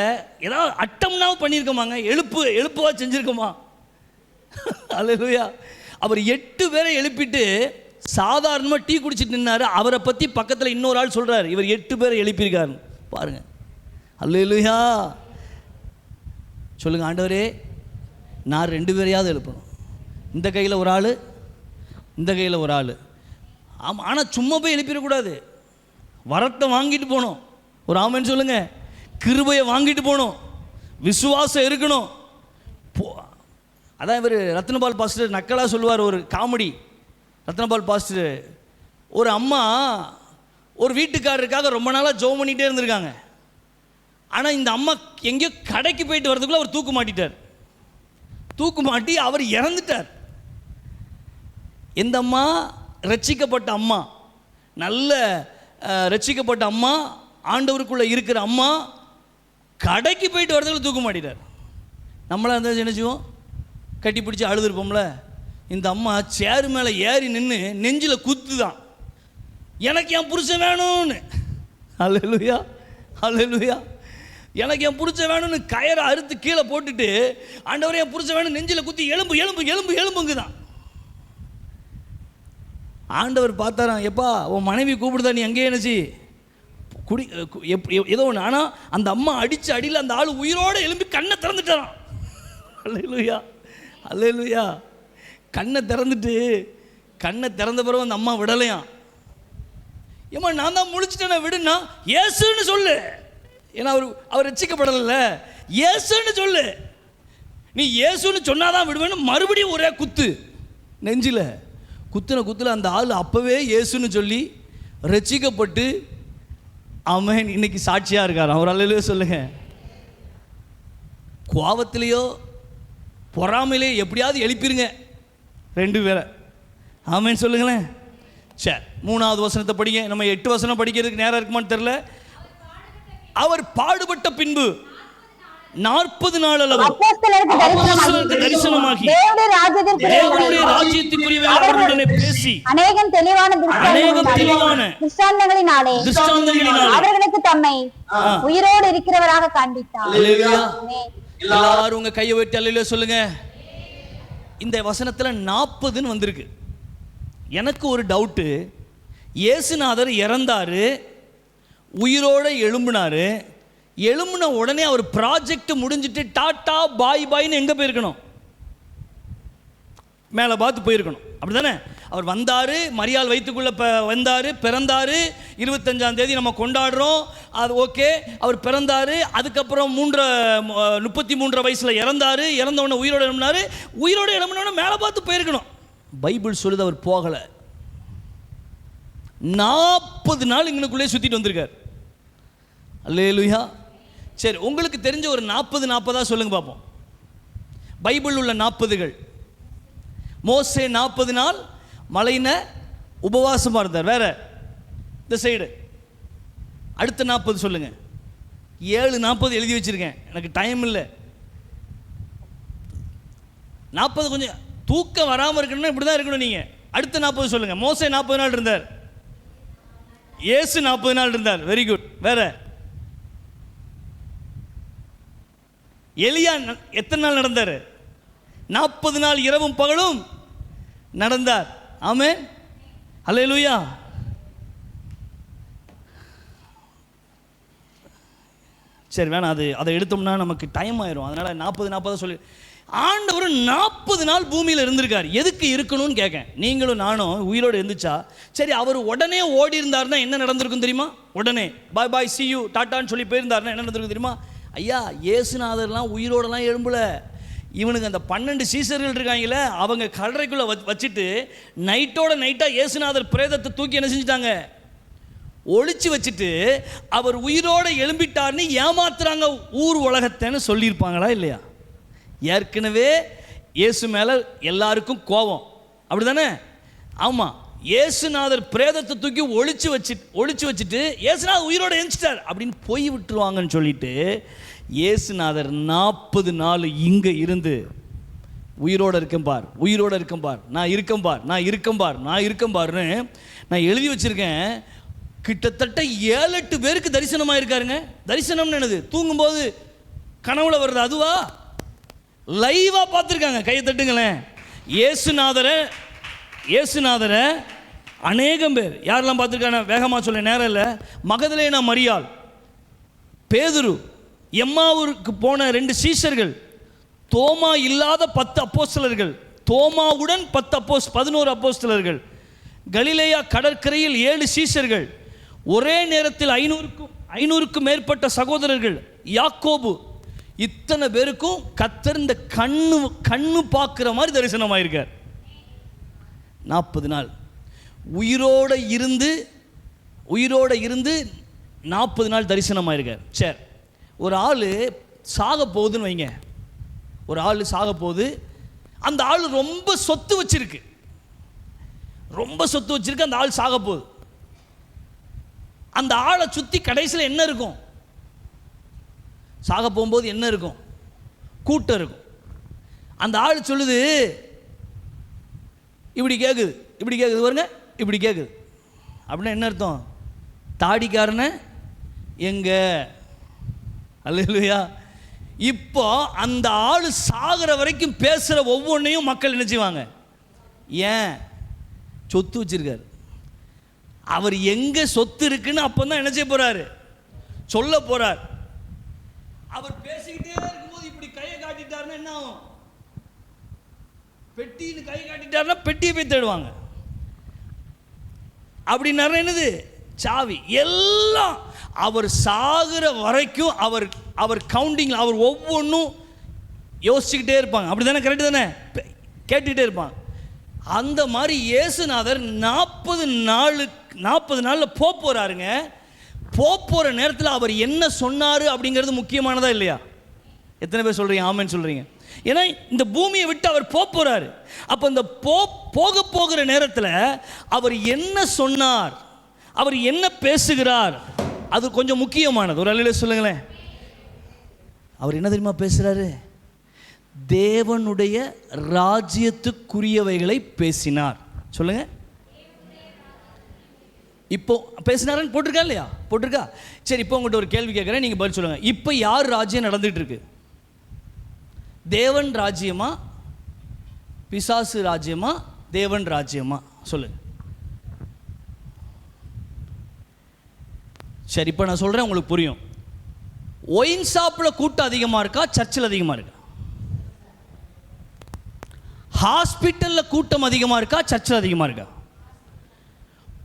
S3: ஏதாவது அட்டம்னாவும் பண்ணியிருக்கோமாங்க, எழுப்புவா செஞ்சுருக்கோமா? அல்லேலூயா. அவர் 8 பேரை எழுப்பிட்டு சாதாரணமாக டீ குடிச்சிட்டு நின்னார். அவரை பற்றி பக்கத்தில் இன்னொரு ஆள் சொல்கிறார், இவர் 8 பேரை எழுப்பியிருக்காரு பாருங்க. அல்லேலூயா சொல்லுங்கள். ஆண்டவரே, நான் 2 பேரையாவது எழுப்பணும். இந்த கையில் ஒரு ஆள், இந்த கையில் ஒரு ஆள். ஆமாம், ஆனால் சும்மா போய் எழுப்பிடக்கூடாது. வரத்தை வாங்கிட்டு போகணும். ஒரு ஆமென் சொல்லுங்க. கிருபையை வாங்கிட்டு போகணும். விசுவாசம் இருக்கணும். அதான் இவர் ரத்னபால் பாஸ்டர் நக்கலாக சொல்லுவார் ஒரு காமெடி. ரத்னபால் பாஸ்டர், ஒரு அம்மா ஒரு வீட்டுக்காரருக்காக ரொம்ப நாளாக ஜெபம் பண்ணிகிட்டே இருந்திருக்காங்க. ஆனால் இந்த அம்மா எங்கேயோ கடைக்கு போயிட்டு வரதுக்குள்ளே அவர் தூக்கு மாட்டி அவர் இறந்துட்டார். எந்த அம்மா? ரட்சிக்கப்பட்ட அம்மா, நல்ல ரட்சிக்கப்பட்ட அம்மா, ஆண்டவருக்குள்ளே இருக்கிற அம்மா கடைக்கு போயிட்டு வரதுக்குள்ள தூக்கு மாட்டிட்டார். நம்மளாக இருந்தால் என்ன செய்வோம்? கட்டி பிடிச்சி அழுதுருப்போம்ல. இந்த அம்மா சேரு மேலே ஏறி நின்று நெஞ்சில் குத்துதான், எனக்கு என் புருஷன் வேணும்னு. அல்லேலூயா அல்லேலூயா. எனக்கு என் புருஷன் வேணும்னு கயரை அறுத்து கீழே போட்டுட்டு, ஆண்டவரே என் புருஷன் வேணும் நெஞ்சில் குத்தி எலும்புங்க தான். ஆண்டவர் பார்த்தாராம், எப்பா உன் மனைவி கூப்பிடுதா, நீ அங்கேயே நினச்சி ஏதோ ஒன்று. ஆனால் அந்த அம்மா அடித்த அடியில் அந்த ஆள் உயிரோடு எலும்பி கண்ணை திறந்துட்டாராம். அல்லேலூயா அல்லேலூயா. கண்ணை திறந்த பிறகு அந்த அம்மா விடலையாம். ஏம்மா நான் தான் முழிச்சிட்டேன்னா விடுனா, இயேசுன்னு சொல்லு. ஏன்னா அவர் ரட்சிக்கப்படலை. இயேசுன்னு சொல்லு. நீ இயேசுன்னு சொன்னாதான் விடுவேன்னு மறுபடியும் ஒரே குத்து நெஞ்சில். குத்துல அந்த ஆள் அப்போவே இயேசுன்னு சொல்லி ரட்சிக்கப்பட்டு அவன் இன்னைக்கு சாட்சியாக இருக்கார். அவர் அல்லேலூயா சொல்லுங்க. கோவத்திலேயோ பொறாமையிலேயோ எப்படியாவது எழுப்பிருங்க 2 பேரை. ஆமென் சொல்லுங்களேன். சரி, 3வது வசனத்தை படிங்க. நம்ம 8 வசனம் படிக்கிறதுக்கு நேரம் இருக்குமான்னு தெரியல. அவர் பாடுபட்ட பின்பு 40 நாள் அளவு அப்போஸ்தலருக்கு தரிசனமாகி தேவனுடைய ராஜ்யத்திற்குரிய அவர்களுடனே பேசி அநேகம் தெளிவான திருஷ்டாந்தங்களினாலே அவர்களுக்கு தம்மை உயிரோடு இருக்கிறவராக காண்பித்தார். அல்லேலூயா. எல்லாரும் உங்க கையை வைத்து அல்லேலூயா சொல்லுங்க. இந்த வசனத்துல 40ன்னு வந்திருக்கு. எனக்கு ஒரு டவுட்டு. இயேசுநாதர் இறந்தாரு, உயிரோட எழும்பினாரு. எழும்புன உடனே அவர் ப்ராஜெக்ட் முடிஞ்சிட்டு டாட்டா பாய் பாய்னு எங்கே போயிருக்கணும்? மேலே பார்த்து போயிருக்கணும். அப்படி தானே? அவர் வந்தார், மரியாள் வயிற்றுக்குள்ளே வந்தார், பிறந்தார். 25ஆம் தேதி நம்ம கொண்டாடுறோம், அது ஓகே. அவர் பிறந்தார், அதுக்கப்புறம் 33 வயசில் இறந்தார். இறந்தவுடனே உயிரோடு எழும்பினார். உயிரோடு எழும்பினோடனே மேலே பார்த்து போயிருக்கணும். பைபிள் சொல்லுது அவர் போகலை. 40 நாள் இங்கனுக்குள்ளே சுற்றிட்டு வந்திருக்கார். அல்லேலூயா. சரி, உங்களுக்கு தெரிஞ்ச ஒரு 40 சொல்லுங்க பார்ப்போம். பைபிள் உள்ள 40கள். மோசே 40 நாள் மலையின உபவாசமாக இருந்தார். வேற இந்த சைடு அடுத்த 40 சொல்லுங்க. 7:40 எழுதி வச்சிருக்கேன், எனக்கு டைம் இல்லை. 40 கொஞ்சம் தூக்கம் வராமல் இருக்கணும்னா இப்படி தான் இருக்கணும் நீங்கள். அடுத்த 40 சொல்லுங்க. மோசே 40 நாள் இருந்தார். இயேசு 40 நாள் இருந்தார். Very good. வேற எலியா எத்தனை நாள் நடந்தார்? 40 நாள் இரவும் பகலும் நடந்தார். ஆமென் அல்லேலூயா. சரி வேணாம், அதை எடுத்தோம்னா நமக்கு டைம் ஆயிரும். அதனால 40 சொல்லி ஆண்டவர் 40 நாள் பூமியில் இருந்திருக்கார். எதுக்கு இருக்கணும்னு கேட்கேன். நீங்களும் நானும் உயிரோடு இருந்துச்சா சரி. அவர் உடனே ஓடி இருந்தார்னா என்ன நடந்திருக்கும் தெரியுமா? உடனே பாய் பாய் சி யூ டாட்டான்னு சொல்லி போயிருந்தாருன்னா என்ன நடந்திருக்கும் தெரியுமா? ஐயா இயேசுநாதர்லாம் உயிரோடலாம் எழும்பல. இவனுக்கு அந்த 12 சீசர்கள் இருக்காங்களே, அவங்க கல்லறைக்குள்ளே வச்சுட்டு நைட்டோட நைட்டாக இயேசுநாதர் பிரேதத்தை தூக்கி என்ன செஞ்சிட்டாங்க, ஒழிச்சு வச்சுட்டு அவர் உயிரோடு எழும்பிட்டார்னு ஏமாத்துறாங்க ஊர் உலகத்தைன்னு சொல்லியிருப்பாங்களா இல்லையா? ஏற்கனவே இயேசு மேலே எல்லாருக்கும் கோபம், அப்படி தானே? ஆமாம், இயேசுநாதர் பிரேதத்தை தூக்கி ஒழிச்சு வச்சுட்டு இயேசுநாதர் உயிரோடு எழுந்துட்டார் அப்படின்னு போய் விட்டுருவாங்கன்னு சொல்லிட்டு இயேசுநாதர் 40 நாள் இங்கே இருந்து உயிரோடு இருக்கேன் பார், உயிரோடு இருக்கேன் பார், நான் இருக்கேன் பார், நான் இருக்கேன் பார், நான் இருக்கேன் பார்னு நான் எழுதி வச்சுருக்கேன். கிட்டத்தட்ட 7-8 பேருக்கு தரிசனமாக இருக்காருங்க. தரிசனம்னு என்னது? தூங்கும்போது கனவுல வருது அதுவா? லைவாக பார்த்துருக்காங்க. கையை தட்டுங்களேன். இயேசுநாதரை அநேகம் பேர் யாரெல்லாம் பார்த்துருக்காங்க வேகமாக சொல்ல நேரம் இல்லை. மகதலேனா மரியாள், பேதுரு, எம்மாவூருக்கு போன 2 சீஷர்கள், தோமா இல்லாத 10 அப்போஸ்தலர்கள், தோமாவுடன் 11 அப்போஸ்தலர்கள், கலிலேயா கடற்கரையில் 7 சீஷர்கள், ஒரே நேரத்தில் 500க்கும் மேற்பட்ட சகோதரர்கள், யாக்கோபு, இத்தனை பேருக்கும் கர்த்தர் இந்த கண்ணு பார்க்குற மாதிரி தரிசனமாயிருக்கார். 40 நாள் உயிரோடு இருந்து 40 நாள் தரிசனமாயிருக்கார். சரி, ஒரு ஆள் சாக போகுதுன்னு வைங்க. ஒரு ஆள் சாக போகுது. அந்த ஆள் ரொம்ப சொத்து வச்சிருக்கு. அந்த ஆள் சாக போகுது. அந்த ஆளை சுற்றி கடைசியில் என்ன இருக்கும்? சாக போகும்போது என்ன இருக்கும்? கூட்டம் இருக்கும். அந்த ஆள் சொல்லுது, இப்படி கேட்குது பாருங்க, இப்படி கேட்குது. அப்படின்னா என்ன அர்த்தம்? தாடிக்காரனை எங்க? அல்லேலூயா. இப்போ அந்த ஆள் சாகிற வரைக்கும் பேசுகிற ஒவ்வொன்றையும் மக்கள் என்ன செய்வாங்க? ஏன்? சொத்து வச்சிருக்காரு. அவர் எங்க சொத்து இருக்குன்னு அப்போ தான் என்ன செய்ய போறாரு? சொல்ல போறார். அவர் பேசிக்கிட்டே இருக்கும்போது இப்படி கையை காட்டிட்டாருன்னா என்ன ஆகும்? பெட்டின்னு கை காட்டிட்டாருன்னா பெட்டியை போய் தேடுவாங்க. அப்படின்னா என்னது? சாவி. எல்லாம் அவர் சாகிற வரைக்கும் அவர் கவுண்டிங், அவர் ஒவ்வொன்றும் யோசிச்சுக்கிட்டே இருப்பாங்க. அப்படி தானே? கரெக்டு தானே? கேட்டுக்கிட்டே இருப்பாங்க. அந்த மாதிரி இயேசுநாதர் 40 நாளில் போகிறாருங்க. போகிற நேரத்தில் அவர் என்ன சொன்னார் அப்படிங்கிறது முக்கியமானதா இல்லையா? எத்தனை பேர் சொல்கிறீங்க? ஆமென் சொல்கிறீங்க. ஏன்னா இந்த பூமியை விட்டு அவர் போகிறாரு. அப்போ இந்த போகிற நேரத்தில் அவர் என்ன சொன்னார், அவர் என்ன பேசுகிறார், அது கொஞ்சம் முக்கியமானது. ஒரு அல்லேலூயா சொல்லுங்களேன். அவர் என்ன தெரியுமா பேசுகிறாரு? தேவனுடைய ராஜ்யத்துக்குரியவைகளை பேசினார். சொல்லுங்க. இப்போ பேசினாருன்னு போட்டிருக்கா இல்லையா? போட்டிருக்கா. சரி, இப்போ உங்கள்கிட்ட ஒரு கேள்வி கேட்குறேன், நீங்கள் பதில் சொல்லுங்கள். இப்போ யார் ராஜ்யம் நடந்துகிட்டு இருக்கு? தேவன் ராஜ்யமா, பிசாசு ராஜ்யமா, தேவன் ராஜ்யமா? சொல்லுங்க. சரி, இப்போ நான் சொல்கிறேன், உங்களுக்கு புரியும். ஒயின் ஷாப்பில் கூட்டம் அதிகமாக இருக்கா, சர்ச்சில் அதிகமாக இருக்கா? ஹாஸ்பிட்டலில் கூட்டம் அதிகமாக இருக்கா, சர்ச்சில் அதிகமாக இருக்கா?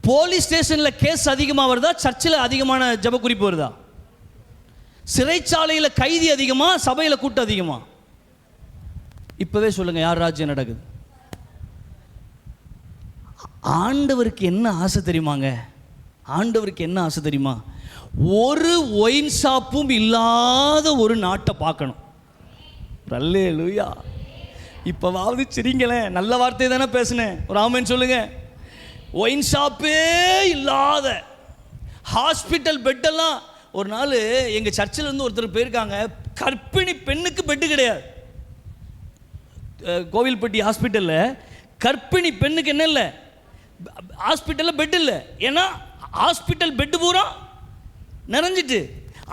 S3: போலீஸ் ஸ்டேஷனில் கேஸ் அதிகமாக வருதா, சர்ச்சில் அதிகமான ஜெப குறிப்பு வருதா? சிறைச்சாலையில் கைதி அதிகமாக, சபையில் கூட்டம் அதிகமாக? இப்போவே சொல்லுங்கள், யார் ராஜ்யம் நடக்குது? ஆண்டவருக்கு என்ன ஆசை தெரியுமாங்க? ஆண்டவருக்கு என்ன ஆசை தெரியுமா? ஒரு ஒயின் ஷாப்பும் இல்லாத ஒரு நாட்டை பார்க்கணும். அல்லேலூயா. இப்போவாவது சிரிங்களேன், நல்ல வார்த்தை தானே பேசுனேன். ஒரு ஆமென் சொல்லுங்க. ஒயின் ஷாப்பே இல்லாத, ஹாஸ்பிட்டல் பெட்டெல்லாம். ஒரு நாள் எங்கள் சர்ச்சில் இருந்து ஒருத்தர் போயிருக்காங்க, கர்ப்பிணி பெண்ணுக்கு பெட்டு கிடையாது. கோவில்பட்டி ஹாஸ்பிட்டலில் கர்ப்பிணி பெண்ணுக்கு என்ன இல்லை? ஹாஸ்பிட்டலில் பெட் இல்லை. ஏன்னா ஹாஸ்பிட்டல் பெட்டு பூரா நிறைஞ்சிட்டு,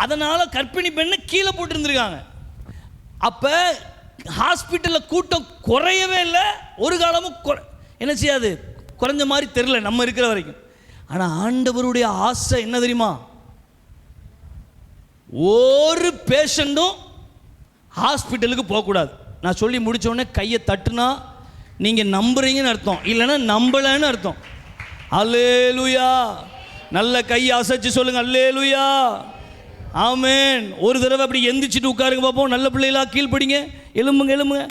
S3: அதனால் கர்ப்பிணி பெண்ணை கீழே போட்டுருந்துருக்காங்க. அப்போ ஹாஸ்பிட்டலில் கூட்டம் குறையவே இல்லை, ஒரு காலமும் என்ன செய்யாது, குறைஞ்ச மாதிரி தெரியல நம்ம இருக்கிற வரைக்கும். ஆனால் ஆண்டவருடைய ஆசை என்ன தெரியுமா? ஒரு பேஷண்ட்டும் ஹாஸ்பிட்டலுக்கு போகக்கூடாது. நான் சொல்லி முடித்தோடனே கையை தட்டுனா நீங்கள் நம்புறீங்கன்னு அர்த்தம், இல்லைன்னா நம்பலைன்னு அர்த்தம். அல்லேலூயா. நல்ல கையை அசைச்சு சொல்லுங்க, அல்லேலூயா. ஆமென். ஒரு தடவை அப்படி எந்திரிச்சிட்டு உட்காருங்க பார்ப்போம். நல்ல பிள்ளைகளா கீழ்ப்படிங்க, எலும்புங்க எலும்புங்க.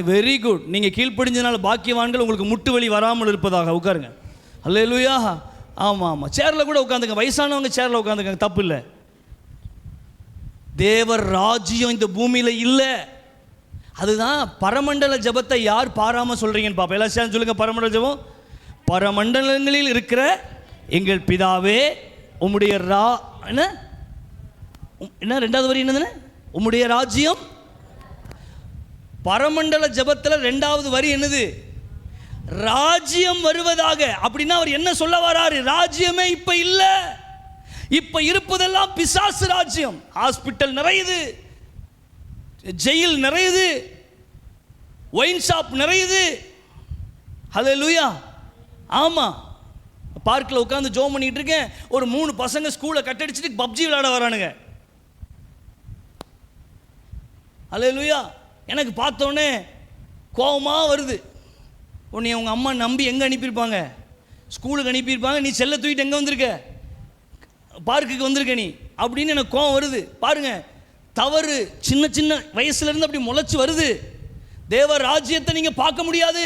S3: Very good. நீங்கள் கீழ்ப்படிஞ்சதுனால பாக்கியவான்கள், உங்களுக்கு முட்டு வலி வராமல் இருப்பதாக. உட்காருங்க. அல்லேலூயா. ஆமாம் ஆமாம். சேரில் கூட உட்காந்துங்க, வயசானவங்க சேரில் உட்காந்துங்க, தப்பு இல்லை. தேவர் ராஜ்யம் இந்த பூமியில் இல்லை. அதுதான் பரமண்டல ஜபத்தை யார் பாராமல் சொல்கிறீங்கன்னு பார்ப்போம். எல்லாம் சேர்ந்து சொல்லுங்கள், பரமண்டல ஜபம். பரமண்டலங்களில் இருக்கிற எங்கள் பிதாவே உம்முடைய என்ன ரெண்டாவது வரி என்னதுன்னு, உம்முடைய ராஜ்யம். பரமண்டல ஜபத்தில் ரெண்டாவது வரி என்னது? ராஜ்யம் வருவதாக. அப்படின்னா அவர் என்ன சொல்ல வராரு? ராஜ்யமே இப்ப இல்ல, இப்ப இருப்பதெல்லாம் பிசாசு ராஜ்யம். ஹாஸ்பிட்டல் நிறையுது, ஜெயில் நிறையுது, ஒயின் ஷாப் நிறையுது. ஹல்லேலூயா. ஆமா, பார்க்கில் உட்காந்து ஜோம் பண்ணிட்டு இருக்கேன். ஒரு 3 பசங்க ஸ்கூலை கட்டடிச்சிட்டு பப்ஜி விளையாட வரானுங்க. ஹல்லேலூயா. எனக்கு பார்த்தோன்னே கோபமாக வருது. உன்னை உங்கள் அம்மா நம்பி எங்கே அனுப்பியிருப்பாங்க? ஸ்கூலுக்கு அனுப்பியிருப்பாங்க. நீ செல்லை தூக்கிட்டு எங்கே வந்திருக்க? பார்க்குக்கு வந்திருக்க நீ அப்படின்னு எனக்கு கோபம் வருது. பாருங்க, தவறு சின்ன சின்ன வயசுலேருந்து அப்படி முளைச்சி வருது. தேவ ராஜ்யத்தை நீங்கள் பார்க்க முடியாது.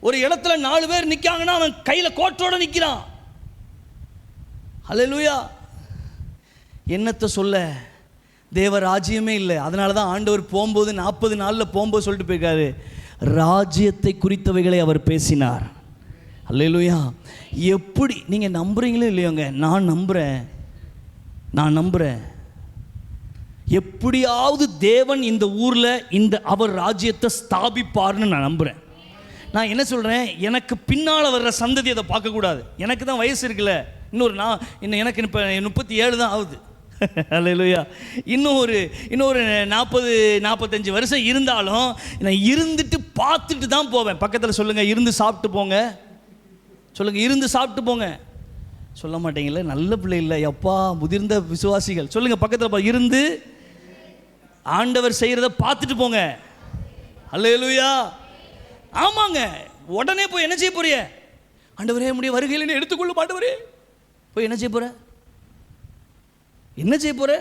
S3: ஒரு இடத்துல 4 பேர் நிற்காங்கன்னா அவன் கையில் கோட்டோட நிற்கிறான். ஹல்லேலூயா. என்னத்தை சொல்ல, தேவ ராஜ்யமே இல்லை. அதனால தான் ஆண்டவர் போகும்போது 40 நாளில் போகும்போது சொல்லிட்டு போயிருக்காரு, ராஜ்யத்தை குறித்தவைகளை அவர் பேசினார். அல்லேலூயா. எப்படி நீங்கள் நம்புறீங்களோ இல்லையோங்க, நான் நம்புகிறேன். எப்படியாவது தேவன் இந்த ஊரில் அவர் ராஜ்யத்தை ஸ்தாபிப்பார்னு நான் நம்புகிறேன். நான் என்ன சொல்கிறேன், எனக்கு பின்னால் வர்ற சந்ததி அதை பார்க்கக்கூடாது. எனக்கு தான் வயசு இருக்குல்ல, எனக்கு இப்போ 37 தான் ஆகுது. அல்லேலூயா. இன்னும் ஒரு 40-45 வருஷம் இருந்தாலும் நான் இருந்துட்டு பார்த்துட்டு தான் போவேன். பக்கத்தில் சொல்லுங்கள், இருந்து சாப்பிட்டு போங்க. சொல்லுங்கள், இருந்து சாப்பிட்டு போங்க. சொல்ல மாட்டீங்களே, நல்ல பிள்ளை இல்லை எப்பா, முதிர்ந்த விசுவாசிகள். சொல்லுங்கள் பக்கத்தில், இருந்து ஆண்டவர் செய்கிறத பார்த்துட்டு போங்க. அல்லேலூயா. ஆமாங்க. உடனே போய் என்ன செய்ய போறிய? ஆண்டவரே உம்முடைய வருகையில் எடுத்துக்கொள்ளும் ஆண்டவரே. போய் என்ன செய்ய போற? என்ன செய்ய போற?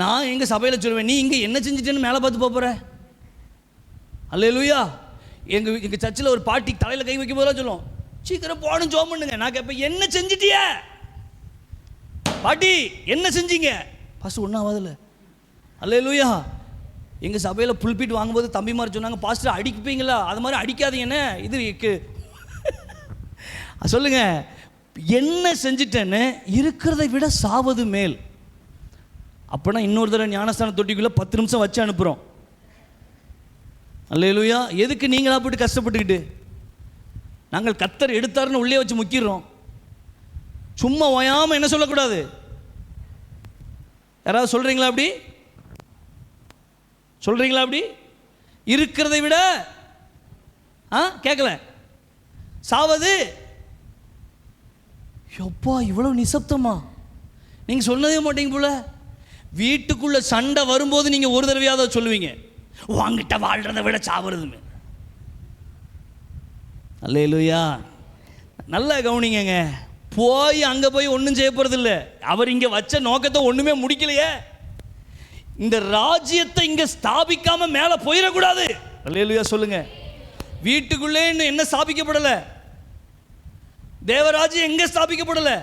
S3: நான் எங்கள் சபையில் சொல்லுவேன், நீ இங்கே என்ன செஞ்சுட்டேன்னு மேலே பார்த்து போகிற. அல்லேலூயா. எங்கள் சர்ச்சில் ஒரு பாட்டி தலையில் கை வைக்கும் போதெல்லாம் சொல்லுவோம், சீக்கிரம் போகணும் ஜோம் பண்ணுங்க. நான் கேட்பேன், என்ன செஞ்சிட்டிய பாட்டி, என்ன செஞ்சீங்க? ஃபஸ்ட்டு ஒன்றும் ஆகாதில்ல. அல்லேலூயா. எங்கள் சபையில் புல்பீட் வாங்கும்போது தம்பிமார் சொன்னாங்க, பாஸ்டர் அடிப்பீங்களா? அது மாதிரி அடிக்காதீங்கன்னு. இது சொல்லுங்க, என்ன செஞ்சிட்டேன்னு இருக்கிறதை விட சாவது மேல். அப்போனா இன்னொரு தடவை ஞானஸ்தான தொட்டிக்குள்ளே 10 நிமிஷம் வச்சு அனுப்புகிறோம். அல்லேலூயா. எதுக்கு நீங்களா போய்ட்டு கஷ்டப்பட்டுக்கிட்டு? நாங்கள் கத்தர் எடுத்தாருன்னு உள்ளே வச்சு முக்கிடுறோம். சும்மா ஓயாமல் என்ன சொல்லக்கூடாது. யாராவது சொல்கிறீங்களா அப்படி? சொல்கிறீங்களா அப்படி? இருக்கிறதை விட கேட்கல சாவது. எப்பா இவ்வளோ நிசப்தமா? நீங்கள் சொன்னதே மாட்டீங்க போல. வீட்டுக்குள்ளே சண்டை வரும்போது நீங்கள் ஒரு தடவையாவது சொல்லுவீங்க, வாங்கிட்ட வாழ்கிறத விட சாவுறதுன்னு. அல்லேலூயா. நல்லா கவனிங்க. போய் அங்கே போய் ஒன்றும் செய்ய போகிறது இல்லை. அவர் இங்கே வச்ச நோக்கத்தை ஒன்றுமே முடிக்கலையே. இந்த ராஜ்யத்தை இங்கே ஸ்தாபிக்காமல் மேலே போயிடக்கூடாது. அல்லேலூயா சொல்லுங்க. வீட்டுக்குள்ளே இன்னும் என்ன ஸ்தாபிக்கப்படலை? தேவராஜ்யம் எங்கே ஸ்தாபிக்கப்படலை?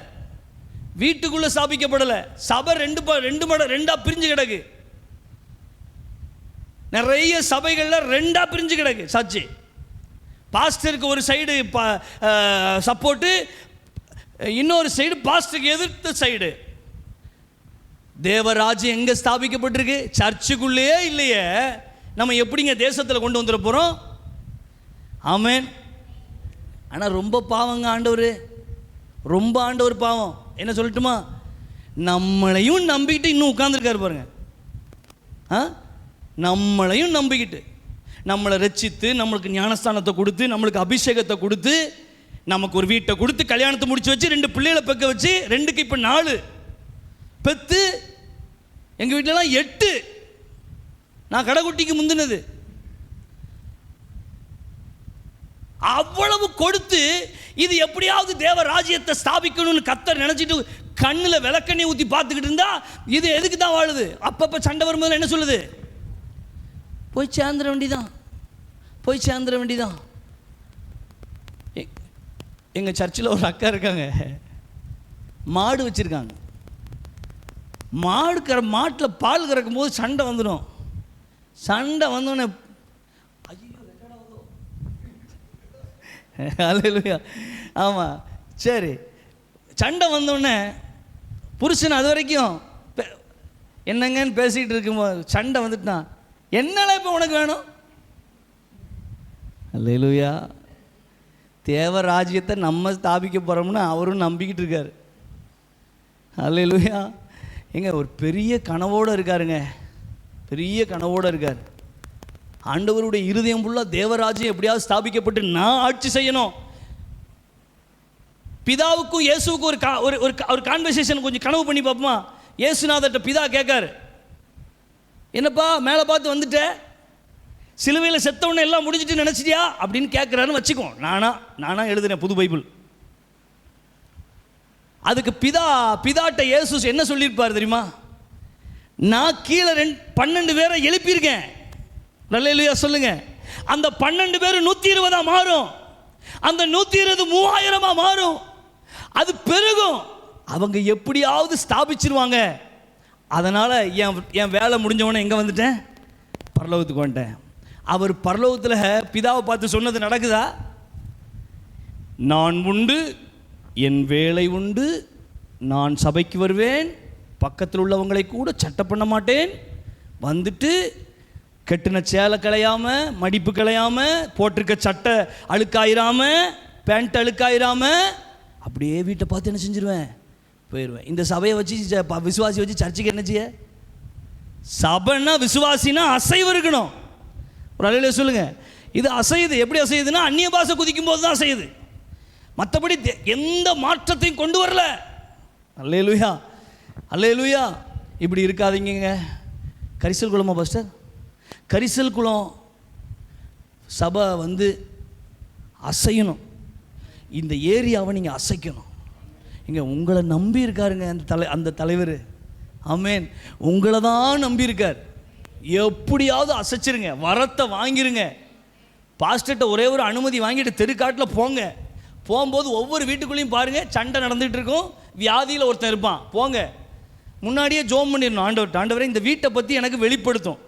S3: வீட்டுக்குள்ளே ஸ்தாபிக்கப்படலை. சபை ரெண்டா பிரிஞ்சு கிடக்கு. நிறைய சபைகளில் 2ஆ பிரிஞ்சு கிடக்கு. சாட்சி, பாஸ்டருக்கு ஒரு சைடு சப்போர்ட்டு, இன்னொரு சைடு பாஸ்டருக்கு எதிர்த்த சைடு. தேவராஜ்யம் எங்கே ஸ்தாபிக்கப்பட்டிருக்கு? சர்ச்சுக்குள்ளேயே இல்லையே. நம்ம எப்படிங்க தேசத்தில் கொண்டு வந்துட போகிறோம்? ஆமென். ஆனால் ரொம்ப பாவங்க ஆண்டவர், ரொம்ப ஆண்டவர் பாவம். என்ன சொல்லட்டுமா, நம்மளையும் நம்பிக்கிட்டு இன்னும் உட்கார்ந்துருக்காரு பாருங்க. நம்மளையும் நம்பிக்கிட்டு, நம்மளை ரட்சித்து, நம்மளுக்கு ஞானஸ்தானத்தை கொடுத்து, நம்மளுக்கு அபிஷேகத்தை கொடுத்து, நமக்கு ஒரு வீட்டை கொடுத்து, கல்யாணத்தை முடிச்சு வச்சு, 2 பிள்ளைகளை பெக்க வச்சு, 2க்கு இப்போ 4 பெத்து, எங்கள் வீட்டிலலாம் 8. நான் கடைக்குட்டிக்கு முந்தினது. அவ்வளவு கொடுத்து இது எப்படியாவது தேவ ராஜ்யத்தை ஸ்தாபிக்கணும்னு கர்த்தர் நினைச்சிட்டு கண்ணில் விளக்கெண்ணெய் ஊற்றி பார்த்துக்கிட்டு இருந்தா இது எதுக்கு தான் வாழுது? அப்பப்போ சண்டை வரும்போது என்ன சொல்லுது? போய் சேர்ந்துட வேண்டிதான், போய் சேர்ந்துட வேண்டிதான். எங்கள் சர்ச்சில் ஒரு அக்கா இருக்காங்க, மாடு வச்சுருக்காங்க. மாட்டில் பால் கறக்கும் போது சண்டை வந்துடும். சண்டை வந்தோடனே அல்லேலூயா, ஆமாம், சரி, சண்டை வந்தோடனே புருஷன் அது வரைக்கும் என்னங்கன்னு பேசிகிட்டு இருக்கும்போது சண்டை வந்துட்டான், என்னெல்லாம் இப்போ உனக்கு வேணும்? அல்லேலூயா. தேவ ராஜ்யத்தை நம்ம ஸ்தாபிக்க போகிறோம்னு அவரும் நம்பிக்கிட்டு இருக்கார். அல்லேலூயா. எங்க ஒரு பெரிய கனவோடு இருக்காருங்க, பெரிய கனவோடு இருக்கார். ஆண்டவருடைய இருதயம் ஃபுல்லாக தேவராஜ்யம் எப்படியாவது ஸ்தாபிக்கப்பட்டு நான் ஆட்சி செய்யணும். பிதாவுக்கும் இயேசுவுக்கும் ஒரு கான்வர்சேஷன் கொஞ்சம் கனவு பண்ணி பார்ப்போமா? இயேசுநாதர்கிட்ட பிதா கேட்காரு, என்னப்பா மேலே பார்த்து வந்துட்ட, சிலுவையில் செத்தவொன்னே எல்லாம் முடிஞ்சிட்டு நினச்சிட்டியா அப்படின்னு கேட்குறாருன்னு வச்சுக்கோ. நானா எழுதுனேன் புது பைபிள். அதுக்கு பிதாட்ட இயேசு என்ன சொல்லியிருப்பார் தெரியுமா? நான் கீழே 12 பேரை எழுப்பியிருக்கேன். அல்லேலூயா சொல்லுங்க. அந்த 12 பேர் 120 மாறும், அந்த 120 3000 மாறும், அது பெருகும். அவங்க எப்படியாவது ஸ்தாபிச்சிருவாங்க. அதனால் என் வேலை முடிஞ்சவொன்னே எங்கே வந்துட்டேன்? பரலோகத்துக்கு வந்துட்டேன். அவர் பரலோகத்தில் பிதாவை பார்த்து சொன்னது நடக்குதா? நான் உண்டு, என் வேலை உண்டு, நான் சபைக்கு வருவேன், பக்கத்தில் உள்ளவங்களை கூட சட்டை பண்ண மாட்டேன், வந்துட்டு கெட்டின சேலை களையாமல், மடிப்பு களையாமல், போட்டிருக்க சட்டை அழுக்காயிராமல், பேண்ட் அழுக்காயிராமல் அப்படியே வீட்டை பார்த்து என்ன செஞ்சிருவேன்? போயிடுவேன். இந்த சபையை வச்சு விசுவாசி வச்சு சர்ச்சுக்கு என்ன செய்ய? சபைன்னா விசுவாசினா அசைவு இருக்கணும். ஒரு அலையில சொல்லுங்க. இது அசையுது. எப்படி அசையுதுன்னா அந்நிய பாஷை குதிக்கும் போது தான் அசையுது, மற்றபடி எந்த மாற்றத்தையும் கொண்டு வரல. அல்லேலூயா, அல்லேலூயா. இப்படி இருக்காதீங்க. கரிசல் குளமா பாஸ்டர்? கரிசல் குளம் சபை அசையணும். இந்த ஏரியாவை நீங்கள் அசைக்கணும். இங்கே உங்களை நம்பி இருக்காருங்க அந்த தலைவர். ஆமேன். உங்களை தான் நம்பி இருக்கார். எப்படியாவது அசைச்சிருங்க, வரத்தை வாங்கிருங்க. பாஸ்டர்கிட்ட ஒரே ஒரு அனுமதி வாங்கிட்டு தெருக்காட்டில் போங்க. போகும்போது ஒவ்வொரு வீட்டுக்குள்ளேயும் பாருங்கள், சண்டை நடந்துகிட்டு இருக்கும், வியாதியில் ஒருத்தன் இருப்பான். போங்க, முன்னாடியே ஜோம் பண்ணிடணும். ஆண்டவரே இந்த வீட்டை பற்றி எனக்கு வெளிப்படுத்தும்.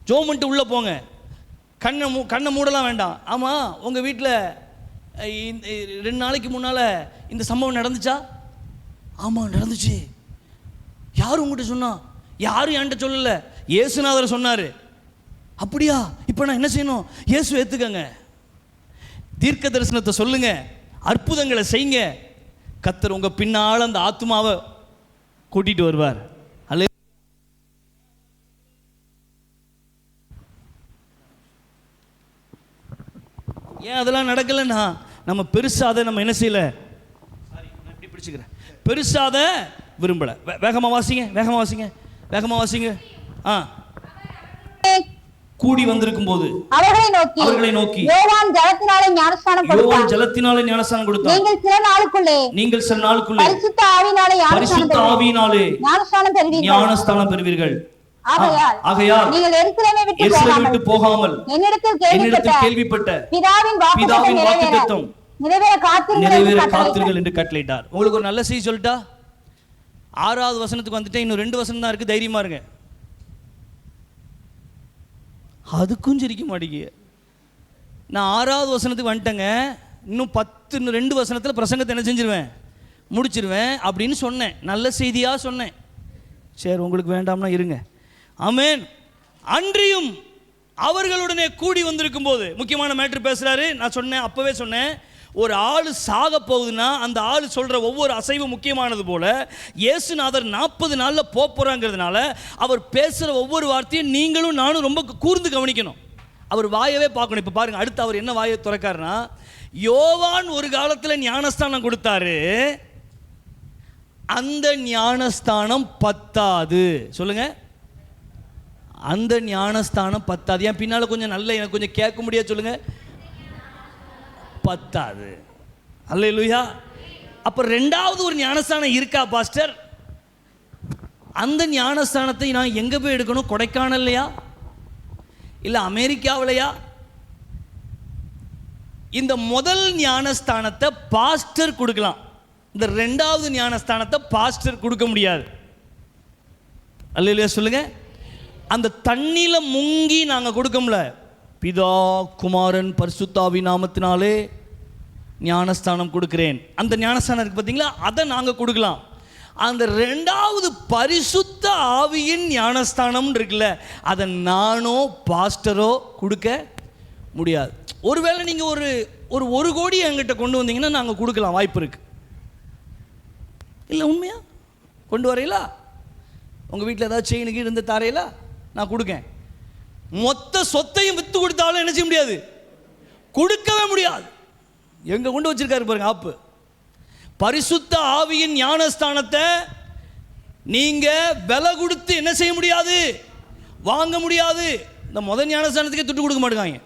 S3: ஜோம் பண்ணிட்டு உள்ளே போங்க. கண்ணை மூடலாம் வேண்டாம். ஆமாம், உங்கள் வீட்டில் 2 நாளைக்கு முன்னால் இந்த சம்பவம் நடந்துச்சா? ஆமாம் நடந்துச்சு. யாரும் உங்கள்கிட்ட சொன்னா? யாரும் என்கிட்ட சொல்லலை, இயேசுநாதர் சொன்னார். அப்படியா? இப்போ நான் என்ன செய்யணும்? இயேசு ஏற்றுக்கங்க, தீர்க்க தரிசனத்தை சொல்லுங்க, அற்புதங்களை செய்யுங்க. கர்த்தர் உங்கள் பின்னால் அந்த ஆத்மாவை கூட்டிகிட்டு வருவார். அல்ல ஏன் அதெல்லாம் நடக்கலைன்னா நம்ம பெருசாக நம்ம என்ன செய்யலை? சாரி, நான் இப்படி பிடிச்சிக்கிறேன். பெருசாக விரும்பலை. வேகமாக வாசிங்க, வேகமாக வாசிங்க, வேகமாக வாசிங்க. கூடி வந்திருக்கும் போது அவர்களை நோக்கி யோவான் ஜலத்தினாலே ஞானஸ்நானம் கொடுத்தார். நீங்கள் சில நாளுக்குள்ளே பரிசுத்த ஆவியினாலே ஞானஸ்நானம் பெறுவீர்கள். ஆகையால் எருசலேமை விட்டு போகாமல் என்னிடத்தில் கேள்விப்பட்ட பிதாவின் வாக்குத்தத்தம் நிறைவேற காத்திருங்கள் என்று கட்டளையிட்டார். உங்களுக்கு ஒரு நல்ல செய்தி சொல்லிட்டா, 6வது வசனத்துக்கு வந்துட்டு இன்னும் 2 வசனம் தான் இருக்கு, தைரியமா இருங்க. அதுக்கும் சிரிக்க மாட்டேங்க. நான் 6வது வசனத்துக்கு வந்துட்டேங்க, இன்னும் 2 வசனத்தில் பிரசங்கத்தை என்ன செஞ்சிருவேன்? முடிச்சிருவேன் அப்படின்னு சொன்னேன். நல்ல செய்தியாக சொன்னேன். சரி, உங்களுக்கு வேண்டாம்னா இருங்க. ஆமென். அன்றியும் அவர்களுடனே கூடி வந்திருக்கும் போது முக்கியமான மேட்ரு பேசுகிறாரு. நான் சொன்னேன், அப்போவே சொன்னேன், ஒரு ஆள் சாக போகுதுன்னா அந்த ஆள் சொல்கிற ஒவ்வொரு அசைவும் முக்கியமானது போல இயேசுநாதர் 40 நாளில் போகிறாங்கிறதுனால அவர் பேசுகிற ஒவ்வொரு வார்த்தையும் நீங்களும் நானும் ரொம்ப கூர்ந்து கவனிக்கணும். அவர் வாயவே பார்க்கணும். இப்போ பாருங்கள், அடுத்து அவர் என்ன வாயை திறக்காருன்னா, யோவான் ஒரு காலத்தில் ஞானஸ்தானம் கொடுத்தாரு, அந்த ஞானஸ்தானம் பத்தாது. சொல்லுங்க, அந்த ஞானஸ்தானம் பத்தாது. என் பின்னால் கொஞ்சம் நல்ல எனக்கு கொஞ்சம் கேட்க முடியாது சொல்லுங்க. பத்தாது. அல்லேலூயா. அப்போ ரெண்டாவது ஒரு ஞானஸ்தானம் இருக்கா பாஸ்டர்? அந்த ஞானஸ்தானத்தை நான் எங்கே போய் எடுக்கணும்? கொடைக்கானல்லையா இல்லை அமெரிக்காவிலையா? இந்த முதல் ஞானஸ்தானத்தை பாஸ்டர் கொடுக்கலாம், இந்த ரெண்டாவது ஞானஸ்தானத்தை பாஸ்டர் கொடுக்க முடியாது. அல்லேலூயா சொல்லுங்க. அந்த தண்ணியில முங்கி நாங்கள் கொடுக்கல. பிதா குமாரன் பரிசுத்தாவி நாமத்தினாலே ஞானஸ்தானம் கொடுக்கிறேன். அந்த ஞானஸ்தானம் இருக்கு பார்த்தீங்களா, அதை நாங்கள் கொடுக்கலாம். அந்த ரெண்டாவது பரிசுத்த ஆவியின் ஞானஸ்தானம் இருக்குல்ல, அதை நானோ பாஸ்டரோ கொடுக்க முடியாது. ஒருவேளை நீங்கள் ஒரு கோடி என்கிட்ட கொண்டு வந்தீங்கன்னா நாங்கள் கொடுக்கலாம், வாய்ப்பு இருக்கு. இல்லை உண்மையா கொண்டு வரையிலா? உங்கள் வீட்டில் ஏதாவது செயினுக்கு இருந்த தாரையிலா நான் கொடுக்கேன். மொத்த சொத்தையும் விற்று கொடுத்தாலும் என்ன செய்ய முடியாது, கொடுக்கவே முடியாது. எங்கே கொண்டு வச்சிருக்காரு பாருங்க ஆப்பு. பரிசுத்த ஆவியின் ஞானஸ்தானத்தை நீங்கள் விலை கொடுத்து என்ன செய்ய முடியாது, வாங்க முடியாது. இந்த முதல் ஞானஸ்தானத்துக்கே துட்டு கொடுக்க மாட்டேங்காங்க.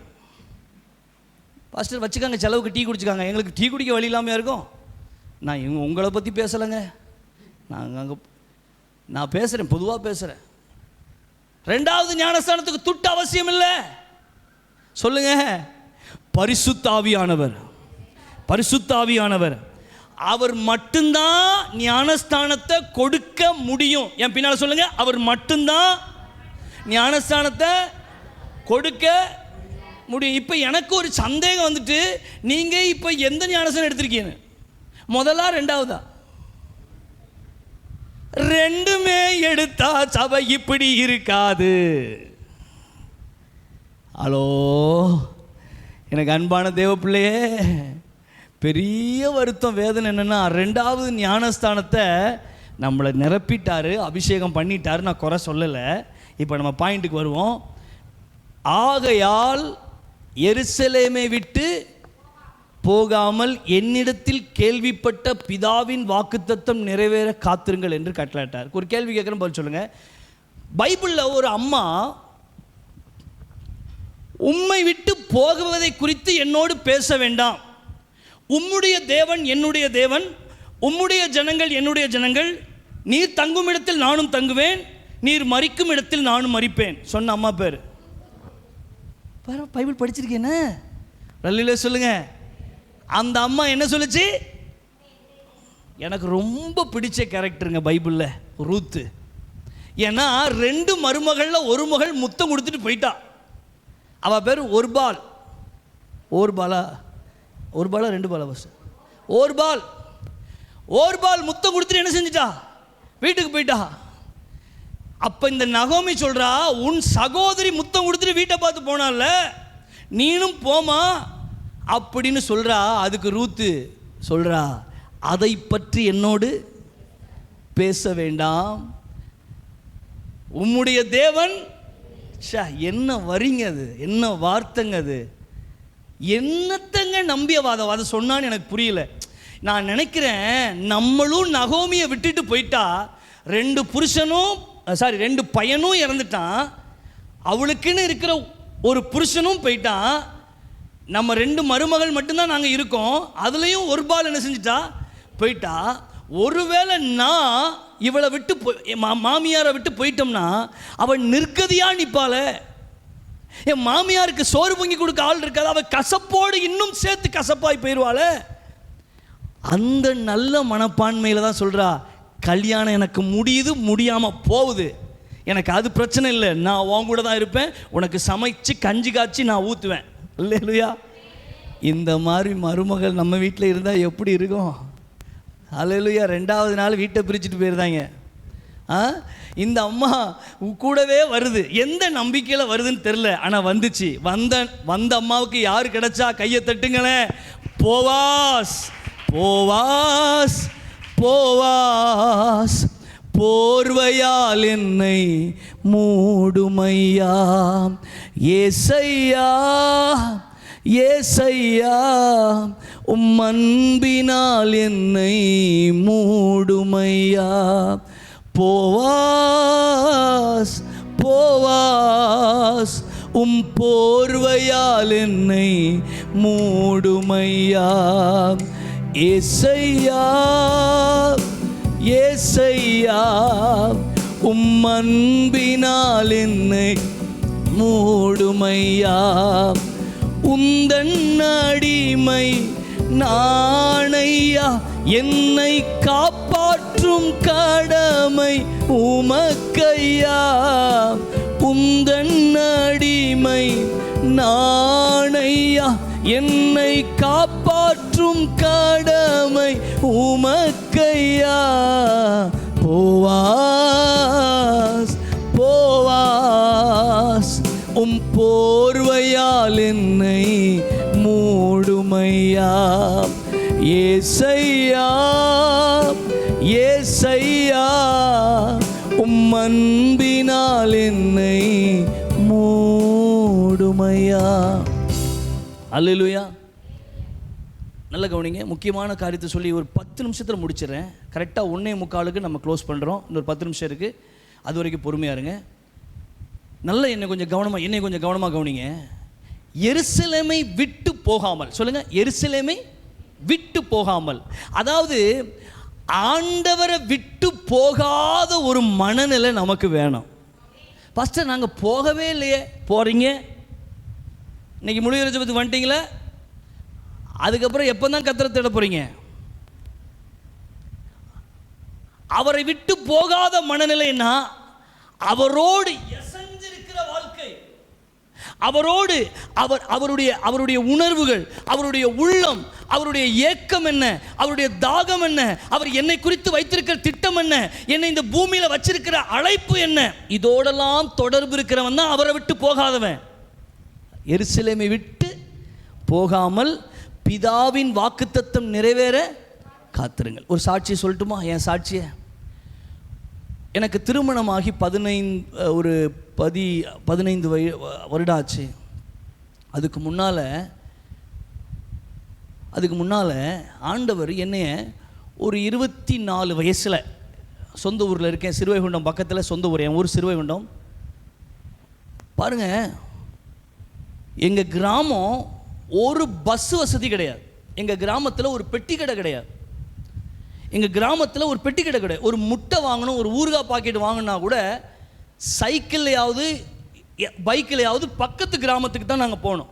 S3: பாஸ்டர் வச்சுக்காங்க, செலவுக்கு டீ குடிச்சுக்காங்க. எங்களுக்கு டீ குடிக்க வழி இல்லாமல் இருக்கும். நான் உங்களை பற்றி பேசலைங்க, நான் பேசுகிறேன், பொதுவாக பேசுகிறேன். ரெண்டாவது ஞானஸ்தானத்துக்கு துட்டு அவசியம் இல்லை. சொல்லுங்க, பரிசுத்த ஆவியானவர், பரிசுத்த ஆவியானவர் அவர் மட்டும்தான் ஞானஸ்தானத்தை கொடுக்க முடியும். என் பின்னால் சொல்லுங்க, அவர் மட்டும்தான் ஞானஸ்தானத்தை கொடுக்க முடியும். இப்போ எனக்கு ஒரு சந்தேகம் வந்துட்டு, நீங்கள் இப்போ எந்த ஞானஸ்தானம் எடுத்திருக்கீங்க, முதலா ரெண்டாவதா? ரெண்டுமே எடுத்தா சபை இப்படி இருக்காது. ஹலோ, எனக்கு அன்பான தேவ பிள்ளையே, பெரிய வருத்தம், வேதனை என்னென்னா, ரெண்டாவது ஞானஸ்தானத்தை நம்மளை நிரப்பிட்டாரு, அபிஷேகம் பண்ணிட்டாரு. நான் குறை சொல்லலை. இப்போ நம்ம பாயிண்ட்டுக்கு வருவோம். ஆகையால் எருசலேமை விட்டு போகாமல் என்னிடத்தில் கேள்விப்பட்ட பிதாவின் வாக்குத்தத்தம் நிறைவேற காத்திருங்கள் என்று கட்டளையிட்டார். ஒரு கேள்வி கேட்குறேன், பதில் சொல்லுங்க. பைபிளில் ஒரு அம்மா உம்மை விட்டு போகுவதை குறித்து என்னோடு பேச வேண்டாம், உம்முடைய தேவன் என்னுடைய தேவன், உம்முடைய ஜனங்கள் என்னுடைய ஜனங்கள், நீர் தங்கும் இடத்தில் நானும் தங்குவேன், நீர் மரிக்கும் இடத்தில் நானும் மரிப்பேன் சொன்ன அம்மா பேர். பைபிள் படிச்சிருக்கேன்னு ரல்லில சொல்லுங்க. அந்த அம்மா என்ன சொல்லுச்சு? எனக்கு ரொம்ப பிடிச்ச கேரக்டருங்க பைபிளில் ரூத்து. ஏன்னா ரெண்டு மருமகளில் ஒரு மகள் முத்தம் கொடுத்துட்டு போயிட்டா. அவள் பேர் ஒருபால். ஒரு பாலா ரெண்டு பாலா பஸ்? ஓர்பால் முத்தம் கொடுத்துட்டு என்ன செஞ்சிட்டா? வீட்டுக்கு போயிட்டா. அப்போ இந்த நகோமி சொல்கிறா, உன் சகோதரி முத்தம் கொடுத்துட்டு வீட்டை பார்த்து போனால, நீனும் போமா அப்படின்னு சொல்கிறா. அதுக்கு ரூத்து சொல்கிறா, அதை பற்றி என்னோடு பேச வேண்டாம், உம்முடைய தேவன். என்ன வரிங்க அது, என்ன வார்த்தைங்க அது, என்னத்தங்க நம்பியவாதம் அதை சொன்னான்னு எனக்கு புரியல. நான் நினைக்கிறேன் நம்மளும் நகோமியை விட்டுட்டு போயிட்டா, ரெண்டு பையனும் இறந்துட்டான், அவளுக்குன்னு இருக்கிற ஒரு புருஷனும் போயிட்டான், நம்ம ரெண்டு மருமகள் மட்டும்தான் நாங்கள் இருக்கோம், அதுலேயும் ஒரு பால் என்ன செஞ்சிட்டா? போயிட்டா. ஒருவேளை நான் இவளை விட்டு மாமியாரை விட்டு போயிட்டோம்னா அவள் நிர்கதியாக நிற்பாள. என் மாமியாருக்கு சோறு பொங்கி கொடுக்க ஆள் இருக்காது, அவள் கசப்போடு இன்னும் சேர்த்து கசப்பாய் போயிடுவாள். அந்த நல்ல மனப்பான்மையில் தான் சொல்கிறா, கல்யாணம் எனக்கு முடியாமல் போகுது, எனக்கு அது பிரச்சனை இல்லை, நான் உன் கூட தான் இருப்பேன், உனக்கு சமைச்சு கஞ்சி காய்ச்சி நான் ஊற்றுவேன். அல்லேலூயா. இந்த மாதிரி மருமகள் நம்ம வீட்டில் இருந்தால் எப்படி இருக்கும்? அல்லேலூயா. ரெண்டாவது நாள் வீட்டை பிரிச்சுட்டு போயிருந்தாங்க. இந்த அம்மா கூடவே வருது, எந்த நம்பிக்கையில் வருதுன்னு தெரில, ஆனால் வந்துச்சு. வந்த அம்மாவுக்கு யார் கிடைச்சா? கையை தட்டுங்களேன். போவாஸ் போர்வையால் என்னை மூடுமையா, ஏசையா உம் அன்பினால் என்னை மூடுமையா. போவாஸ் உம் போர்வையால் என்னை மூடுமையா. ஏசையா ஏசையா உம் அன்பினால் என்னை மூடுமையா, உந்தன் அடிமை நாணையா, என்னை காப்பாற்றும் கடமை உமக்கையா, உந்தன் அடிமை நாணையா, என்னை காப்பாற்றும் கடமை உமக்கையா. போவாஸ் போவாஸ் உம் போர்வையால் என்னை மூடுமையா, ஏசையா ஏசையா உம் அன்பினால் என்னை மூடுமையா. அல்லேலூயா. நல்ல கவனிங்க, முக்கியமான காரியத்தை சொல்லி ஒரு 10 நிமிஷத்தில் முடிச்சிடறேன். கரெக்டாக 1:45 நம்ம க்ளோஸ் பண்ணுறோம். இன்னொரு 10 நிமிஷம் இருக்குது, அது வரைக்கும் பொறுமையாக இருங்க. நல்ல என்னை கொஞ்சம் கவனமாக கவனிங்க. எருசலேமை விட்டு போகாமல் சொல்லுங்கள், எருசலேமை விட்டு போகாமல். அதாவது ஆண்டவரை விட்டு போகாத ஒரு மனநிலை நமக்கு வேணும். ஃபஸ்ட்டு நாங்கள் போகவே இல்லையே, போகிறீங்க இன்னைக்கு முடிவு பற்றி வந்துட்டீங்களே, அதுக்கப்புறம் எப்போ தான் கர்த்தரை தேட போகிறீங்க? அவரை விட்டு போகாத மனநிலைன்னா அவரோடு எசஞ்சிருக்கிற வாழ்க்கை, அவரோடு அவருடைய உணர்வுகள், அவருடைய உள்ளம், அவருடைய ஏக்கம் என்ன, அவருடைய தாகம் என்ன, அவர் என்னை குறித்து வைத்திருக்கிற திட்டம் என்ன, என்னை இந்த பூமியில் வச்சிருக்கிற அழைப்பு என்ன, இதோடெல்லாம் தொடர்பு இருக்கிறவன் தான் அவரை விட்டு போகாதவன். எருசலேமை விட்டு போகாமல் பிதாவின் வாக்குத்தத்தம் நிறைவேற காத்திருங்கள். ஒரு சாட்சியை சொல்லட்டுமா? என் சாட்சியை. எனக்கு திருமணமாகி 15 வருடம் ஆச்சு. அதுக்கு முன்னால் ஆண்டவர் என்னைய ஒரு 24 வயசில் சொந்த ஊரில் இருக்கேன். சிறுவைகுண்டம் பக்கத்தில் சொந்த ஊர், என் ஊர் சிறுவைகுண்டம். பாருங்கள், எங்கள் கிராமம் ஒரு பஸ் வசதி கிடையாது. எங்கள் கிராமத்தில் ஒரு பெட்டி கடை கிடையாது. ஒரு முட்டை வாங்கணும், ஒரு ஊறுகாய் பாக்கெட் வாங்கினா கூட சைக்கிள்லையாவது பைக்கிலையாவது பக்கத்து கிராமத்துக்கு தான் நாங்கள் போனோம்.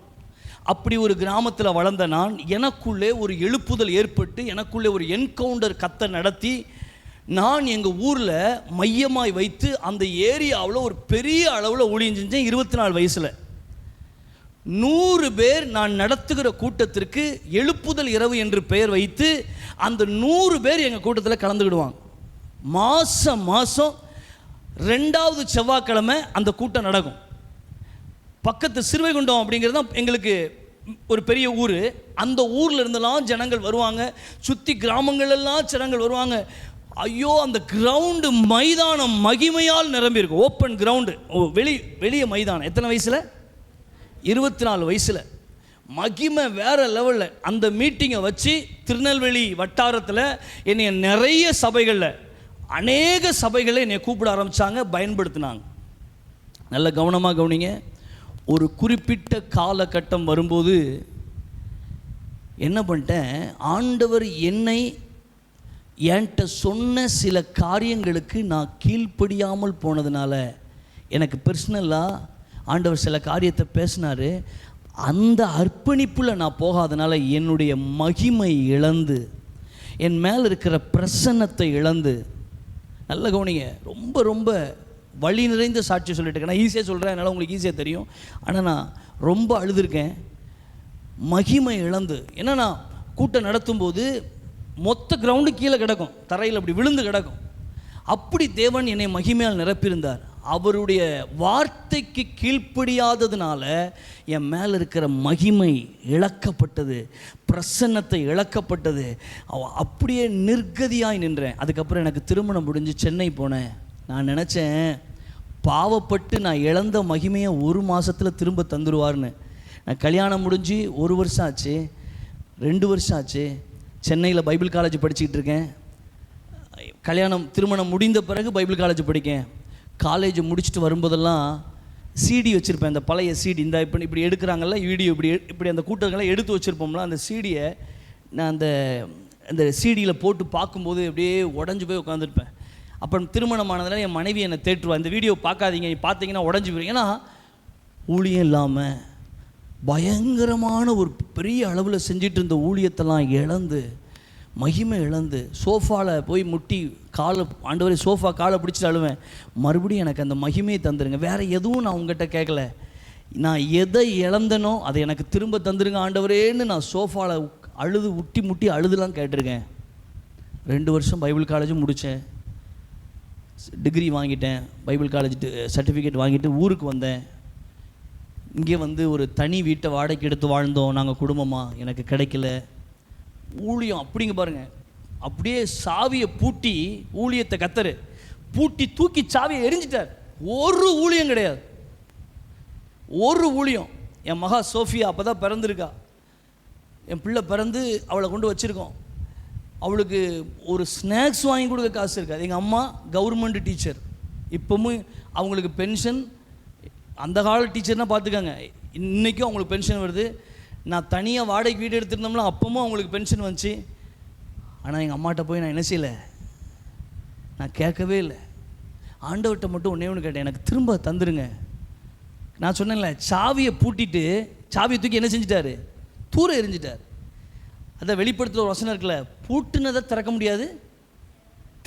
S3: அப்படி ஒரு கிராமத்தில் வளர்ந்த நான், எனக்குள்ளே ஒரு எழுப்புதல் ஏற்பட்டு, எனக்குள்ளே ஒரு என்கவுண்டர் கத்த நடத்தி, நான் எங்கள் ஊரில் மையமாய் வைத்து அந்த ஏரியாவில் ஒரு பெரிய அளவில் ஊழியம் செஞ்சேன். 24 வயசில் 100 பேர் நான் நடத்துகிற கூட்டத்திற்கு எழுப்புதல் இரவு என்று பெயர் வைத்து அந்த 100 பேர் எங்கள் கூட்டத்தில் கலந்துக்கிடுவாங்க. மாதம் 2வது செவ்வாய்க்கிழமை அந்த கூட்டம் நடக்கும். பக்கத்து சிறுவைகுண்டம் அப்படிங்கிறது தான் எங்களுக்கு ஒரு பெரிய ஊர். அந்த ஊரில் இருந்தெல்லாம் ஜனங்கள் வருவாங்க, சுற்றி கிராமங்களெல்லாம் ஜனங்கள் வருவாங்க. ஐயோ, அந்த கிரவுண்டு மைதானம் மகிமையால் நிரம்பி இருக்கும். ஓப்பன் கிரவுண்டு, வெளியே மைதானம். எத்தனை வயசில்? 24 வயசில். மகிமை வேறு லெவலில். அந்த மீட்டிங்கை வச்சு திருநெல்வேலி வட்டாரத்தில் என்னை நிறைய சபைகளில், அநேக சபைகளை என்னை கூப்பிட ஆரம்பித்தாங்க, பயன்படுத்தினாங்க. நல்ல கவனமாக கவனிங்க. ஒரு குறிப்பிட்ட காலகட்டம் வரும்போது என்ன பண்ணிட்டேன், ஆண்டவர் என்கிட்ட சொன்ன சில காரியங்களுக்கு நான் கீழ்ப்படியாமல் போனதுனால, எனக்கு பர்சனலாக ஆண்டவர் சில காரியத்தை பேசினார். அந்த அர்ப்பணிப்பில் நான் போகாதனால என்னுடைய மகிமை இழந்து, என் மேலே இருக்கிற பிரசன்னத்தை இழந்து. நல்ல கவனிங்க, ரொம்ப ரொம்ப வழி நிறைந்த சாட்சி சொல்லிட்டு இருக்கேன். நான் ஈஸியாக சொல்கிறேன், அதனால் உங்களுக்கு ஈஸியாக தெரியும். ஆனால் நான் ரொம்ப அழுதுருக்கேன், மகிமை இழந்து. என்னன்னா, கூட்டம் நடத்தும்போது மொத்த கிரவுண்டு கீழே கிடக்கும், தரையில் அப்படி விழுந்து கிடக்கும். அப்படி தேவன் என்னை மகிமையால் நிரப்பியிருந்தார். அவருடைய வார்த்தைக்கு கீழ்ப்படியாததுனால என் மேலே இருக்கிற மகிமை இழக்கப்பட்டது, பிரசன்னத்தை இழக்கப்பட்டது. அப்படியே நிர்கதியாய் நின்றேன். அதுக்கப்புறம் எனக்கு திருமணம் முடிஞ்சு சென்னை போனேன். நான் நினச்சேன், பாவப்பட்டு நான் இழந்த மகிமையை 1 மாதத்தில் திரும்ப தந்துடுவார்னு. நான் கல்யாணம் முடிஞ்சு 1 வருஷம் ஆச்சு, 2 வருஷம் ஆச்சு. சென்னையில் பைபிள் காலேஜ் படிச்சுக்கிட்டு இருக்கேன். திருமணம் முடிந்த பிறகு பைபிள் காலேஜ் படிக்கேன். காலேஜ் முடிச்சுட்டு வரும்போதெல்லாம் சிடி வச்சுருப்பேன், அந்த பழைய சிடி. இந்த இப்படி எடுக்கிறாங்கல்ல வீடியோ, இப்படி அந்த கூட்டங்களை எடுத்து வச்சுருப்போம்ல, அந்த சிடியை நான் அந்த இந்த சிடியில் போட்டு பார்க்கும்போது அப்படியே உடஞ்சி போய் உட்காந்துருப்பேன். அப்புறம் திருமணமானதுனால என் மனைவி என்னை தேற்றுவா, இந்த வீடியோ பார்க்காதீங்க, பார்த்தீங்கன்னா உடஞ்சி போயிடும். ஏன்னா ஊழியம் இல்லாமல் பயங்கரமான ஒரு பெரிய அளவில் செஞ்சிட்டு இருந்த ஊழியத்தெல்லாம் இழந்து, மகிமை இழந்து, சோஃபாவில் போய் முட்டி காலை, ஆண்டவரே சோஃபா காலை பிடிச்சிட்டு அழுவேன், மறுபடியும் எனக்கு அந்த மகிமையை தந்துருங்க, வேறு எதுவும் நான் உங்கள்கிட்ட கேட்கல, நான் எதை இழந்தனோ அதை எனக்கு திரும்ப தந்துருங்க ஆண்டவரேன்னு நான் சோஃபாவில் அழுது முட்டி முட்டி அழுதுலாம் கேட்டிருக்கேன். 2 வருஷம் பைபிள் காலேஜும் முடித்தேன், டிகிரி வாங்கிட்டேன், பைபிள் காலேஜ் சர்டிஃபிகேட் வாங்கிட்டு ஊருக்கு வந்தேன். இங்கே வந்து ஒரு தனி வீட்டை வாடகைக்கு எடுத்து வாழ்ந்தோம் நாங்கள் குடும்பமாக, எனக்கு கிடைக்கல. ஊழியம் அப்படிங்க பாருங்க, அப்படியே சாவியை பூட்டி ஊழியத்தை கத்தரு பூட்டி தூக்கி சாவியை எரிஞ்சிட்டார். ஒரு ஊழியம் கிடையாது, ஒரு ஊழியம். என் மகா சோஃபியா அப்போ தான் பிறந்திருக்கா, என் பிள்ளை பிறந்து அவளை கொண்டு வச்சுருக்கோம். அவளுக்கு ஒரு ஸ்நாக்ஸ் வாங்கி கொடுக்க காசு இருக்காது. எங்கள் அம்மா கவர்மெண்ட் டீச்சர், இப்போவும் அவங்களுக்கு பென்ஷன், அந்த கால டீச்சர்னால் பார்த்துக்காங்க, இன்றைக்கும் அவங்களுக்கு பென்ஷன் வருது. நான் தனியாக வாடகைக்கு வீடு எடுத்துருந்தோம்னா அப்பவும் அவங்களுக்கு பென்ஷன் வந்துச்சு. ஆனால் எங்கள் அம்மாட்ட போய் நான் என்ன செய்யலை, நான் கேட்கவே இல்லை. ஆண்டவர்கிட்ட மட்டும் ஒன்றே ஒன்று கேட்டேன், எனக்கு திரும்ப தந்துருங்க. நான் சொன்னேன்ல, சாவியை பூட்டிட்டு சாவியை தூக்கி என்ன செஞ்சிட்டாரு, தூர எரிஞ்சிட்டார். அதை வெளிப்படுத்துகிற ஒரு வசனம் இருக்குல்ல, பூட்டுனதை திறக்க முடியாது,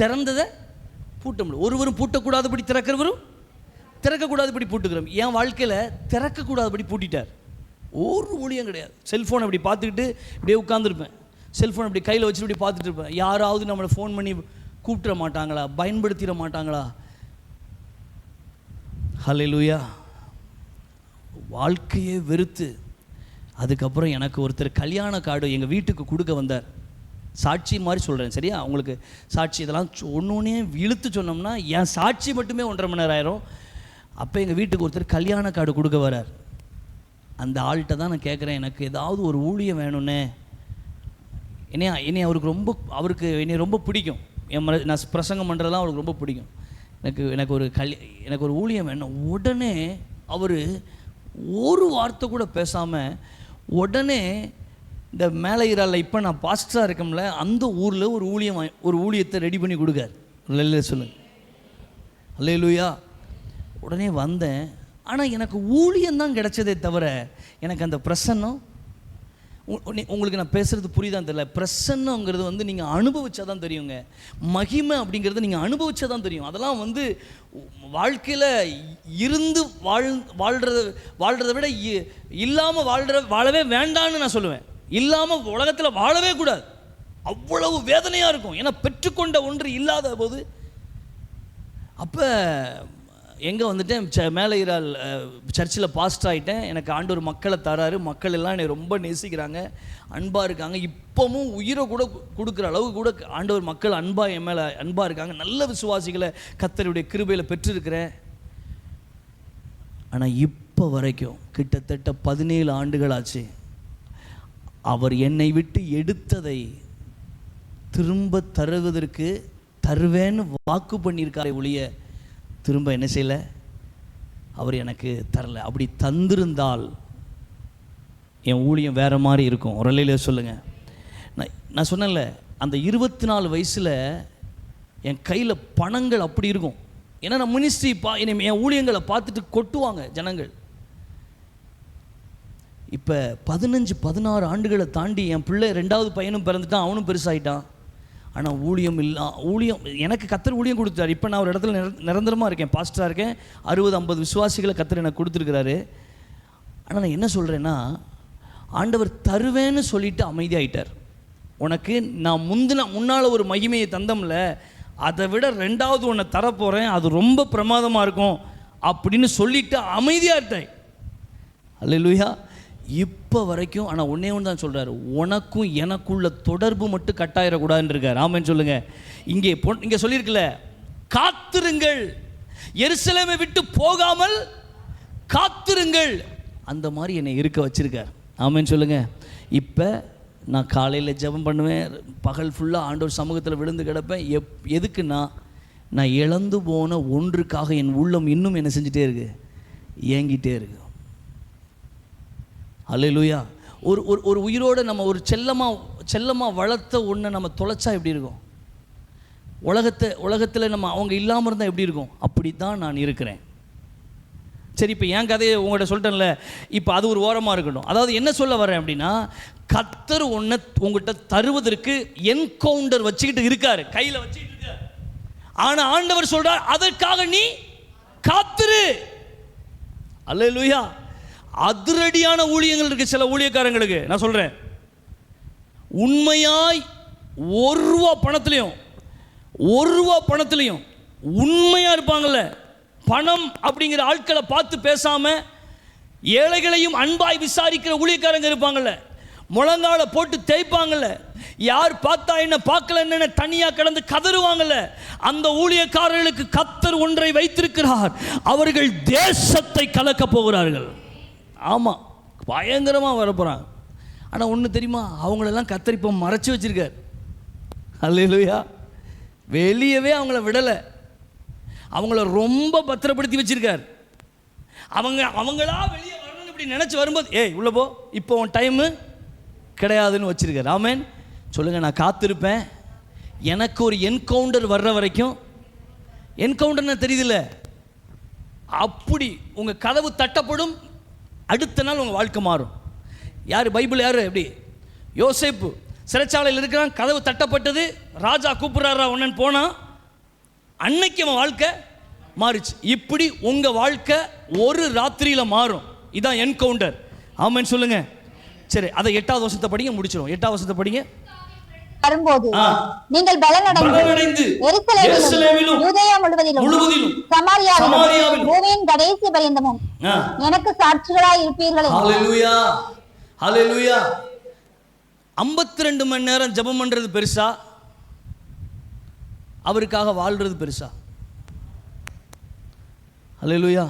S3: திறந்ததை பூட்ட முடியும். ஒருவரும் பூட்டக்கூடாதபடி திறக்கிறவரும் திறக்கக்கூடாதபடி பூட்டுக்கிறோம். என் வாழ்க்கையில் திறக்கக்கூடாதபடி பூட்டிட்டார். ஒரு ஊழியம் கிடையாது. செல்ஃபோன் அப்படி பார்த்துக்கிட்டு இப்படியே உட்காந்துருப்பேன், செல்ஃபோன் அப்படி கையில் வச்சுட்டு இப்படி பார்த்துட்டு இருப்பேன். யாராவது நம்மளை ஃபோன் பண்ணி கூப்பிட்டுற மாட்டாங்களா, பயன்படுத்திட மாட்டாங்களா? ஹல்லேலூயா. வாழ்க்கையே வெறுத்து அதுக்கப்புறம் எனக்கு ஒருத்தர் கல்யாண கார்டு எங்கள் வீட்டுக்கு கொடுக்க வந்தார். சாட்சி மாதிரி சொல்கிறேன், சரியா? உங்களுக்கு சாட்சி இதெல்லாம் ஒன்று இழுத்து சொன்னோம்னா என் சாட்சி மட்டுமே 1.5 மணி நேரம் ஆயிரும். அப்போ எங்கள் வீட்டுக்கு ஒருத்தர் கல்யாண கார்டு கொடுக்க வரார். அந்த ஆள்கிட்ட தான் நான் கேட்குறேன், எனக்கு ஏதாவது ஒரு ஊழியம் வேணும்னே. என்னை அவருக்கு என்னை ரொம்ப பிடிக்கும், நான் பிரசங்கம் பண்ணுறதுலாம் அவருக்கு ரொம்ப பிடிக்கும். எனக்கு ஒரு ஊழியம் வேணும். உடனே அவர் ஒரு வார்த்தை கூட பேசாமல் உடனே இந்த மேலையிறால இப்போ நான் பாஸ்டராக இருக்கோம்ல, அந்த ஊரில் ஒரு ஊழியத்தை ரெடி பண்ணி கொடுக்கார். அல்லேலூயா சொல்லுங்க, அல்லேலூயா. உடனே வந்தேன். ஆனால் எனக்கு ஊழியம்தான் கிடைச்சதே தவிர எனக்கு அந்த பிரசன்னம், உங்களுக்கு நான் பேசுகிறது புரியுதான் தெரியல. பிரசன்னங்கிறது வந்து நீங்கள் அனுபவிச்சா தான் தெரியுங்க. மகிமை அப்படிங்கிறது நீங்கள் அனுபவிச்சா தான் தெரியும். அதெல்லாம் வந்து வாழ்க்கையில் இருந்து வாழ்கிறத விட இல்லாமல் வாழவே வேண்டான்னு நான் சொல்லுவேன். இல்லாமல் உலகத்தில் வாழவே கூடாது, அவ்வளவு வேதனையாக இருக்கும். ஏன்னா பெற்றுக்கொண்ட ஒன்று இல்லாத போது. அப்போ எங்கே வந்துட்டேன், மேலையிறால் சர்ச்சில் பாஸ்டர் ஆகிட்டேன். எனக்கு ஆண்டவர் மக்களை தராரு, மக்கள் எல்லாம் என்னை ரொம்ப நேசிக்கிறாங்க, அன்பாக இருக்காங்க. இப்போவும் உயிரை கூட கொடுக்குற அளவுக்கு கூட ஆண்டவர் மக்கள் என் மேலே அன்பாக இருக்காங்க. நல்ல விசுவாசிகளை கர்த்தருடைய கிருபையில் பெற்றிருக்கிறேன். ஆனால் இப்போ வரைக்கும் கிட்டத்தட்ட 17 ஆண்டுகள் ஆச்சு. அவர் என்னை விட்டு எடுத்ததை திரும்ப தருவதற்கு தருவேன்னு வாக்கு பண்ணியிருக்காரே ஒழிய திரும்ப என்ன செய்யலை, அவர் எனக்கு தரல. அப்படி தந்திருந்தால் என் ஊழியம் வேறு மாதிரி இருக்கும். ஒரு நிலையில சொல்லுங்கள். நான் சொன்னேன்ல, அந்த 24 வயசில் என் கையில் பணங்கள் அப்படி இருக்கும். ஏன்னா நான் மினிஸ்ட்ரி என் ஊழியங்களை பார்த்துட்டு கொட்டுவாங்க ஜனங்கள். இப்போ 15-16 ஆண்டுகளை தாண்டி என் பிள்ளை 2வது பையனும் பிறந்துட்டான், அவனும் பெருசாகிட்டான். ஆனால் ஊழியம் எனக்கு கர்த்தர் ஊழியம் கொடுத்தாரு. இப்போ நான் ஒரு இடத்துல நிரந்தரமாக இருக்கேன், பாஸ்டராக இருக்கேன். 60-50 விசுவாசிகளை கர்த்தர் எனக்கு கொடுத்துருக்கிறாரு. ஆனால் நான் என்ன சொல்கிறேன்னா, ஆண்டவர் தருவேன்னு சொல்லிட்டு அமைதியாகிட்டார். உனக்கு நான் முன்னால் ஒரு மகிமையை தந்தம்ல, அதை விட 2வது ஒன்றை தரப்போகிறேன், அது ரொம்ப பிரமாதமாக இருக்கும் அப்படின்னு சொல்லிட்டு அமைதியாக இருந்தேன். அல்லேலூயா. இப்போ வரைக்கும். ஆனால் ஒன்றே ஒன்று தான் சொல்கிறார், உனக்கும் எனக்குள்ள தொடர்பு மட்டும் கட்டாயிடக்கூடாதுன்னு இருக்கார். ஆமென் சொல்லுங்கள். இங்கே சொல்லியிருக்குல்ல, காத்திருங்கள், எருசலேமை விட்டு போகாமல் காத்திருங்கள். அந்த மாதிரி என்னை இருக்க வச்சிருக்கார். ஆமென் சொல்லுங்கள். இப்போ நான் காலையில் ஜெபம் பண்ணுவேன், பகல் ஃபுல்லாக ஆண்டவர் சமூகத்தில் விழுந்து கிடப்பேன். எதுக்குன்னா, நான் இழந்து போன ஒன்றுக்காக என் உள்ளம் இன்னும் என்ன செஞ்சிட்டே இருக்கு, ஏங்கிட்டே இருக்கு. அல்லேலூயா. ஒரு உயிரோடு நம்ம ஒரு செல்லமாக வளர்த்த ஒன்றை நம்ம தொலைச்சா எப்படி இருக்கும்? உலகத்தில் நம்ம அவங்க இல்லாமல் இருந்தால் எப்படி இருக்கும்? அப்படி தான் நான் இருக்கிறேன். சரி, இப்போ என் கதையை உங்கள்கிட்ட சொல்லிட்டேன்ல, இப்போ அது ஒரு ஓரமாக இருக்கட்டும். அதாவது என்ன சொல்ல வரேன் அப்படின்னா, கர்த்தர் ஒன்றை உங்கள்கிட்ட தருவதற்கு என்கவுண்டர் வச்சுக்கிட்டு இருக்காரு, கையில் வச்சுக்கிட்டு இருக்காரு. ஆனால் ஆண்டவர் சொல்கிறார், அதற்காக நீ காத்திரு. அல்லேலூயா. அதிரடியான ஊழியங்கள் இருக்குது சில ஊழியக்காரங்களுக்கு. நான் சொல்கிறேன், உண்மையாய் ஒரு ரூபா பணத்துலையும் உண்மையாக இருப்பாங்கள்ல, பணம் அப்படிங்கிற ஆட்களை பார்த்து பேசாமல் ஏழைகளையும் அன்பாய் விசாரிக்கிற ஊழியக்காரங்க இருப்பாங்கள்ல, முழங்கால போட்டு தேய்ப்பாங்கள்ல, யார் பார்த்தா என்ன பார்க்கல என்ன தனியாக கடந்து கதறுவாங்கள்ல, அந்த ஊழியக்காரர்களுக்கு கர்த்தர் ஒன்றை வைத்திருக்கிறார். அவர்கள் தேசத்தை கலக்க போகிறார்கள். ஆமாம், பயங்கரமாக வரப்போகிறாங்க. ஆனால் ஒன்று தெரியுமா, அவங்களெல்லாம் கர்த்தர் இப்போ மறைச்சி வச்சிருக்கார். அல்லேலூயா. வெளியவே அவங்கள விடலை, அவங்கள ரொம்ப பத்திரப்படுத்தி வச்சிருக்கார். அவங்களா வெளியே வரணும்னு இப்படி நினச்சி வரும்போது, ஏய் உள்ள போ, இப்போ உன் டைமு கிடையாதுன்னு வச்சிருக்கார். ஆமேன் சொல்லுங்கள். நான் காத்திருப்பேன், எனக்கு ஒரு என்கவுண்டர் வர்ற வரைக்கும். என்கவுண்டர்னு தெரியுதுல்ல, அப்படி உங்கள் கதவு தட்டப்படும், அடுத்த நாள் உங்கள் வாழ்க்கை மாறும். யார் பைபிள் யார்? எப்படி யோசேப்பு சிறைச்சாலையில் இருக்கிறான், கதவு தட்டப்பட்டது, ராஜா கூப்பிட்றாரா ஒன்னு போனான், அன்னைக்கு அவன் வாழ்க்கை மாறிச்சு. இப்படி உங்கள் வாழ்க்கை ஒரு ராத்திரியில் மாறும். இதான் என்கவுண்டர். ஆமென் சொல்லுங்க. சரி, அதை 8வது வசனத்தை படிங்க, முடிச்சிடும். 8வது வசனத்தை படிங்க.
S2: வரும்போது நீங்கள் பலனடைந்து எருசலேமிலும் யூதேயா முழுவதிலும் சமாரியாவிலும் பூமியின் கடைசி பரியந்தமும் எனக்கு சாட்சிகளாய் இருப்பீர்கள்.
S3: ஹல்லேலூயா, ஹல்லேலூயா. 52 மணி நேரம் ஜெபம் பண்றது பெருசா, அவருக்காக வாழ்றது பெருசா? ஹல்லேலூயா.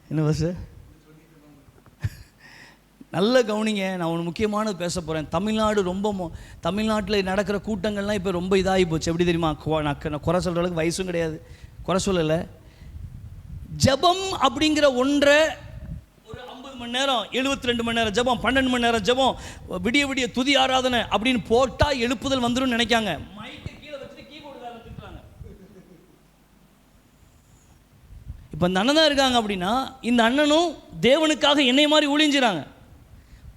S3: என்ன பஸ்? நல்ல கவனிங்க, நான் ஒன்று முக்கியமானது பேச போகிறேன். தமிழ்நாட்டில் நடக்கிற கூட்டங்கள்லாம் இப்போ ரொம்ப இதாகி போச்சு. எப்படி தெரியுமா? நான் குறை சொல்கிற அளவுக்கு வயசும் கிடையாது, குறை சொல்லலை. ஜபம் அப்படிங்கிற ஒன்றை ஒரு 50 மணி நேரம், 72 மணி நேரம் ஜபம், 12 மணி நேரம் ஜபம், விடிய விடிய துதி ஆராதனை அப்படின்னு போட்டால் எழுப்புதல் வந்துடும் நினைக்காங்க. மைக்கை கீழே வச்சுட்டு கீபோர்டு வேலை திட்டுறாங்க. இப்போ இந்த அண்ணன் தான் இருக்காங்க அப்படின்னா, இந்த அண்ணனும் தேவனுக்காக என்னை மாதிரி ஊழிஞ்சுறாங்க,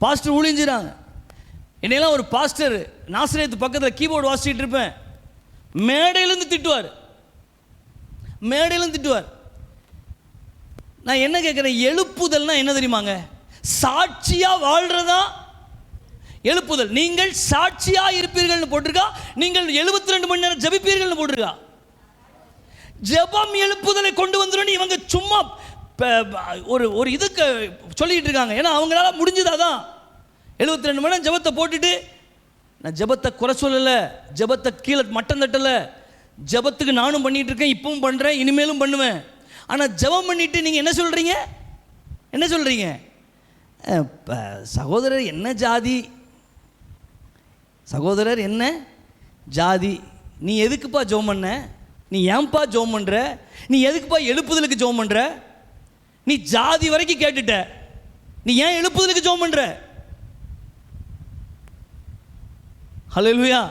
S3: பாஸ்டர் ஊழிஞ்சுறாங்க. என்னையெல்லாம் ஒரு பாஸ்டர் நாசரேத்து பக்கத்தில் கீபோர்டு வாசிச்சுட்டு இருப்பேன், மேடையிலேருந்து திட்டுவார். நான் என்ன கேட்குறேன், எழுப்புதல்னா என்ன தெரியுமாங்க? சாட்சியாக வாழ்கிறதா எழுப்புதல். நீங்கள் சாட்சியாக இருப்பீர்கள்னு போட்டிருக்கா, நீங்கள் 72 மணி நேரம் ஜபிப்பீர்கள்னு போட்டிருக்கா. ஜபம் எழுப்புதலை கொண்டு வந்துடும். இவங்க சும்மா ஒரு இதுக்கு சொல்லிட்டு இருக்காங்க. ஏன்னா அவங்களால முடிஞ்சதாதான் 72 மணி நேரம் ஜபத்தை போட்டுட்டு, நான் ஜபத்தை குறை சொல்லலை, ஜபத்தை கீழே மட்டம் தட்டலை, ஜபத்துக்கு நானும் பண்ணிட்டு இருக்கேன், இப்பவும் பண்ணுறேன், இனிமேலும் பண்ணுவேன். ஆனால் ஜபம் பண்ணிட்டு நீங்கள் என்ன சொல்கிறீங்க? சகோதரர் என்ன ஜாதி, சகோதரர் என்ன ஜாதி, நீ எதுக்குப்பா ஜெபம் பண்ண, நீ ஏன்பா ஜெபம் பண்ணுற, நீ எதுக்குப்பா எழுப்புதலுக்கு ஜெபம் பண்ணுற, நீ ஜாதி வரைக்கும் கேட்டுட்ட, நீ ஏன் எழுப்புதலுக்கு ஜெபம் பண்ணுற? ஹல்லேலூயா.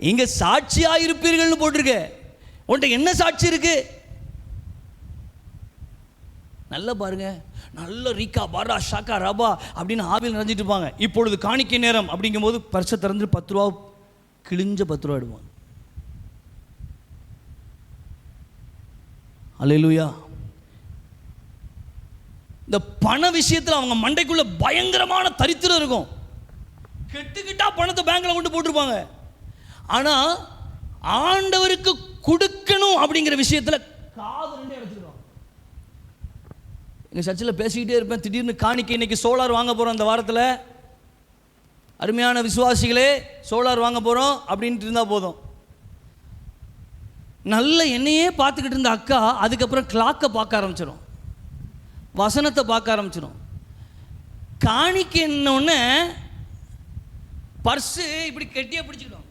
S3: இங்கே சாட்சியாக இருப்பீர்கள்னு போட்டிருக்க, உன்கிட்ட என்ன சாட்சி இருக்கு? நல்லா பாருங்க, நல்ல ரீக்கா பாரா ஷாக்கா ரபா அப்படின்னு ஆவியில் நிறைஞ்சிட்டு இருப்பாங்க. இப்பொழுது காணிக்கை நேரம் அப்படிங்கும்போது பர்ஸை திறந்து 10 ரூபா, கிழிஞ்ச 10 ரூபா எடுவாங்க. அல்லேலூயா. இந்த பண விஷயத்தில் அவங்க மண்டைக்குள்ள பயங்கரமான தரித்திரம் இருக்கும். கெட்டுக்கிட்டா பணத்தை பேங்க்ல கொண்டு போட்டிருப்பாங்க. ஆனால் ஆண்டவருக்கு கொடுக்கணும் அப்படிங்கிற விஷயத்தில் காது ரெண்டே அடைச்சிருக்கோம். எங்கள் சர்ச்சில் பேசிக்கிட்டே இருப்பேன், திடீர்னு காணிக்கை, இன்னைக்கு சோலார் வாங்க போகிறோம், அந்த வாரத்தில் அருமையான விசுவாசிகளே சோலார் வாங்க போகிறோம் அப்படின்ட்டு இருந்தால் போதும். நல்ல என்னையே பார்த்துக்கிட்டு இருந்த அக்கா அதுக்கப்புறம் கிளாக்கை பார்க்க ஆரம்பிச்சிடும், வசனத்தை பார்க்க ஆரம்பிச்சிடும். காணிக்கை என்னொன்னே பர்ஸு இப்படி கெட்டியாக பிடிச்சிக்கிட்டோம்.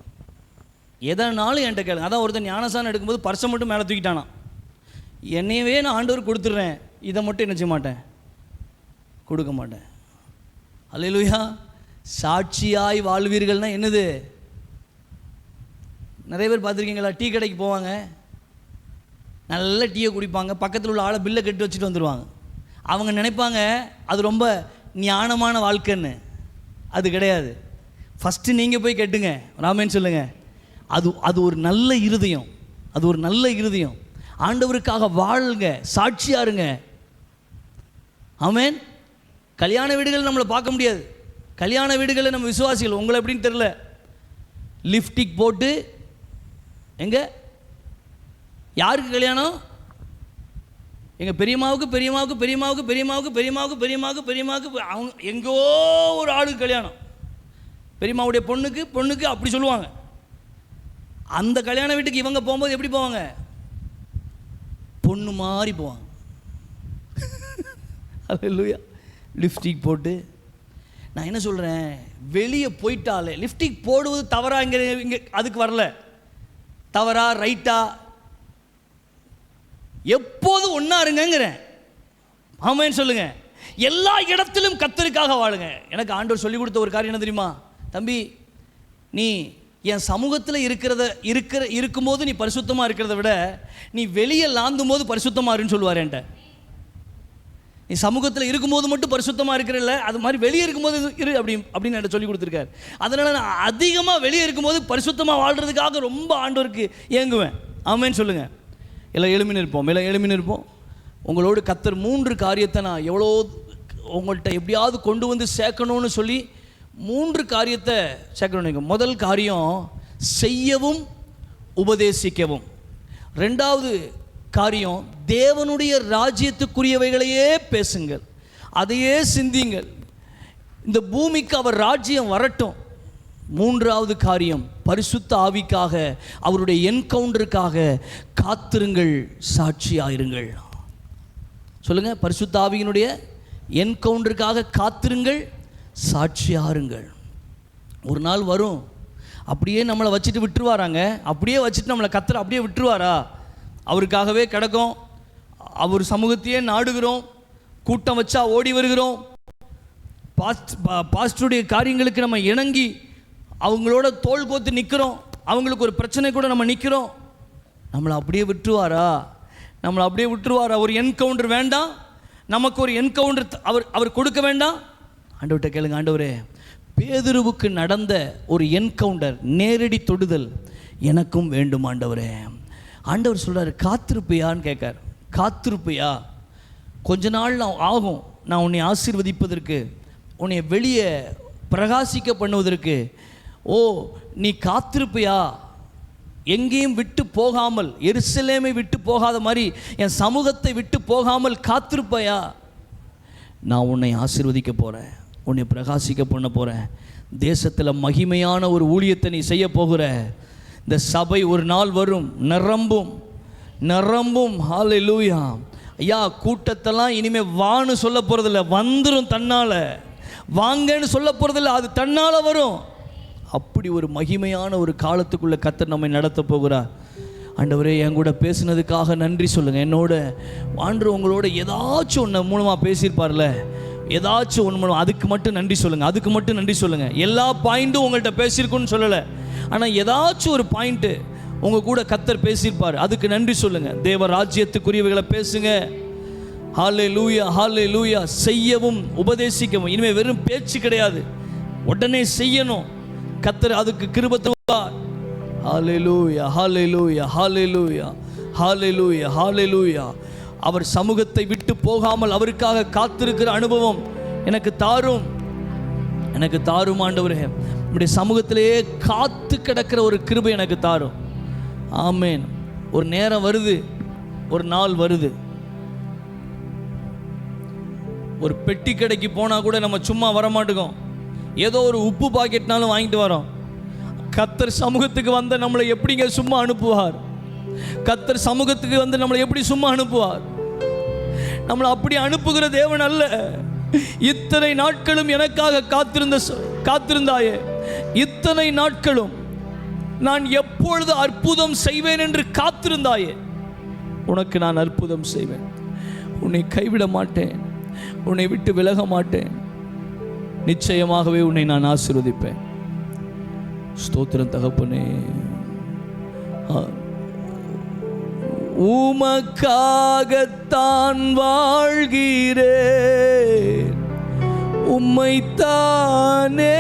S3: எதனாலும் என்கிட்ட கேளுங்க. அதான் ஒருத்தன் ஞானசானம் எடுக்கும்போது பர்ஸை மட்டும் மேலே தூக்கிட்டானா, என்னையவே நான் ஆண்டவர் கொடுத்துட்றேன், இதை மட்டும் என்ன செய்ய மாட்டேன், கொடுக்க மாட்டேன். அல்லேலூயா. சாட்சியாய் வாழ்வீர்கள்னா என்னது? நிறைய பேர் பார்த்துருக்கீங்களா? டீ கடைக்கு போவாங்க, நல்ல டீயை குடிப்பாங்க, பக்கத்தில் உள்ள ஆளை பில்லை கட்டி வச்சுட்டு வந்துடுவாங்க. அவங்க நினைப்பாங்க அது ரொம்ப ஞானமான வாழ்க்கைன்னு. அது கிடையாது. ஃபஸ்ட்டு நீங்கள் போய் கேட்டுங்க, ராமேன்னு சொல்லுங்கள். அது ஒரு நல்ல இருதயம், அது ஒரு நல்ல இருதயம். ஆண்டவருக்காக வாழுங்க, சாட்சியாக இருங்க. ஆமென். கல்யாண வீடுகள் நம்மளை பார்க்க முடியாது. கல்யாண வீடுகளில் நம்ம விசுவாசிகள், உங்களை எப்படின்னு தெரில, லிப்டிக் போட்டு எங்கே யாருக்கு கல்யாணம்? எங்கள் பெரியம்மாவுக்கு பெரியம்மாவுக்கு பெரியம்மாவுக்கு பெரியம்மாவுக்கு பெரியம்மாவுக்கு பெரியம்மாவுக்கு பெரியம்மாவுக்கு அவங்க எங்கோ ஒரு ஆளுக்கு கல்யாணம். பெரியம்மாவுடைய பொண்ணுக்கு அப்படி சொல்லுவாங்க. அந்த கல்யாண வீட்டுக்கு இவங்க போகும்போது எப்படி போவாங்க? பொண்ணு மாதிரி போவாங்க. அல்லேலூயா. லிப்ஸ்டிக் போட்டு. நான் என்ன சொல்கிறேன், வெளியே போயிட்டாலே லிப்ஸ்டிக் போடுவது தவறா? இங்கே அதுக்கு வரல. தவறா ரைட்டா? எப்போது ஒன்றா இருங்கிறேன். ஆமென் சொல்லுங்க. எல்லா இடத்திலும் கர்த்தருக்காக வாழுங்க. எனக்கு ஆண்டவர் சொல்லி கொடுத்த ஒரு காரியம் என்ன தெரியுமா? தம்பி, நீ என் சமூகத்தில் இருக்கும்போது நீ பரிசுத்தமாக இருக்கிறத விட நீ வெளியே லாந்தும் போது பரிசுத்தமாக இருன்னு சொல்லுவார் என்கிட்ட. நீ சமூகத்தில் இருக்கும்போது மட்டும் பரிசுத்தமாக இருக்கிறல்ல, அது மாதிரி வெளியே இருக்கும்போது இரு அப்படின்னு என்கிட்ட சொல்லி கொடுத்துருக்காரு. அதனால் நான் அதிகமாக வெளியே இருக்கும்போது பரிசுத்தமாக வாழ்கிறதுக்காக ரொம்ப ஆண்டவருக்கு ஏங்குவேன். ஆமென் சொல்லுங்கள். எல்லாம் எழுமி நிற்போம். உங்களோடு கர்த்தர் 3 காரியத்தை நான் எவ்வளோ உங்கள்கிட்ட எப்படியாவது கொண்டு வந்து சேர்க்கணும்னு சொல்லி 3 காரியத்தை சேர்க்கணும். முதல் காரியம் செய்யவும் உபதேசிக்கவும். 2வது காரியம் தேவனுடைய ராஜ்யத்துக்குரியவைகளையே பேசுங்கள், அதையே சிந்திங்கள். இந்த பூமிக்கு அவர் ராஜ்யம் வரட்டும். 3வது காரியம் பரிசுத்த ஆவிக்காக, அவருடைய என்கவுண்டருக்காக காத்திருங்கள், சாட்சியாயிருங்கள். சொல்லுங்க, பரிசுத்த ஆவியினுடைய என்கவுண்டருக்காக காத்திருங்கள், சாட்சியாருங்கள். ஒரு நாள் வரும், அப்படியே நம்மளை வச்சுட்டு விட்டுருவாராங்க. அப்படியே வச்சுட்டு நம்மளை கர்த்தர் அப்படியே விட்டுருவாரா? அவருக்காகவே கிடக்கும். அவர் சமூகத்தையே நாடுகிறோம், கூட்டம் வச்சா ஓடி வருகிறோம், பாஸ்டருடைய காரியங்களுக்கு நம்ம இணங்கி அவங்களோட தோள் கோத்து நிற்கிறோம். அவங்களுக்கு ஒரு பிரச்சனை கூட நம்ம நிற்கிறோம். நம்மளை அப்படியே விட்டுருவாரா? ஒரு என்கவுண்டர் வேண்டாம், நமக்கு ஒரு என்கவுண்டர் அவர் கொடுக்க வேண்டாம். ஆண்டவர்கிட்ட கேளுங்க, ஆண்டவரே, பேதுருவுக்கு நடந்த ஒரு என்கவுண்டர், நேரடி தொடுதல் எனக்கும் வேண்டும் ஆண்டவரே. ஆண்டவர் சொல்கிறார், காத்திருப்பையான்னு கேட்கார். காத்திருப்பையா? கொஞ்ச நாள் ஆகும் நான் உன்னை ஆசீர்வதிப்பதற்கு, உன்னை வெளியே பிரகாசிக்க பண்ணுவதற்கு. ஓ, நீ காத்திருப்பையா? எங்கேயும் விட்டு போகாமல், எருசலேமை விட்டு போகாத மாதிரி என் சமூகத்தை விட்டு போகாமல் காத்திருப்பையா? நான் உன்னை ஆசீர்வதிக்க போகிறேன், உன்னை பிரகாசிக்க பண்ண போகிறேன். தேசத்தில் மகிமையான ஒரு ஊழியத்தை நீ செய்ய போகிற. இந்த சபை ஒரு நாள் வரும், நிரம்பும். ஹல்லேலூயா. ஐயா, கூட்டத்தெல்லாம் இனிமேல் வான்னு சொல்ல போகிறதில்ல, வந்துடும் தன்னால். வாங்கன்னு சொல்ல போகிறதில்ல, அது தன்னால் வரும். அப்படி ஒரு மகிமையான ஒரு காலத்துக்குள்ளே கர்த்தர் நம்மை நடத்த போகிறார். ஆண்டவரே, என் கூட பேசுனதுக்காக நன்றி சொல்லுங்கள். என்னோட ஆண்டவர் உங்களோட ஏதாச்சும் ஒன்று மூலமாக பேசியிருப்பார்ல, ஏதாச்சும் ஒன்று மூலம் அதுக்கு மட்டும் நன்றி சொல்லுங்கள். எல்லா பாயிண்ட்டும் உங்கள்கிட்ட பேசியிருக்குன்னு சொல்லலை, ஆனால் ஏதாச்சும் ஒரு பாயிண்ட்டு உங்கள் கூட கர்த்தர் பேசியிருப்பார், அதுக்கு நன்றி சொல்லுங்கள். தேவ ராஜ்யத்துக்குரியவைகளை பேசுங்க. ஹல்லேலூயா, ஹல்லேலூயா. செய்யவும் உபதேசிக்கவும். இனிமேல் வெறும் பேச்சு கிடையாது, உடனே செய்யணும். கர்த்தர் அதுக்கு கிருபை தருவார். ஹல்லேலூயா, ஹல்லேலூயா, ஹல்லேலூயா, ஹல்லேலூயா, ஹல்லேலூயா. அவர் சமூகத்தை விட்டு போகாமல் அவருக்காக காத்திருக்கிற அனுபவம் எனக்கு தாரும் ஆண்டவரே. நம்முடைய சமூகத்திலேயே காத்து கிடக்கிற ஒரு கிருபை எனக்கு தாரும். ஆமேன். ஒரு நேரம் வருது, ஒரு நாள் வருது, ஒரு பெட்டி கடைக்கு போனால் கூட நம்ம சும்மா வரமாட்டோம், ஏதோ ஒரு உப்பு பாக்கெட்னாலும் வாங்கிட்டு வரோம். கர்த்தர் சமூகத்துக்கு வந்த நம்மளை எப்படிங்க சும்மா அனுப்புவார்? கர்த்தர் சமூகத்துக்கு வந்து நம்மளை எப்படி சும்மா அனுப்புவார்? நம்மளை அப்படி அனுப்புகிற தேவன் அல்ல. இத்தனை நாட்களும் எனக்காக காத்திருந்தாயே, இத்தனை நாட்களும் நான் எப்பொழுது அற்புதம் செய்வேன் என்று காத்திருந்தாயே, உனக்கு நான் அற்புதம் செய்வேன். உன்னை கைவிட மாட்டேன், உன்னை விட்டு விலக மாட்டேன். நிச்சயமாகவே உன்னை நான் ஆசீர்வதிப்பேன். ஸ்தோத்திரம் தகப்பனே. உமக்காகத்தான் வாழ்கிறேன், உம்மைத்தானே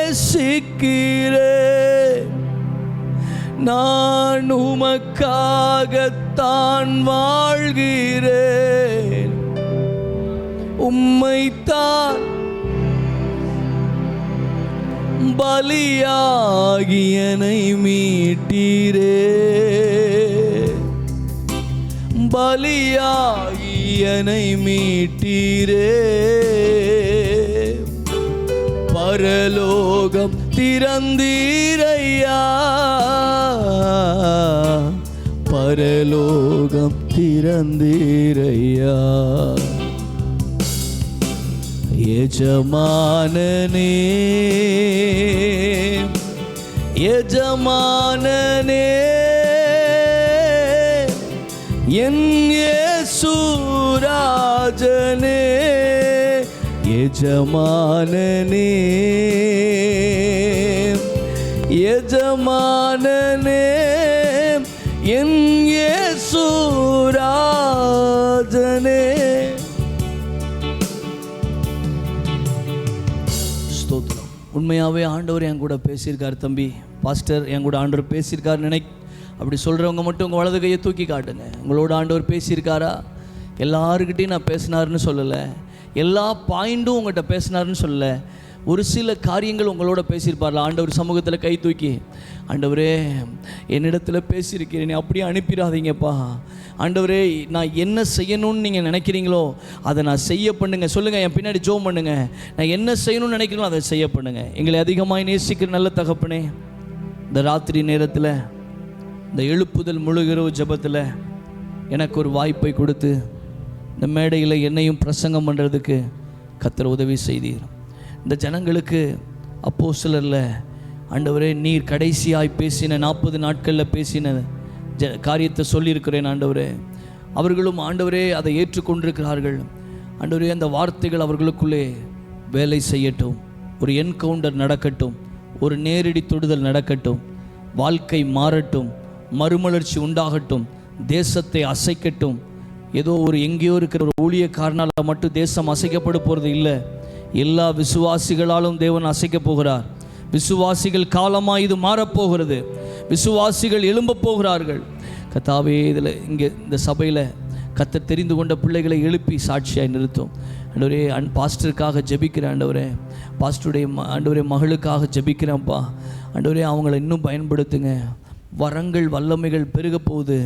S3: நேசிக்கிறேன். நான் உமக்காகத்தான் வாழ்கிறேன், உம்மைத்தான் பலியாகி என்னை மீட்டீரே, பலியாகி என்னை மீட்டீரே. பரலோகம் திறந்தீரையா, பரலோகம் திறந்தீரையா. எஜமானனே, எஜமானனே, என் இயேசு ராஜனே. எஜமானனே, எஜமானனே, என் இயேசு ராஜனே. ஸ்தோத்திரம். உண்மையாகவே ஆண்டவர் என் கூட பேசியிருக்கார் தம்பி, பாஸ்டர் என் கூட ஆண்டவர் பேசியிருக்கார் அப்படி சொல்கிறவங்க மட்டும் உங்கள் வலது கையை தூக்கி காட்டுங்க. உங்களோட ஆண்டவர் பேசியிருக்காரா? எல்லாருக்கிட்டையும் நான் பேசினாருன்னு சொல்லலை, எல்லா பாயிண்ட்டும் உங்கள்கிட்ட பேசினாருன்னு சொல்லலை. ஒரு சில காரியங்கள் உங்களோட பேசியிருப்பார்ல. ஆண்டவர் சமூகத்தில் கை தூக்கி, ஆண்டவரே என்னிடத்தில் பேசியிருக்கிறேன், அப்படியே அனுப்பிடாதீங்கப்பா. ஆண்டவரே நான் என்ன செய்யணும்னு நீங்கள் நினைக்கிறீங்களோ அதை நான் செய்ய பண்ணுங்க. சொல்லுங்கள், என் பின்னாடி ஜோம் பண்ணுங்க. நான் என்ன செய்யணும்னு நினைக்கிறீங்களோ அதை செய்ய பண்ணுங்க. எங்களை அதிகமாக நேசிக்கிற நல்ல தகப்பனே, இந்த ராத்திரி நேரத்தில், இந்த எழுப்புதல் முழு இரவு ஜெபத்தில் எனக்கு ஒரு வாய்ப்பை கொடுத்து இந்த மேடையில் என்னையும் பிரசங்கம் பண்ணுறதுக்கு கர்த்தர் உதவி செய்தீர். இந்த ஜனங்களுக்கு அப்போஸ்தலரில் ஆண்டவரே நீர் கடைசியாய் பேசின 40 நாட்களில் பேசின காரியத்தை சொல்லியிருக்கிறேன் ஆண்டவரே. அவர்களும் ஆண்டவரே அதை ஏற்றுக்கொண்டிருக்கிறார்கள். ஆண்டவரே அந்த வார்த்தைகள் அவர்களுக்குள்ளே வேலை செய்யட்டும், ஒரு என்கவுண்டர் நடக்கட்டும், ஒரு நேரடி தொடுதல் நடக்கட்டும், வாழ்க்கை மாறட்டும், மறுமலர்ச்சி உண்டாகட்டும், தேசத்தை அசைக்கட்டும். ஏதோ ஒரு எங்கேயோ இருக்கிற ஒரு ஊழியக்காரனால் மட்டும் தேசம் அசைக்கப்பட போகிறது இல்லை, எல்லா விசுவாசிகளாலும் தேவன் அசைக்க போகிறார். விசுவாசிகள் காலமாக இது மாறப்போகிறது, விசுவாசிகள் எழும்ப போகிறார்கள். கர்த்தாவே இதில் இங்கே இந்த சபையில் கர்த்தர் தெரிந்து கொண்ட பிள்ளைகளை எழுப்பி சாட்சியாய் நிறுத்தும் ஆண்டவரே. பாஸ்டருக்காக ஜெபிக்கிறேன் ஆண்டவரே, பாஸ்டருடைய ஆண்டவரே மகளுக்காக ஜெபிக்கிறேன்ப்பா ஆண்டவரே. அவங்கள இன்னும் பயன்படுத்துங்க, வரங்கள் வல்லமைகள் பெருக போகுது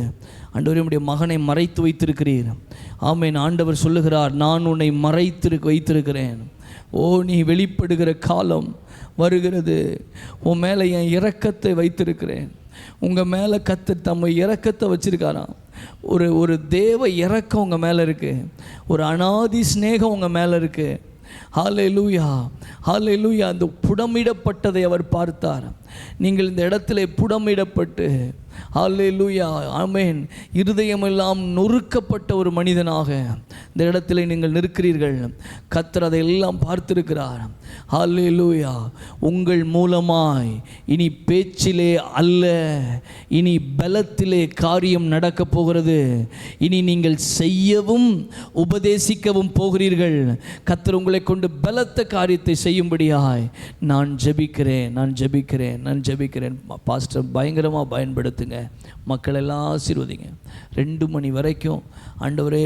S3: ஆண்டவரே. உம்முடைய மகனை மறைத்து வைத்திருக்கிறீர். ஆமென். ஆண்டவர் சொல்லுகிறார், நான் உன்னை மறைத்து வைத்திருக்கிறேன். ஓ, நீ வெளிப்படுகிற காலம் வருகிறது. உன் மேலே என் இரக்கத்தை வைத்திருக்கிறேன். உங்கள் மேலே கர்த்தர் தம்மை இரக்கத்தை வச்சிருக்காராம். ஒரு தேவ இரக்கம் உங்கள் மேலே இருக்குது, ஒரு அனாதி ஸ்நேகம் உங்கள் மேலே இருக்குது. ஹல்லேலூயா, ஹல்லேலூயா. அந்த புடமிடப்பட்டதை அவர் பார்த்தார். நீங்கள் இந்த இடத்துல புடமிடப்பட்டு, ஹல்லேலூயா, ஆமென், இருதயமெல்லாம் நொறுக்கப்பட்ட ஒரு மனிதனாக இந்த இடத்துல நீங்கள் நிற்கிறீர்கள். கர்த்தர் அதையெல்லாம் பார்த்திருக்கிறார். ஹல்லேலூயா. உங்கள் மூலமாய் இனி பேச்சிலே அல்ல, இனி பலத்திலே காரியம் நடக்கப் போகிறது. இனி நீங்கள் செய்யவும் உபதேசிக்கவும் போகிறீர்கள். கர்த்தர் உங்களை கொண்டு பலத்த காரியத்தை செய்யும்படியாய் நான் ஜெபிக்கிறேன், நான் ஜெபிக்கிறேன், நான் ஜெபிக்கிறேன். பாஸ்டர் பயங்கரமாக பயன்படுத்துங்க, மக்கள் எல்லாம் ஆசீர்வதிங்க. 2 மணி வரைக்கும் ஆண்டவரே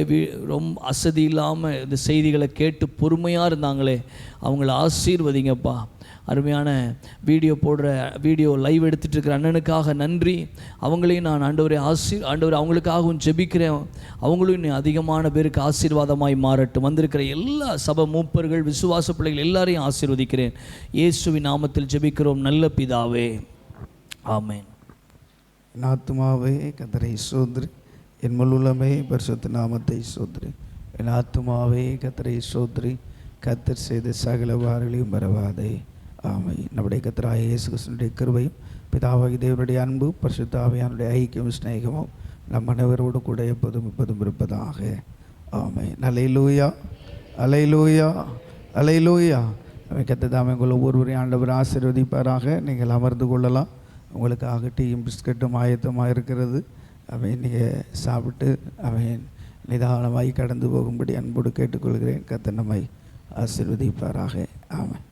S3: ரொம்ப அசதி இல்லாமல் இந்த செய்திகளை கேட்டு பொறுமையாக இருந்தாங்களே, அவங்கள ஆசீர்வதிங்கப்பா. அருமையான வீடியோ லைவ் எடுத்துகிட்டு இருக்கிற அண்ணனுக்காக நன்றி. அவங்களையும் நான் ஆண்டவரே ஆண்டவர் அவங்களுக்காகவும் ஜெபிக்கிறேன். அவங்களும் இன்னும் அதிகமான பேருக்கு ஆசீர்வாதமாய் மாறட்டும். வந்திருக்கிற எல்லா சபை மூப்பர்கள், விசுவாச பிள்ளைகள் எல்லாரையும் ஆசீர்வதிக்கிறேன். இயேசுவின் நாமத்தில் ஜெபிக்கிறோம் நல்ல பிதாவே, ஆமென்.
S4: என் ஆத்துமாவே கர்த்தரை ஸ்தோத்திரி, என் முழுமே பரிசுத்த நாமத்தை ஸ்தோத்திரி. என் ஆத்துமாவே கர்த்தரை ஸ்தோத்திரி, கர்த்தர் செய்த சகல வாரங்களையும் மறவாதே. ஆமென். நம்முடைய கர்த்தராகிய இயேசு கிறிஸ்துவினுடைய கிருபையும் பிதாவாகிய தேவனுடைய அன்பு பரிசுத்த ஆவியானுடைய ஐக்கியமும் ஸ்நேகமும் நம் அனைவரோடு கூட எப்போதும் இருப்பதாக. ஆமென். அல்லேலூயா, அல்லேலூயா, அல்லேலூயா. கர்த்தர் தாமே உங்கள் ஒவ்வொருவரையும் ஆண்டவர் ஆசீர்வதிப்பாராக. நீங்கள் அமர்ந்து கொள்ளலாம். உங்களுக்காக டீயும் பிஸ்கட்டும் ஆயத்தமாக இருக்கிறது. அவை நீங்கள் சாப்பிட்டு அவை நிதானமாய் கடந்து போகும்படி அன்போடு கேட்டுக்கொள்கிறேன். கர்த்தர் நம்மை ஆசீர்வதிப்பாராக. ஆமென்.